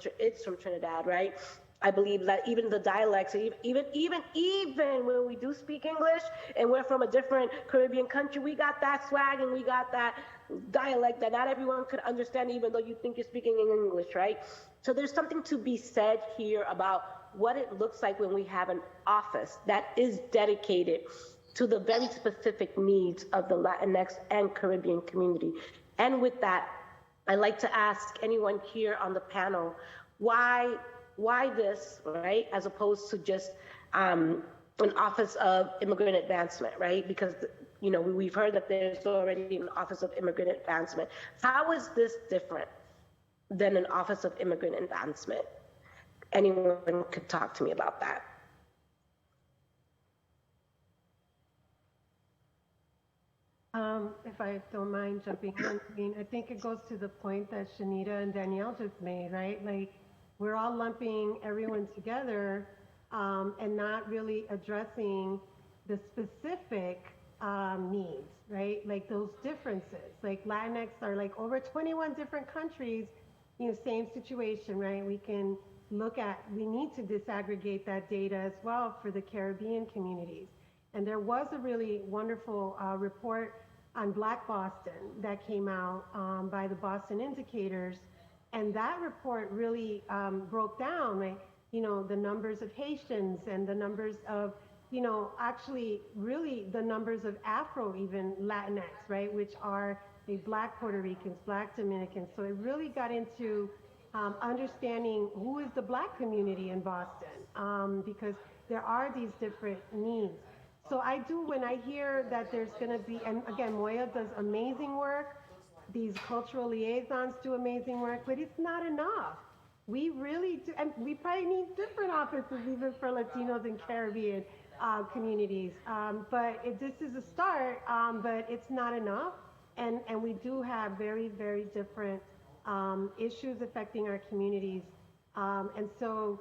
[SPEAKER 2] Trinidad, right? I believe that even the dialects, even when we do speak English and we're from a different Caribbean country, we got that swag and we got that dialect that not everyone could understand, even though you think you're speaking in English, right? So there's something to be said here about what it looks like when we have an office that is dedicated to the very specific needs of the Latinx and Caribbean community. And with that, I'd like to ask anyone here on the panel, why this, right, as opposed to just an Office of Immigrant Advancement, right? Because, we've heard that there's already an Office of Immigrant Advancement. How is this different than an Office of Immigrant Advancement? Anyone could talk to me about that.
[SPEAKER 8] If I don't mind jumping in, I think it goes to the point that Shanita and Danielle just made, right? Like, we're all lumping everyone together and not really addressing the specific needs, right? Like those differences. Like Latinx are like over 21 different countries, same situation, right? We need to disaggregate that data as well for the Caribbean communities. And there was a really wonderful report on Black Boston that came out by the Boston Indicators. And that report really broke down, the numbers of Haitians and the numbers of, actually really the numbers of Afro, even Latinx, right? Which are the Black Puerto Ricans, Black Dominicans. So it really got into understanding who is the Black community in Boston, because there are these different needs. So when I hear that there's gonna be, and again, Moya does amazing work, these cultural liaisons do amazing work, but it's not enough. We really do, and we probably need different offices even for Latinos and Caribbean communities. But this is a start, but it's not enough. And we do have very, very different issues affecting our communities. And so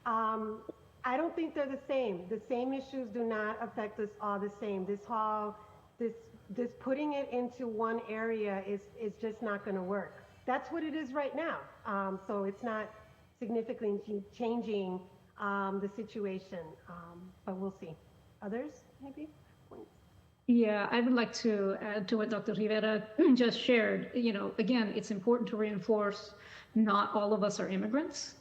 [SPEAKER 8] I don't think they're the same. The same issues do not affect us all the same. This putting it into one area is just not going to work. That's what it is right now. So it's not significantly changing the situation, but we'll see. Others, maybe?
[SPEAKER 22] Yeah, I would like to add to what Dr. Rivera just shared. You know, again, it's important to reinforce not all of us are immigrants.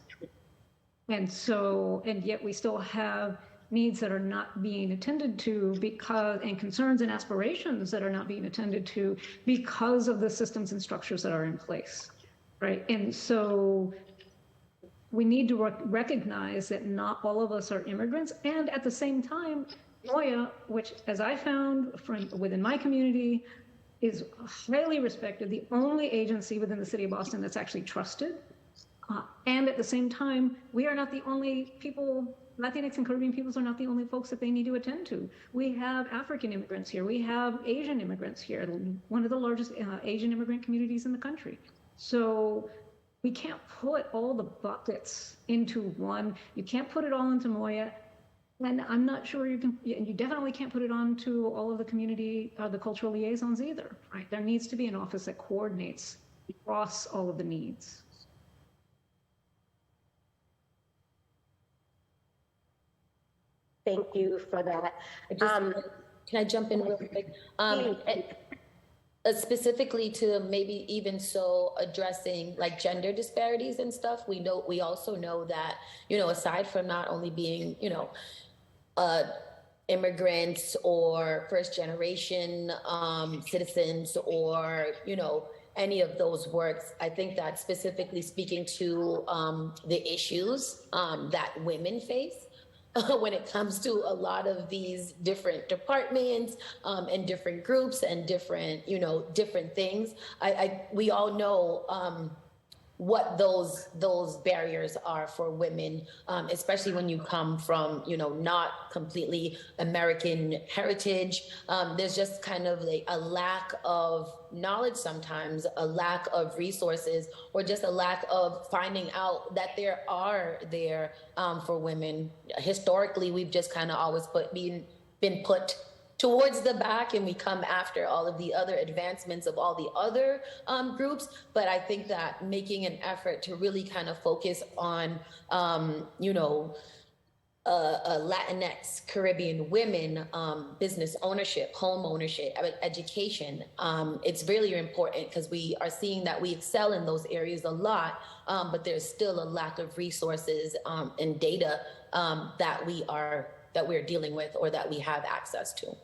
[SPEAKER 22] And yet we still have needs that are not being attended to and concerns and aspirations that are not being attended to because of the systems and structures that are in place, right? And so we need to recognize that not all of us are immigrants. And at the same time, Moya, which as I found within my community, is highly respected, the only agency within the city of Boston that's actually trusted. And at the same time, we are not the only people, Latinx and Caribbean peoples are not the only folks that they need to attend to. We have African immigrants here. We have Asian immigrants here, one of the largest Asian immigrant communities in the country. So we can't put all the buckets into one. You can't put it all into Moya. And I'm not sure you definitely can't put it on to all of the community, the cultural liaisons either, right? There needs to be an office that coordinates across all of the needs.
[SPEAKER 2] Thank you for that.
[SPEAKER 11] Can I jump in real quick? Specifically to maybe even so addressing like gender disparities and stuff, we also know that, you know, aside from not only being, you know, immigrants or first generation citizens or, you know, any of those works, I think that specifically speaking to the issues that women face when it comes to a lot of these different departments and different groups and different, you know, different things. We all know what those barriers are for women, especially when you come from, you know, not completely American heritage. There's just kind of like a lack of knowledge sometimes, a lack of resources, or just a lack of finding out that there are there for women. Historically, we've just kind of always been put towards the back, and we come after all of the other advancements of all the other groups. But I think that making an effort to really kind of focus on, you know, Latinx, Caribbean women, business ownership, home ownership, education. It's really important because we are seeing that we excel in those areas a lot, but there's still a lack of resources and data that we're dealing with or that we have access to.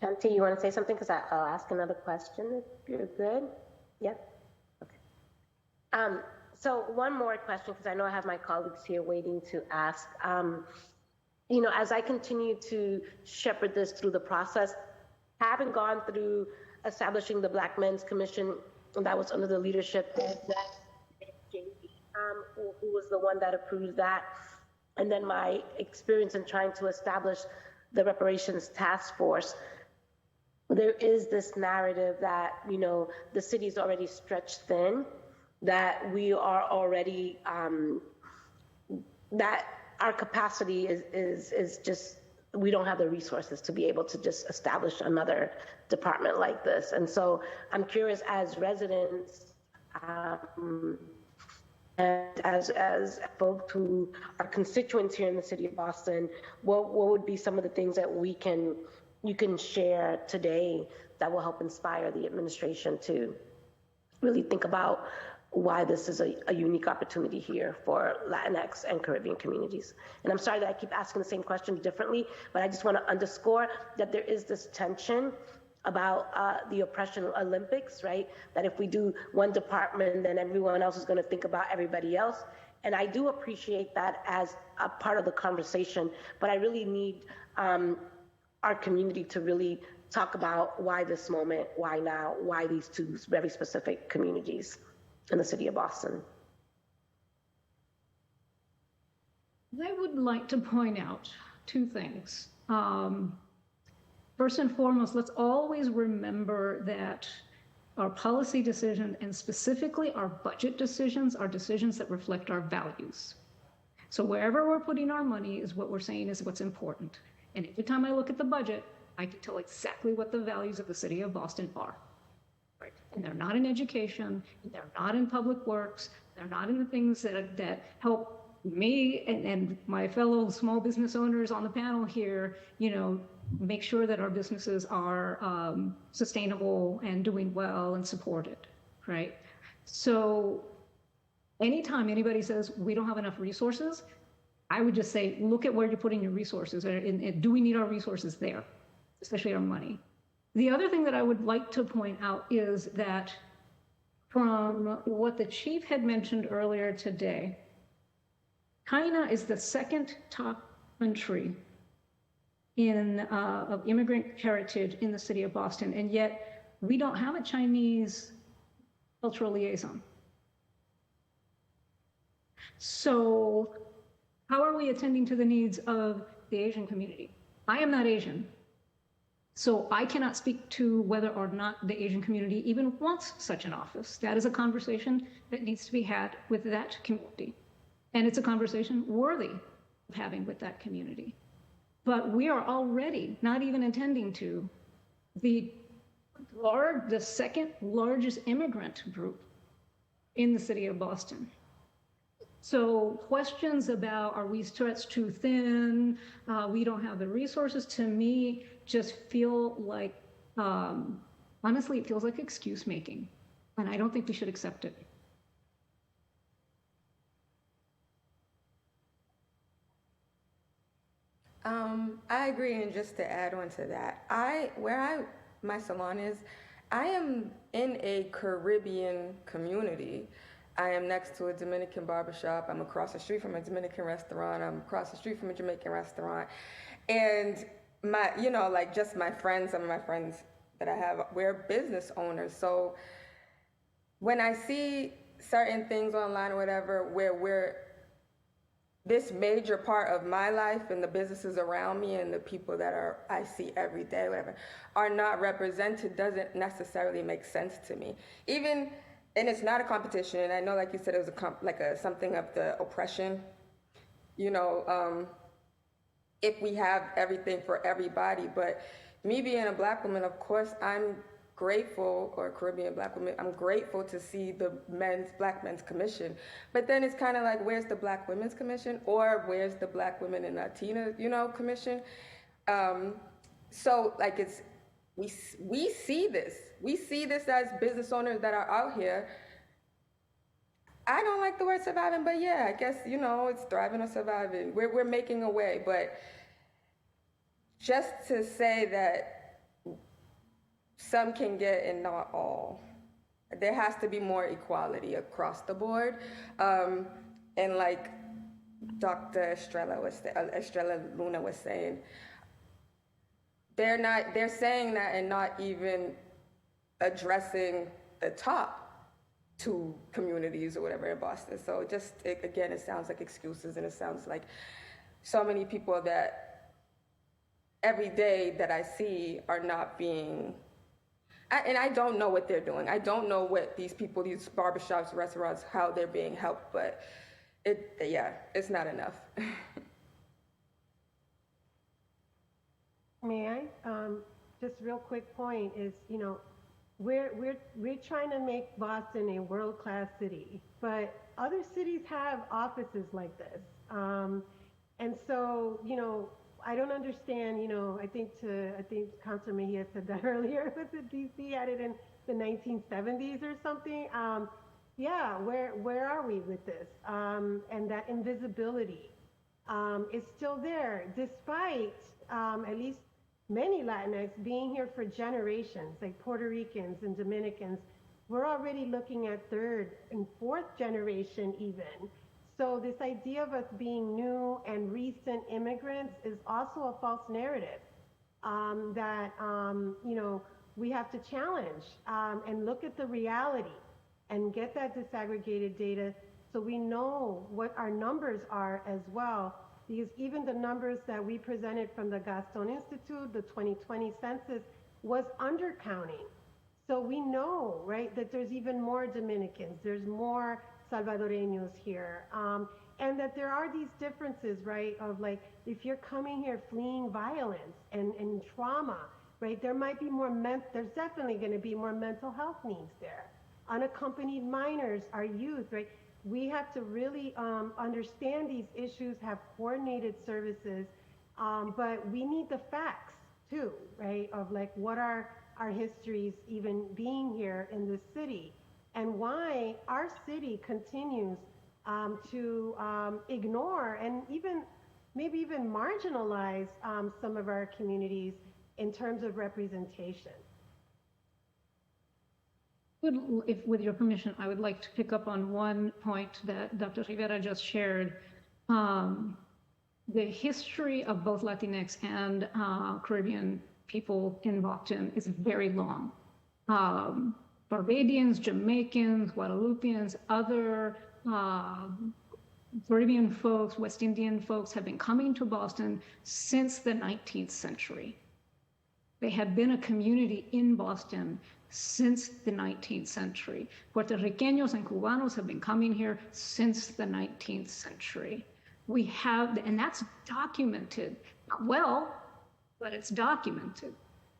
[SPEAKER 2] Shanti, you want to say something? Because I'll ask another question if you're good. Yeah. Okay. So one more question, because I know I have my colleagues here waiting to ask. You know, as I continue to shepherd this through the process, having gone through establishing the Black Men's Commission, that was under the leadership of who was the one that approved that, and then my experience in trying to establish the reparations task force. There is this narrative that, you know, the city's already stretched thin, that we are already, that our capacity is just, we don't have the resources to be able to just establish another department like this. And so I'm curious, as residents, and as folks who are constituents here in the city of Boston, what would be some of the things that you can share today that will help inspire the administration to really think about why this is a unique opportunity here for Latinx and Caribbean communities? And I'm sorry that I keep asking the same question differently, but I just want to underscore that there is this tension about the oppression Olympics, right? That if we do one department, then everyone else is going to think about everybody else. And I do appreciate that as a part of the conversation, but I really need our community to really talk about why this moment, why now, why these two very specific communities in the city of Boston.
[SPEAKER 22] I would like to point out two things. First and foremost, let's always remember that Our policy decisions, and specifically our budget decisions, are decisions that reflect our values. So wherever we're putting our money is what we're saying is what's important. And every time I look at the budget, I can tell exactly what the values of the city of Boston are. Right? And they're not in education, they're not in public works, they're not in the things that help me and my fellow small business owners on the panel here, make sure that our businesses are sustainable and doing well and supported, right? So anytime anybody says we don't have enough resources, I would just say, look at where you're putting your resources, and do we need our resources there, especially our money? The other thing that I would like to point out is that from what the chief had mentioned earlier today, China is the second top country of immigrant heritage in the city of Boston, and yet we don't have a Chinese cultural liaison. So how are we attending to the needs of the Asian community? I am not Asian, so I cannot speak to whether or not the Asian community even wants such an office. That is a conversation that needs to be had with that community. And it's a conversation worthy of having with that community. But we are already not even attending to the second largest immigrant group in the city of Boston. So questions about, are we stretched too thin? We don't have the resources, to me, just feel like, honestly, it feels like excuse making. And I don't think we should accept it.
[SPEAKER 10] I agree, and just to add on to that, my salon is, I am in a Caribbean community. I am next to a Dominican barbershop. I'm across the street from a Dominican restaurant. I'm across the street from a Jamaican restaurant. And just my friends, some of my friends that I have, we're business owners. So when I see certain things online or whatever, where this major part of my life and the businesses around me and the people that I see every day, whatever, are not represented, doesn't necessarily make sense to me. And it's not a competition. And I know, like you said, it was something of the oppression. If we have everything for everybody, but me being a Black woman, of course, I'm grateful, or Caribbean Black woman, I'm grateful to see the Black Men's Commission. But then it's kind of like, where's the Black Women's Commission? Or where's the Black Women and Latina, commission? So we see this. We see this as business owners that are out here. I don't like the word surviving, but yeah, I guess, it's thriving or surviving. We're making a way, but just to say that some can get and not all. There has to be more equality across the board. And like Dr. Estrella Luna was saying, they're saying that and not even addressing the top two communities or whatever in Boston. So again, it sounds like excuses, and it sounds like so many people that every day that I see are not being, and I don't know what they're doing. I don't know what these people, these barbershops, restaurants, how they're being helped, but it's not enough.
[SPEAKER 8] May I? Just real quick point is, we're trying to make Boston a world-class city, but other cities have offices like this. And so, I don't understand, I think Councilor Mejia said that earlier, was it DC had it in the 1970s or something? Where are we with this? And that invisibility is still there, despite at least many Latinx being here for generations, like Puerto Ricans and Dominicans. We're already looking at third and fourth generation even. So this idea of us being new and recent immigrants is also a false narrative that we have to challenge and look at the reality and get that disaggregated data so we know what our numbers are as well. Because even the numbers that we presented from the Gaston Institute, the 2020 census, was undercounting. So we know, right, that there's even more Dominicans, there's more Salvadoreños here, and that there are these differences, right, of like, if you're coming here fleeing violence and trauma, right, there might be more, there's definitely gonna be more mental health needs there. Unaccompanied minors, our youth, right? We have to really understand these issues, have coordinated services, but we need the facts too, right? Of like, what are our histories even being here in this city, and why our city continues to ignore and maybe even marginalize some of our communities in terms of representation.
[SPEAKER 22] If, with your permission, I would like to pick up on one point that Dr. Rivera just shared. The history of both Latinx and Caribbean people in Boston is very long. Barbadians, Jamaicans, Guadeloupeans, other Caribbean folks, West Indian folks have been coming to Boston since the 19th century. They have been a community in Boston since the 19th century. Puerto Ricanos and Cubanos have been coming here since the 19th century. We have, and that's documented, not well, but it's documented.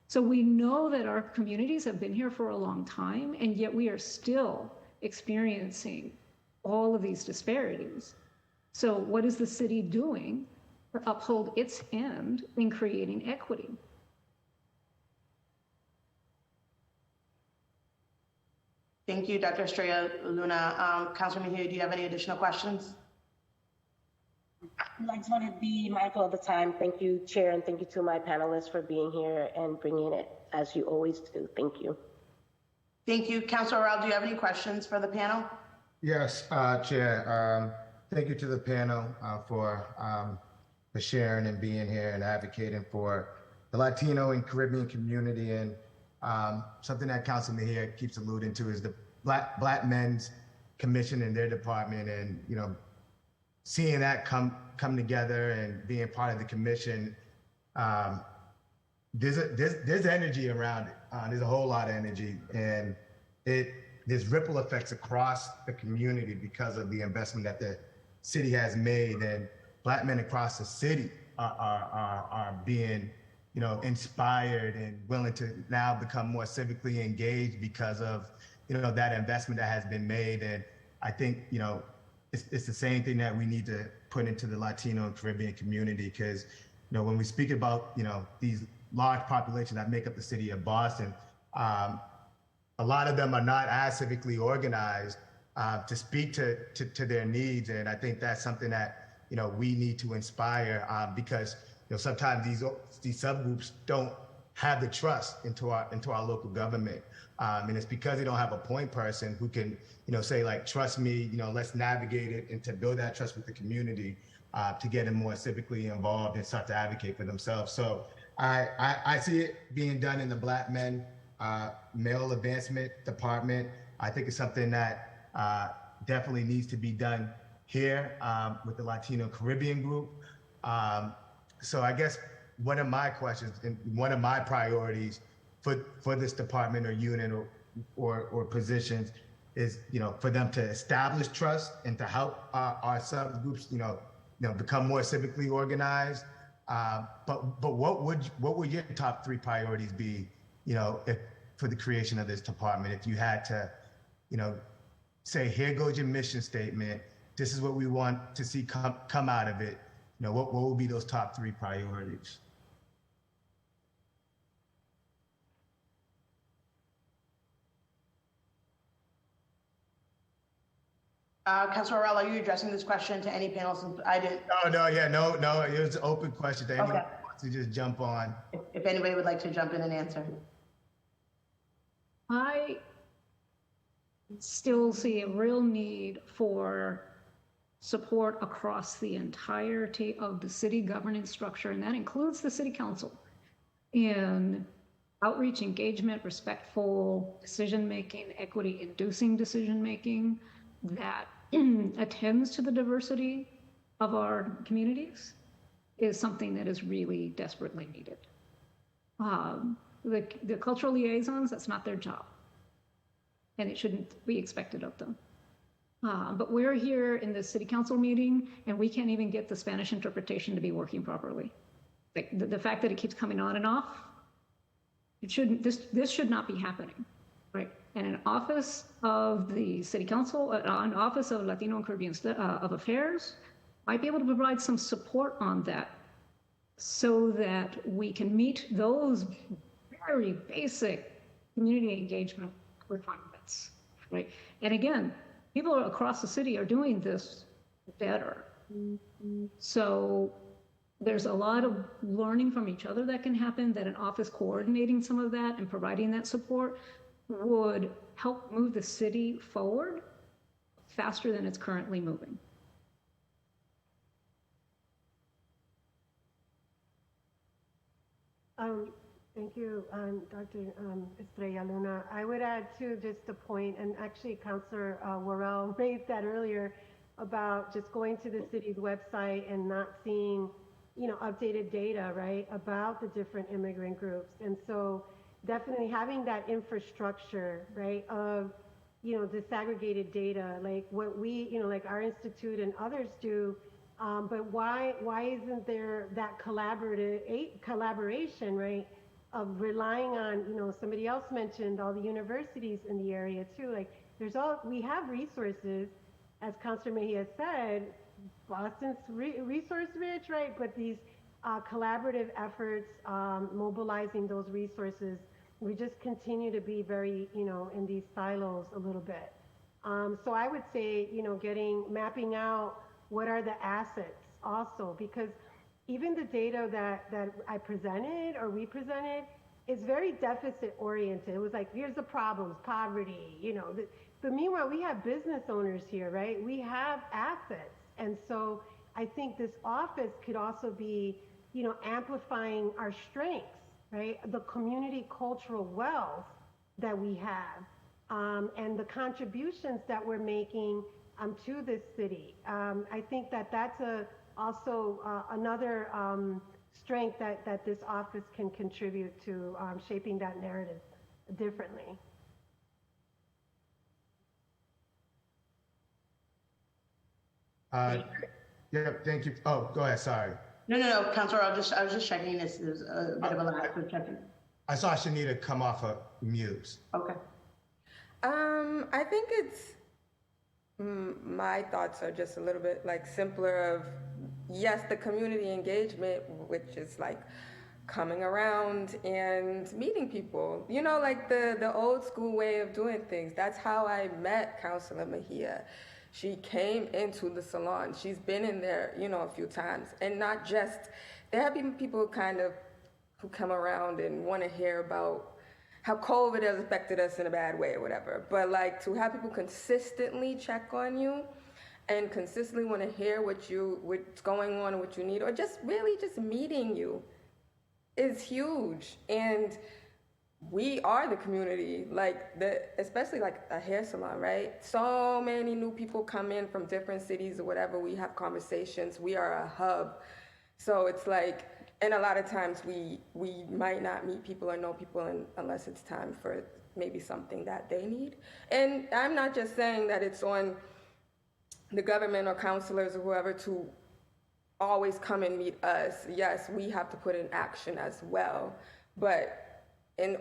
[SPEAKER 22] So we know that our communities have been here for a long time, and yet we are still experiencing all of these disparities. So what is the city doing to uphold its end in creating equity?
[SPEAKER 1] Thank you, Dr. Estrella Luna. Councilor Mejia, do you have any additional questions?
[SPEAKER 2] I just want to be mindful of the time. Thank you, Chair, and thank you to my panelists for being here and bringing it as you always do. Thank you.
[SPEAKER 1] Thank you. Councilor Rao, do you have any questions for the panel?
[SPEAKER 4] Yes, Chair. Thank you to the panel for sharing and being here and advocating for the Latino and Caribbean community. And something that Council Mejia keeps alluding to is the Black Men's Commission in their department, and seeing that come together and being part of the commission. There's energy around it. There's a whole lot of energy, and there's ripple effects across the community because of the investment that the city has made, and Black men across the city are being inspired and willing to now become more civically engaged because of that investment that has been made. And I think it's the same thing that we need to put into the Latino and Caribbean community, because when we speak about these large populations that make up the city of Boston, a lot of them are not as civically organized to speak to their needs. And I think that's something that we need to inspire, because sometimes these subgroups don't have the trust into our local government, and it's because they don't have a point person who can say like, trust me, let's navigate it, and to build that trust with the community, to get them more civically involved and start to advocate for themselves. So I see it being done in the Black Men Male Advancement Department. I think it's something that definitely needs to be done here with the Latino Caribbean group. So I guess one of my questions and one of my priorities for this department or unit or positions is, for them to establish trust and to help our subgroups, become more civically organized. But what would your top 3 priorities be, for the creation of this department? If you had to, say, here goes your mission statement, this is what we want to see come out of it. What would be those top 3 priorities?
[SPEAKER 1] Councilor Rowell, are you addressing this question to any panelists? I didn't.
[SPEAKER 4] No. It was an open question to anyone who wants to just jump on.
[SPEAKER 1] If anybody would like to jump in and answer.
[SPEAKER 22] I still see a real need for support across the entirety of the city governance structure, and that includes the city council, in outreach, engagement, respectful decision-making, equity-inducing decision-making that attends to the diversity of our communities is something that is really desperately needed. The cultural liaisons, that's not their job. and it shouldn't be expected of them. But we're here in the city council meeting, and we can't even get the Spanish interpretation to be working properly. Like the fact that it keeps coming on and off, it shouldn't. This should not be happening, right? And an office of the city council, an office of Latino and Caribbean of Affairs, might be able to provide some support on that, so that we can meet those very basic community engagement requirements, right? And again, people across the city are doing this better. So there's a lot of learning from each other that can happen, that an office coordinating some of that and providing that support would help move the city forward faster than it's currently moving.
[SPEAKER 8] Thank you, Dr. Estrella Luna. I would add too, just a point, and actually Councilor Worrell raised that earlier about just going to the city's website and not seeing, updated data, right, about the different immigrant groups. And so definitely having that infrastructure, right, of, disaggregated data, like what we, like our institute and others do. But why isn't there that collaboration, right, of relying on, somebody else mentioned all the universities in the area too. Like we have resources, as Councilor Mejia said, Boston's resource rich, right? But these collaborative efforts, mobilizing those resources, we just continue to be very, in these silos a little bit. So I would say, mapping out what are the assets also, because even the data that I presented or we presented is very deficit oriented. It was like, here's the problems, poverty, but meanwhile, we have business owners here, right? We have assets. And so I think this office could also be, amplifying our strengths, right? The community cultural wealth that we have, and the contributions that we're making to this city. I think that's also another strength that this office can contribute to shaping that narrative differently.
[SPEAKER 4] Yeah, thank you. Oh, go ahead. Sorry.
[SPEAKER 1] No, Councilor, I was just checking this. There's a bit of a lag, so checking.
[SPEAKER 4] I saw Shanita come off of mute.
[SPEAKER 1] Okay.
[SPEAKER 10] I think it's my thoughts are just a little bit like simpler of, yes, the community engagement, which is like coming around and meeting people, like the old school way of doing things. That's how I met Councilor Mejia. She came into the salon. She's been in there, a few times, and not just, there have been people kind of who come around and want to hear about how COVID has affected us in a bad way or whatever. But like to have people consistently check on you and consistently want to hear what's going on and what you need, or just really just meeting you is huge. And we are the community, especially like a hair salon, right? So many new people come in from different cities or whatever. We have conversations. We are a hub. So it's like, and a lot of times we might not meet people or know people unless it's time for maybe something that they need. And I'm not just saying that it's on the government or counselors or whoever to always come and meet us. Yes, we have to put in action as well. But in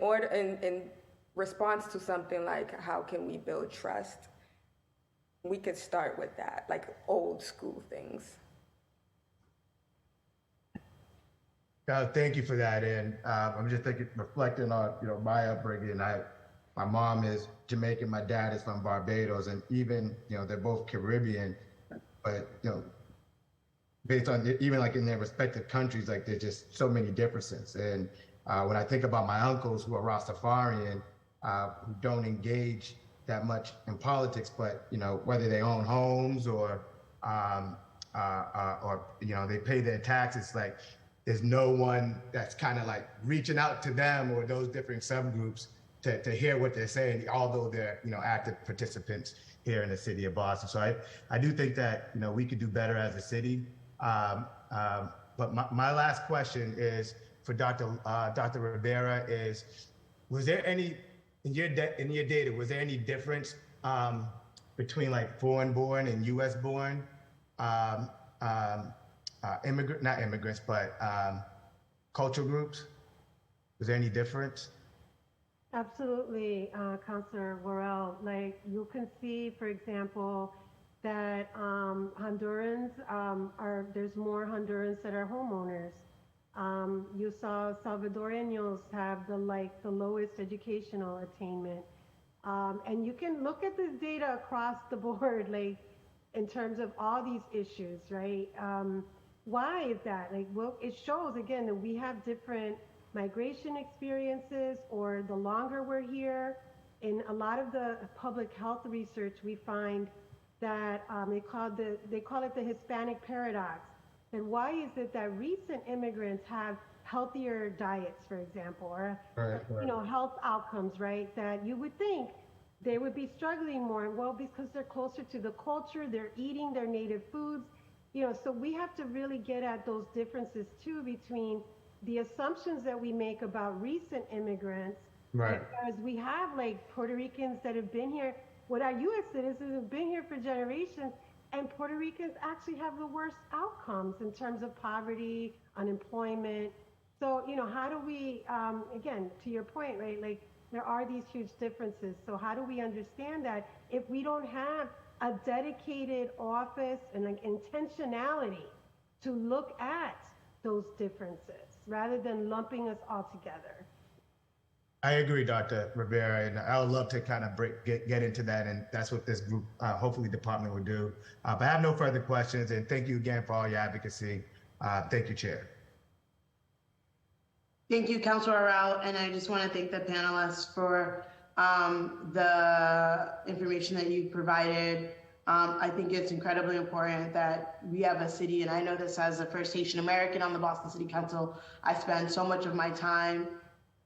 [SPEAKER 10] response to something like how can we build trust, we could start with that, like old school things.
[SPEAKER 4] Thank you for that. And I'm just reflecting on, my upbringing. My mom is Jamaican, my dad is from Barbados, and even, they're both Caribbean, but, based on even like in their respective countries, like there's just so many differences. And when I think about my uncles who are Rastafarian, who don't engage that much in politics, but, whether they own homes or they pay their taxes, like, there's no one that's kind of like reaching out to them or those different subgroups to hear what they're saying, although they're, active participants here in the city of Boston. So I do think that, we could do better as a city. But my last question is for Dr. Rivera was there any In your data, was there any difference between like foreign born and U.S. born not immigrants, but cultural groups? Was there any difference?
[SPEAKER 8] Absolutely, Councilor Worrell. Like you can see, for example, that Hondurans there's more Hondurans that are homeowners. You saw Salvadorianos have the lowest educational attainment. And you can look at this data across the board, like in terms of all these issues, right? Why is that? Like, well, it shows again that we have different migration experiences, or the longer we're here. In a lot of the public health research, we find that they call it the Hispanic paradox. And why is it that recent immigrants have healthier diets, for example, or health outcomes, right? That you would think they would be struggling more. Well, because they're closer to the culture, they're eating their native foods. So we have to really get at those differences too between the assumptions that we make about recent immigrants, right? Because we have like Puerto Ricans that have been here, what are U.S. citizens who've been here for generations, and Puerto Ricans actually have the worst outcomes in terms of poverty, unemployment. So, how do we, again, to your point, right? Like there are these huge differences. So how do we understand that if we don't have a dedicated office and like intentionality to look at those differences rather than lumping us all together?
[SPEAKER 4] I agree, Dr. Rivera, and I would love to kind of get into that, and that's what this group, hopefully department will do. But I have no further questions, and thank you again for all your advocacy. Thank you, Chair.
[SPEAKER 1] Thank you, Councilor Rao, and I just want to thank the panelists for the information that you provided. I think it's incredibly important that we have a city, and I know this as a First Haitian American on the Boston City Council, I spend so much of my time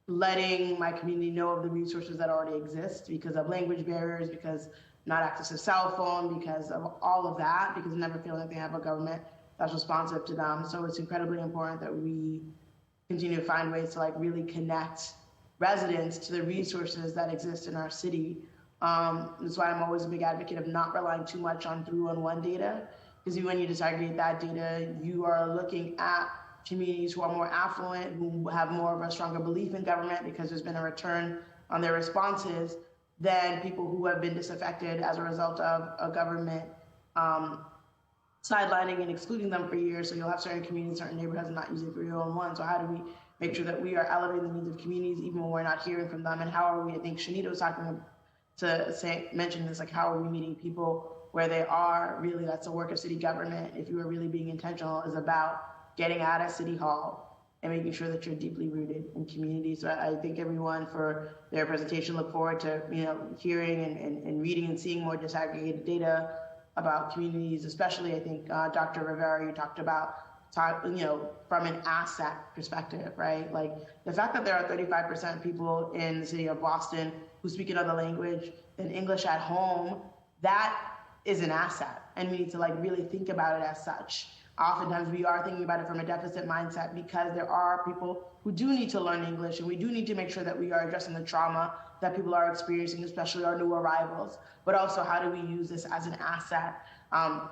[SPEAKER 1] letting my community know of the resources that already exist because of language barriers, because not access to cell phone, because of all of that, because never feel like they have a government that's responsive to them. So it's incredibly important that we continue to find ways to like really connect residents to the resources that exist in our city. That's why I'm always a big advocate of not relying too much on 311 data, because when you disaggregate that data, you are looking at communities who are more affluent, who have more of a stronger belief in government because there's been a return on their responses, than people who have been disaffected as a result of a government sidelining and excluding them for years. So you'll have certain communities, certain neighborhoods not using 301. So how do we make sure that we are elevating the needs of communities even when we're not hearing from them? And how are we, I think Shanita was talking to mention this, like how are we meeting people where they are? Really, that's the work of city government. If you are really being intentional, is about getting out of City Hall and making sure that you're deeply rooted in communities. So I thank everyone for their presentation. Look forward to hearing and reading and seeing more disaggregated data about communities, especially I think Dr. Rivera, you talked about from an asset perspective, right? Like the fact that there are 35% people in the city of Boston who speak another language than English at home, that is an asset. And we need to like really think about it as such. Oftentimes we are thinking about it from a deficit mindset because there are people who do need to learn English, and we do need to make sure that we are addressing the trauma that people are experiencing, especially our new arrivals. But also, how do we use this as an asset? To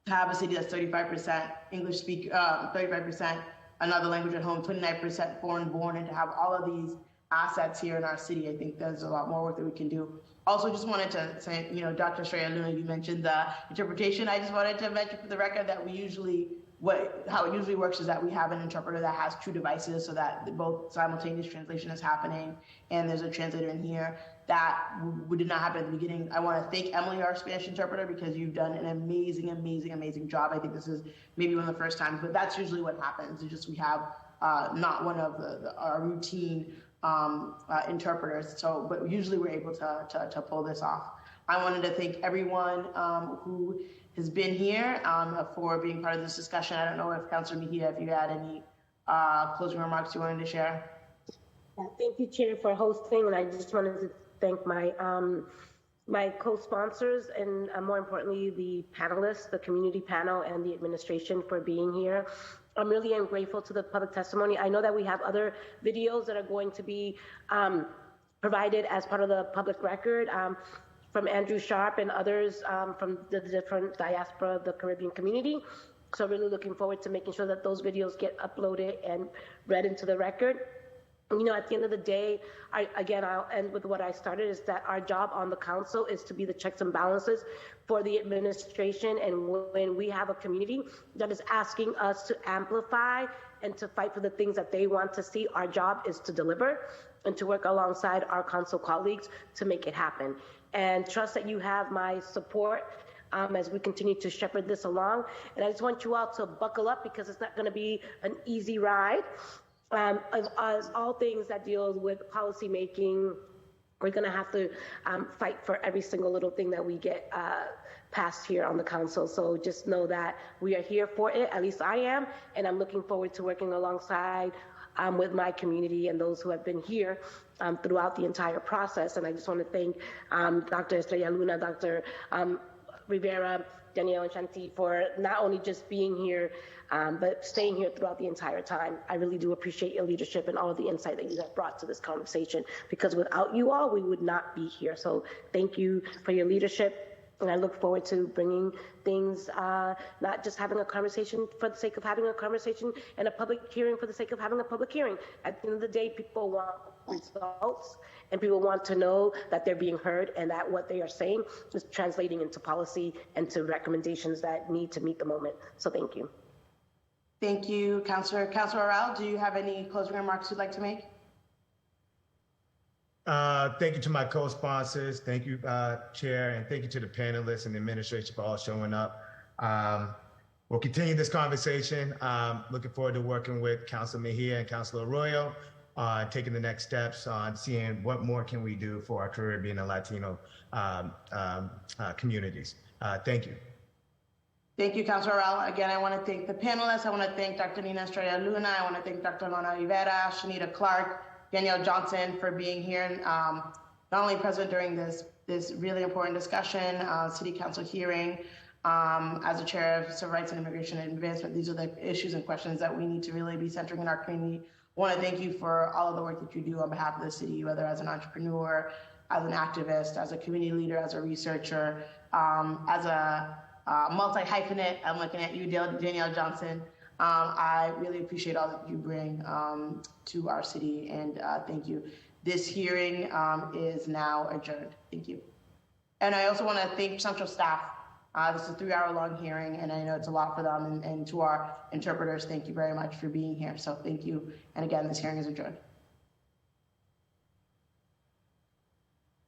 [SPEAKER 1] have a city that's 35% English speak, 35% another language at home, 29% foreign born, and to have all of these assets here in our city, I think there's a lot more work that we can do. Also, just wanted to say, Dr. Shreya Luna, you mentioned the interpretation. I just wanted to mention for the record that how it usually works is that we have an interpreter that has two devices so that both simultaneous translation is happening and there's a translator in here. That did not happen at the beginning. I want to thank Emily, our Spanish interpreter, because you've done an amazing, amazing, amazing job. I think this is maybe one of the first times, but that's usually what happens. It's just we have not one of our routine interpreters. So, but usually we're able to pull this off. I wanted to thank everyone who has been here for being part of this discussion. I don't know if Councilor Mejia, if you had any closing remarks you wanted to share.
[SPEAKER 2] Yeah, thank you, Chair, for hosting, and I just wanted to thank my my co-sponsors and more importantly the panelists, the community panel, and the administration for being here. I'm really grateful to the public testimony. I know that we have other videos that are going to be provided as part of the public record from Andrew Sharp and others from the different diaspora of the Caribbean community. So really looking forward to making sure that those videos get uploaded and read into the record. You know, at the end of the day, I'll end with what I started, is that our job on the council is to be the checks and balances for the administration. And when we have a community that is asking us to amplify and to fight for the things that they want to see, our job is to deliver and to work alongside our council colleagues to make it happen. And trust that you have my support as we continue to shepherd this along. And I just want you all to buckle up, because it's not going to be an easy ride. As all things that deal with policy making, we're going to have to fight for every single little thing that we get passed here on the council. So just know that we are here for it. At least I am, and I'm looking forward to working alongside with my community and those who have been here throughout the entire process. And I just want to thank Dr. Estrella Luna, Dr. Rivera, Danielle, and Shanti for not only just being here, but staying here throughout the entire time. I really do appreciate your leadership and all of the insight that you have brought to this conversation, because without you all, we would not be here. So thank you for your leadership. And I look forward to bringing things, not just having a conversation for the sake of having a conversation and a public hearing for the sake of having a public hearing. At the end of the day, people want results, and people want to know that they're being heard and that what they are saying is translating into policy and to recommendations that need to meet the moment. So thank you.
[SPEAKER 1] Thank you, Councilor. Councilor Arrell, do you have any closing remarks you'd like to make?
[SPEAKER 4] Thank you to my co-sponsors. Thank you, Chair, and thank you to the panelists and the administration for all showing up. We'll continue this conversation. Looking forward to working with Councilor Mejia and Councilor Arroyo, taking the next steps on seeing what more can we do for our Caribbean and Latino communities. Thank you.
[SPEAKER 1] Thank you, Councilor Arrell. Again, I want to thank the panelists. I want to thank Dr. Nina Estrella Luna. I want to thank Dr. Lona Rivera, Shanita Clark, Danielle Johnson for being here, not only present during this really important discussion, City Council hearing. As a chair of Civil Rights and Immigration and Advancement, these are the issues and questions that we need to really be centering in our community. I want to thank you for all of the work that you do on behalf of the city, whether as an entrepreneur, as an activist, as a community leader, as a researcher, as a multi-hyphenate. I'm looking at you, Danielle Johnson. I really appreciate all that you bring to our city, and thank you. This hearing is now adjourned. Thank you. And I also want to thank Central staff. This is a 3-hour-long hearing, and I know it's a lot for them. And to our interpreters, thank you very much for being here. So thank you. And again, this hearing is adjourned.